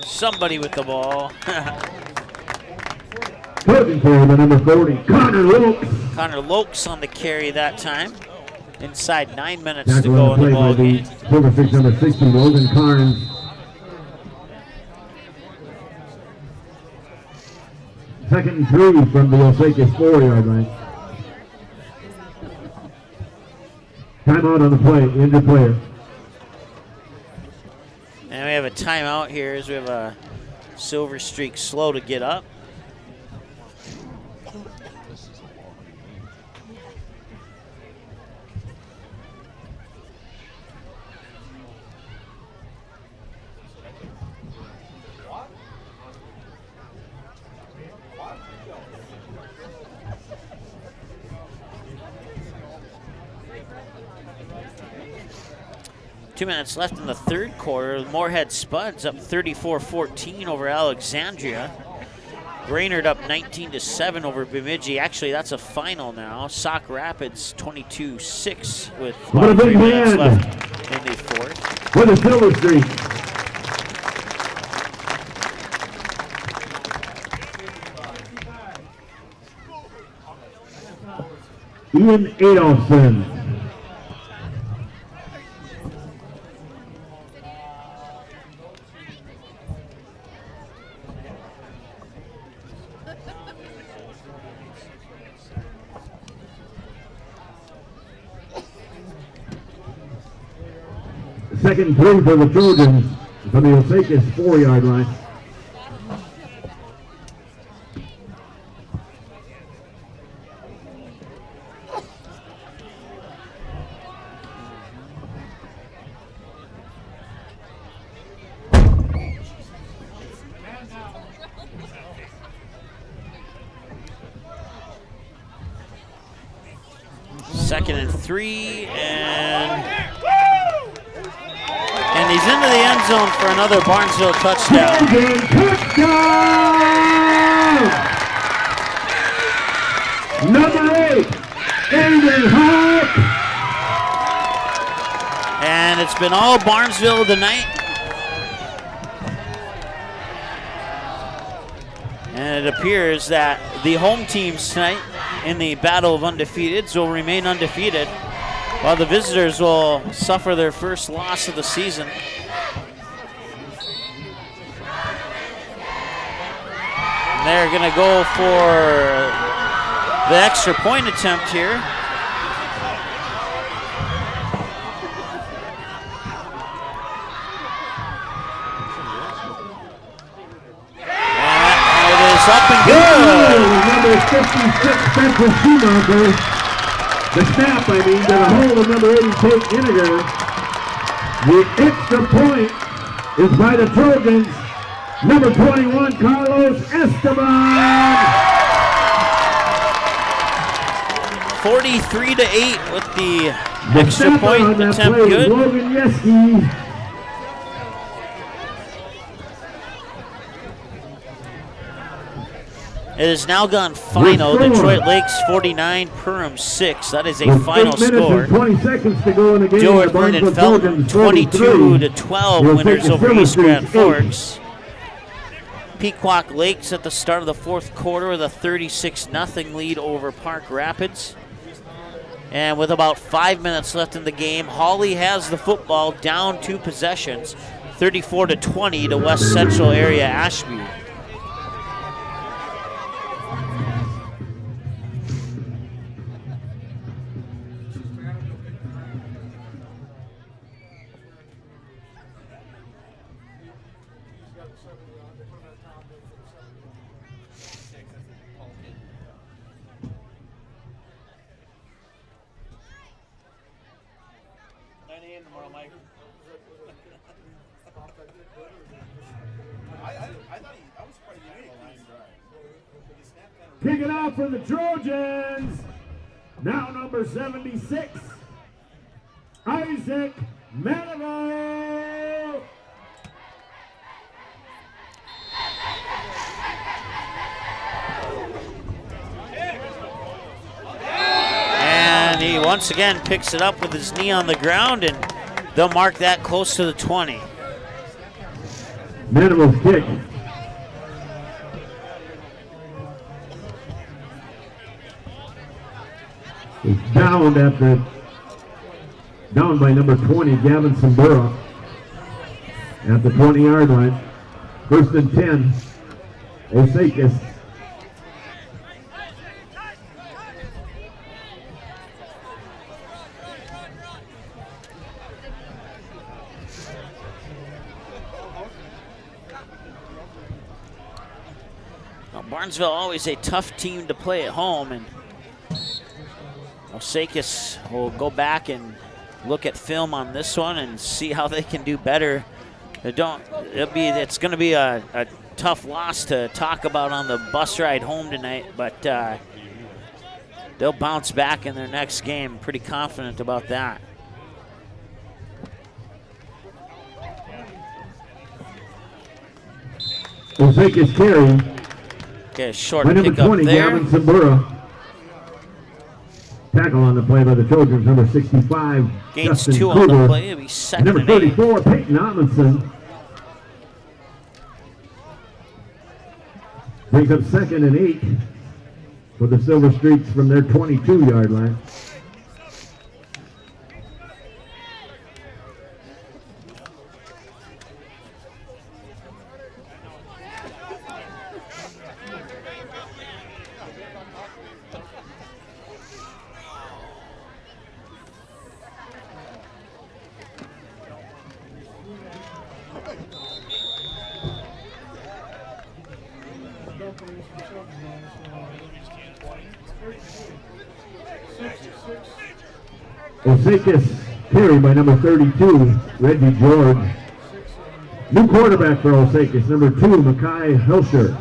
somebody with the ball. Trojan carry by number 40, Connor Lokes. Connor Lokes on the carry that time. Inside 9 minutes to Tackle go on in the the play ball by game. the Silver Streak number 60, Logan Carnes. Second and 3 from the Osakis 4-yard line. Timeout on the play, injured player. And we have a timeout here as we have a Silver Streak slow to get up. Two minutes left in the third quarter. Moorhead Spuds up 34-14 over Alexandria. Brainerd up 19-7 over Bemidji. Actually, that's a final now. Sauk Rapids 22-6 with What a about 3 big minutes man. left in the fourth. For the Silver Streak. Ian Adolphson. Second and 3 for the Trojans from the Osakis 4-yard line. Second and 3, and into the end zone for another Barnesville touchdown. Number 8, Aiden Hawk. And it's been all Barnesville tonight. And it appears that the home teams tonight in the battle of undefeateds will remain undefeated, while the visitors will suffer their first loss of the season. And they're going to go for the extra point attempt here. Up and good. Number 56, Spencer Schumacher. The snap, got a hold of number 80, Tate Iniger. The extra point is by the Trojans. Number 21, Carlos Esteban. 43-8 with the extra point attempt. Good. Logan Yeski. It has now gone final. Detroit Lakes 49, Perham 6. That is a final score. 20 seconds to go in the game. Jordan and Felton 22-12 winners over East Grand Forks. Pequot Lakes at the start of the fourth quarter with a 36-0 lead over Park Rapids. And with about 5 minutes left in the game, Hawley has the football, down 2 possessions, 34-20 to West Central area Ashby. Kick it out for the Trojans. Now number 76, Isaac Maniveau. And he once again picks it up with his knee on the ground, and they'll mark that close to the 20. Manivau's kick. Is down by number 20, Gavin Sambura, at the 20-yard line. First and 10, Osakis. Well, Barnesville always a tough team to play at home, and Osakis will go back and look at film on this one and see how they can do better. It's going to be a tough loss to talk about on the bus ride home tonight, but they'll bounce back in their next game. Pretty confident about that. Osakis carry. Okay, short by number pickup 20, there. Gavin Sambura. Tackle on the play by the Trojans, number 65. Gains Justin 2 Kruger. on the play. It'll be second Number and 8. 34, Peyton Amundsen. Brings up second and 8 for the Silver Streaks from their 22-yard line. Osakis carried by number 32, Reggie George. New quarterback for Osakis, number 2, Makai Helsher.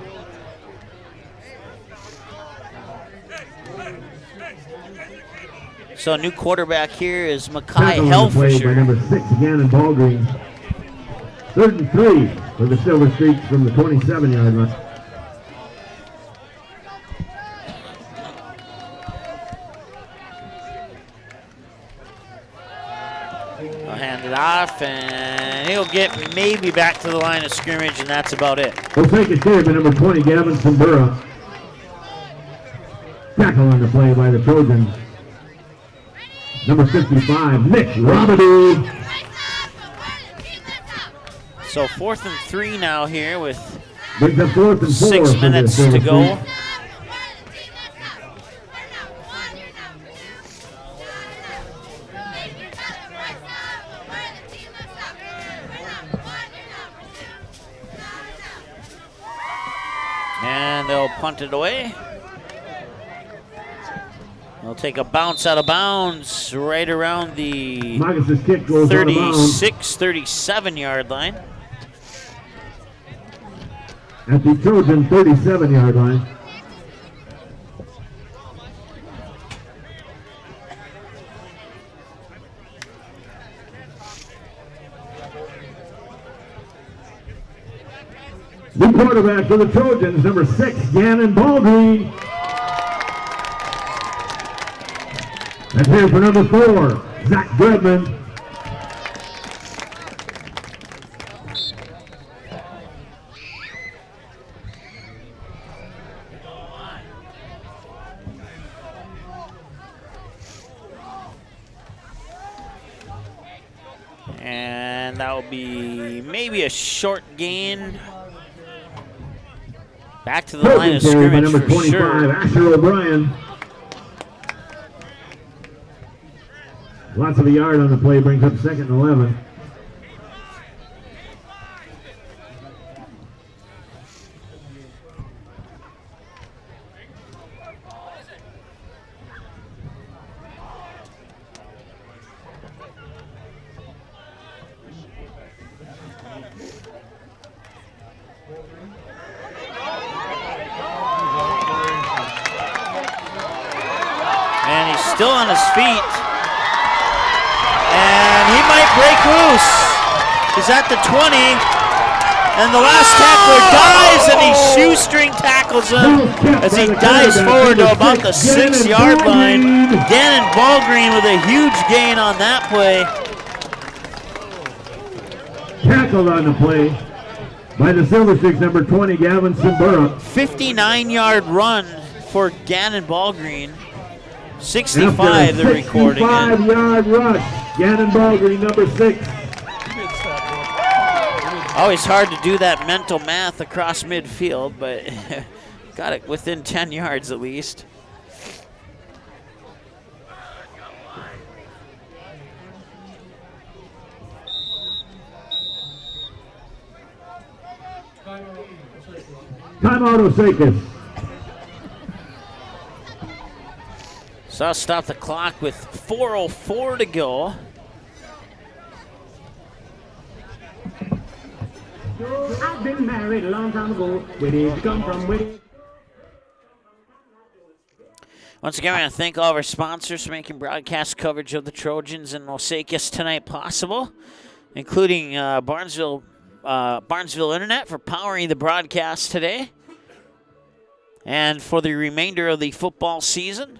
So new quarterback here is Makai Tackle on the play by Helfischer. number 6, Gannon Ballgreen. 3rd and 3 for the Silver Streaks from the 27-yard line. He'll hand it off, and he'll get maybe back to the line of scrimmage, and that's about it. Osakis carry by number 20, Gavin Simbura. Tackle on the play by the Trojans. Number 55, Nick Robidoux. So 4th and 3 now here with Brings up 4th and 4 6 minutes to go. And they'll punt it away. They'll take a bounce out of bounds right around the 36, 37-yard line. At the Trojan 37-yard line. New quarterback for the Trojans, number 6, Gannon Baldry. And here for number 4, Zach Goodman. And that will be maybe a short gain. Back to the line of scrimmage number for 25, sure. Asher O'Brien. Lots of a yard on the play, brings up 2nd and 11. And he's still on his feet. And he might break loose. He's at the 20. And the last tackler dives, and he shoestring tackles him as he dives forward to about the 6-yard line. Gannon Ballgreen with a huge gain on that play. Tackled on the play by the Silver Streaks, number 20, Gavin Simbura. 59-yard run for Gannon Ballgreen. 65, they're recording it. 65-yard rush. Gannon Baldry, number 6. Always hard to do that mental math across midfield, but got it within 10 yards at least. Timeout, Osakis. So I'll stop the clock with 4:04 to go. I've been married a long time ago. Where did you come from? Where did... Once again, I want to thank all of our sponsors for making broadcast coverage of the Trojans and Osakis tonight possible, including Barnesville Internet for powering the broadcast today and for the remainder of the football season.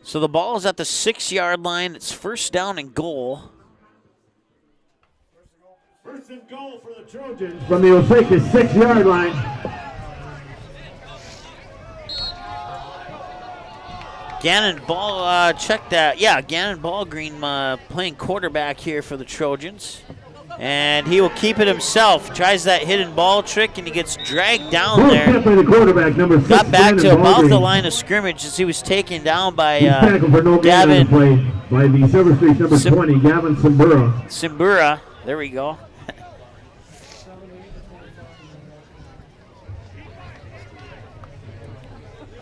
So the ball is at the 6-yard line. It's 1st down and goal. 1st and goal for the Trojans from the Osakis 6-yard line. Gannon Ball, check that. Yeah, Gannon Ballgreen playing quarterback here for the Trojans. And he will keep it himself. Tries that hidden ball trick, and he gets dragged down there. By the quarterback, number 6, got back to about Baldry. the line of scrimmage as he was taken down by tackled for no Gavin. Play by the Silver Streaks number 20, Gavin Simbura. Simbura, there we go.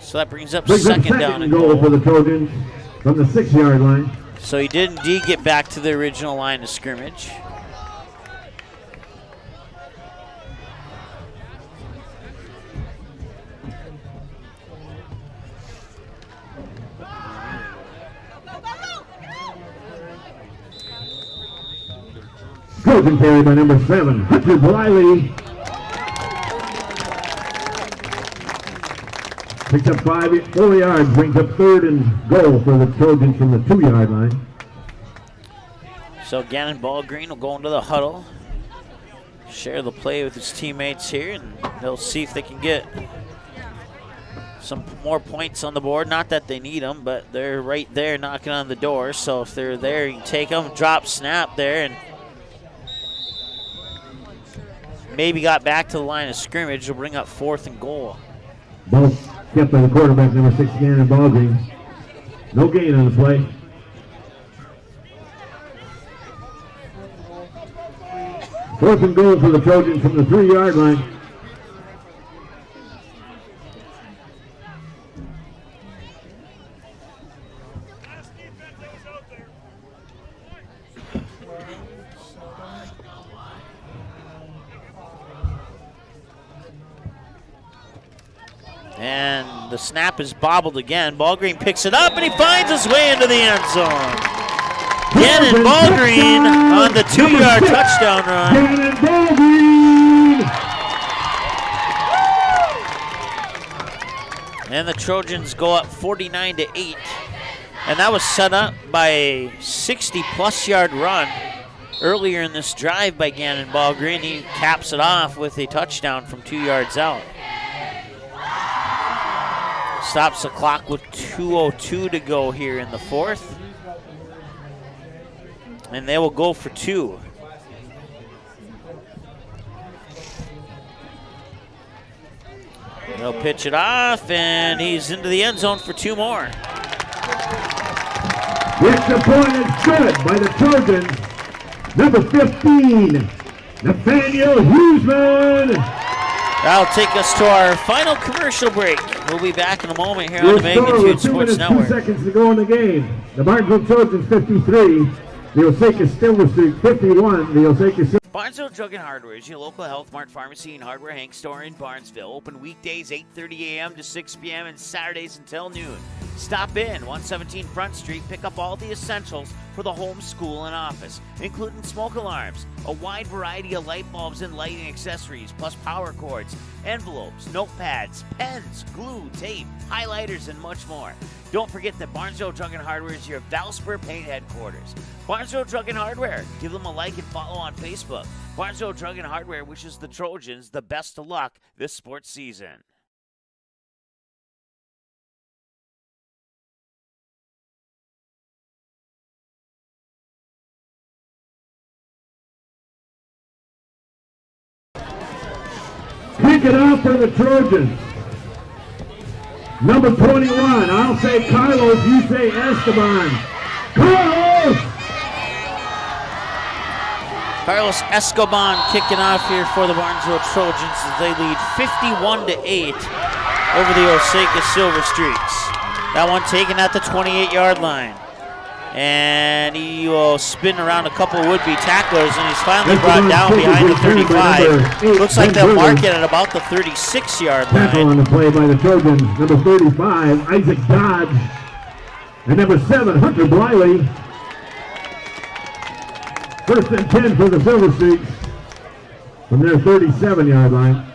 So that brings up second down and goal for the Trojans from the 6-yard line. So he did indeed get back to the original line of scrimmage. Trojan carry by number 7, Hunter Bliley. Picks up 4 yards, brings up 3rd and goal for the Trojans from the 2-yard line. So Gannon Ballgreen will go into the huddle, share the play with his teammates here, and they'll see if they can get some more points on the board. Not that they need them, but they're right there knocking on the door. So if they're there, you can take them, drop, snap there, and maybe got back to the line of scrimmage. Will bring up 4th and goal. Ball kept by the quarterback, number 6, Gannon Ballgreen. No gain on the play. Fourth and goal for the Trojans from the 3-yard line. And the snap is bobbled again. Ballgreen picks it up, and he finds his way into the end zone. Gannon Ballgreen on the 2-yard touchdown run. Gannon Ballgreen! And the Trojans go up 49-8. And that was set up by a 60-plus yard run earlier in this drive by Gannon Ballgreen. He caps it off with a touchdown from 2 yards out. Stops the clock with 2:02 to go here in the 4th. And they will go for 2. They'll pitch it off, and he's into the end zone for 2 more. Extra point is good by the Trojans. Number 15, Nathaniel Huseman. That'll take us to our final commercial break. We'll be back in a moment here on the Magnitude Sports Network. 2 seconds to go in the game. The Barnesville Trojans 53, the Osakis Silver Streak 51, the Osakis. Barnesville Drug and Hardware is your local Health Mart Pharmacy and Hardware Hank store in Barnesville. Open weekdays 8:30 a.m. to 6 p.m. and Saturdays until noon. Stop in 117 Front Street, pick up all the essentials for the home, school, and office, including smoke alarms, a wide variety of light bulbs and lighting accessories, plus power cords, envelopes, notepads, pens, glue, tape, highlighters, and much more. Don't forget that Barnesville Drug and Hardware is your Valspar paint headquarters. Barnesville Drug and Hardware. Give them a like and follow on Facebook. Barnesville Drug and Hardware wishes the Trojans the best of luck this sports season. Kick it out for the Trojans. Number 21, I'll say Carlos, you say Esteban. Carlos Escoban kicking off here for the Barnesville Trojans as they lead 51-8 over the Osakis Silver Streaks. That one taken at the 28-yard line. And he will spin around a couple of would-be tacklers, and he's finally brought down behind the 35. Looks like they'll mark it at about the 36-yard line. Tackle on the play by the Trojans. Number 35, Isaac Dodge. And number 7, Hunter Bliley. 1st and 10 for the Silver Streaks from their 37-yard line.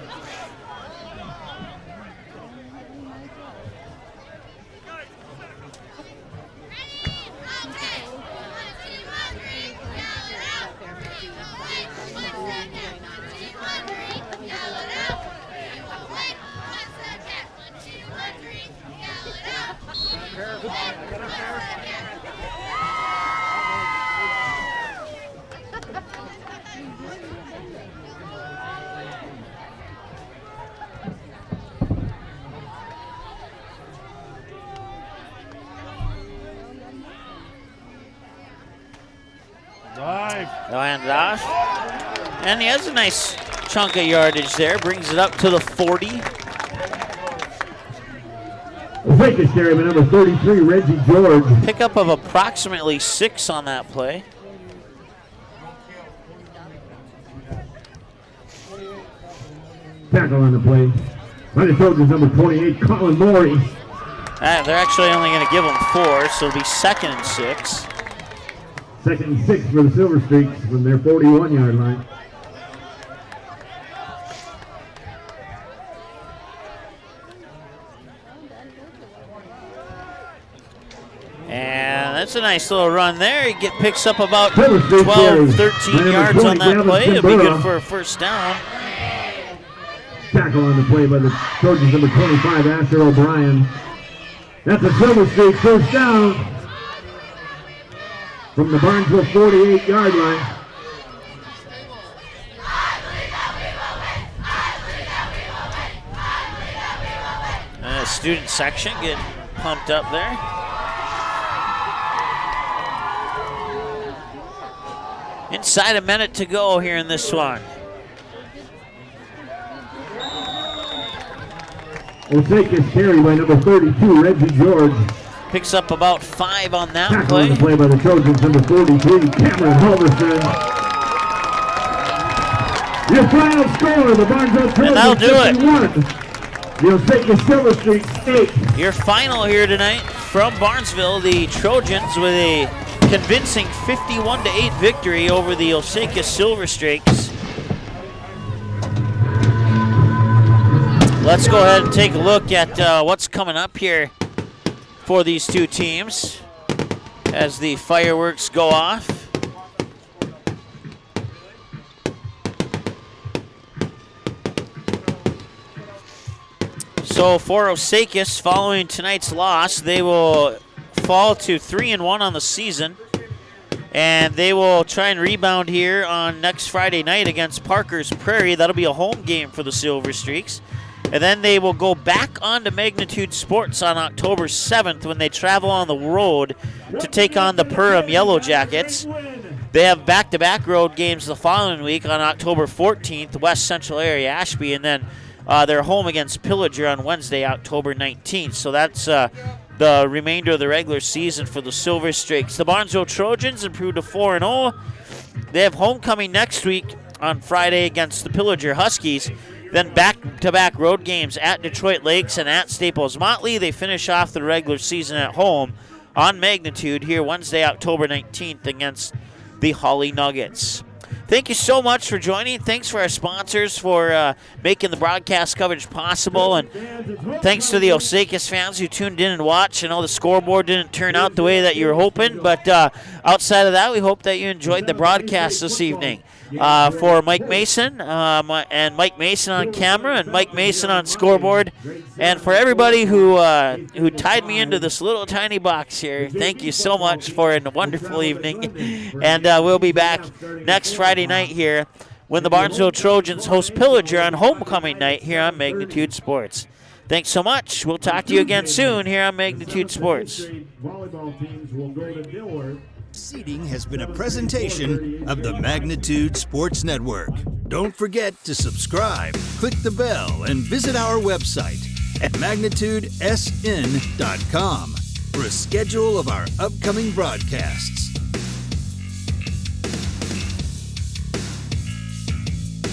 They'll hand it off. And he has a nice chunk of yardage there. Brings it up to the 40. Osakis carry by number 33, Reggie George. Pickup of approximately 6 on that play. Tackle on the play by the Trojans, number 28, Colin Morey. They're actually only going to give him 4, so it'll be 2nd and 6. Second and 6 for the Silver Streaks from their 41-yard line. And that's a nice little run there. He picks up about 12, 13 yards on that play. It'll be good for a first down. Tackle on the play by the Trojans, number 25, Asher O'Brien. That's a Silver Streak first down from the Barnesville 48-yard line. Student section getting pumped up there. Inside a minute to go here in this one. Osakis carry by number 32, Reggie George. Picks up about 5 on that Tackle play. on the play by the Trojans, number 43, Cameron Halverson. Your final score, the Barnesville Trojans, And that'll do 51. The Osakis Silver Streaks 8. Your final here tonight from Barnesville, the Trojans with a convincing 51-8 victory over the Osakis Silver Streaks. Let's go ahead and take a look at what's coming up here for these two teams as the fireworks go off. So for Osakis, following tonight's loss, they will fall to 3-1 on the season, and they will try and rebound here on next Friday night against Parker's Prairie. That'll be a home game for the Silver Streaks. And then they will go back onto Magnitude Sports on October 7th when they travel on the road to take on the Perham Yellow Jackets. They have back-to-back road games the following week on October 14th, West Central Area, Ashby, and then they're home against Pillager on Wednesday, October 19th. So that's the remainder of the regular season for the Silver Streaks. The Barnesville Trojans improved to 4-0. They have homecoming next week on Friday against the Pillager Huskies. Then back-to-back road games at Detroit Lakes and at Staples Motley. They finish off the regular season at home on Magnitude here Wednesday, October 19th against the Holly Nuggets. Thank you so much for joining. Thanks for our sponsors for making the broadcast coverage possible. And thanks to the Osakis fans who tuned in and watched. I know the scoreboard didn't turn out the way that you were hoping, but outside of that, we hope that you enjoyed the broadcast this evening. For Mike Mason and Mike Mason on camera and Mike Mason on scoreboard, and for everybody who tied me into this little tiny box here, thank you so much for a wonderful evening. And we'll be back next Friday night here when the Barnesville Trojans host Pillager on homecoming night here on Magnitude Sports. Thanks so much. We'll talk to you again soon here on Magnitude Sports. Seating has been a presentation of the Magnitude Sports Network. Don't forget to subscribe, click the bell, and visit our website at magnitudesn.com for a schedule of our upcoming broadcasts.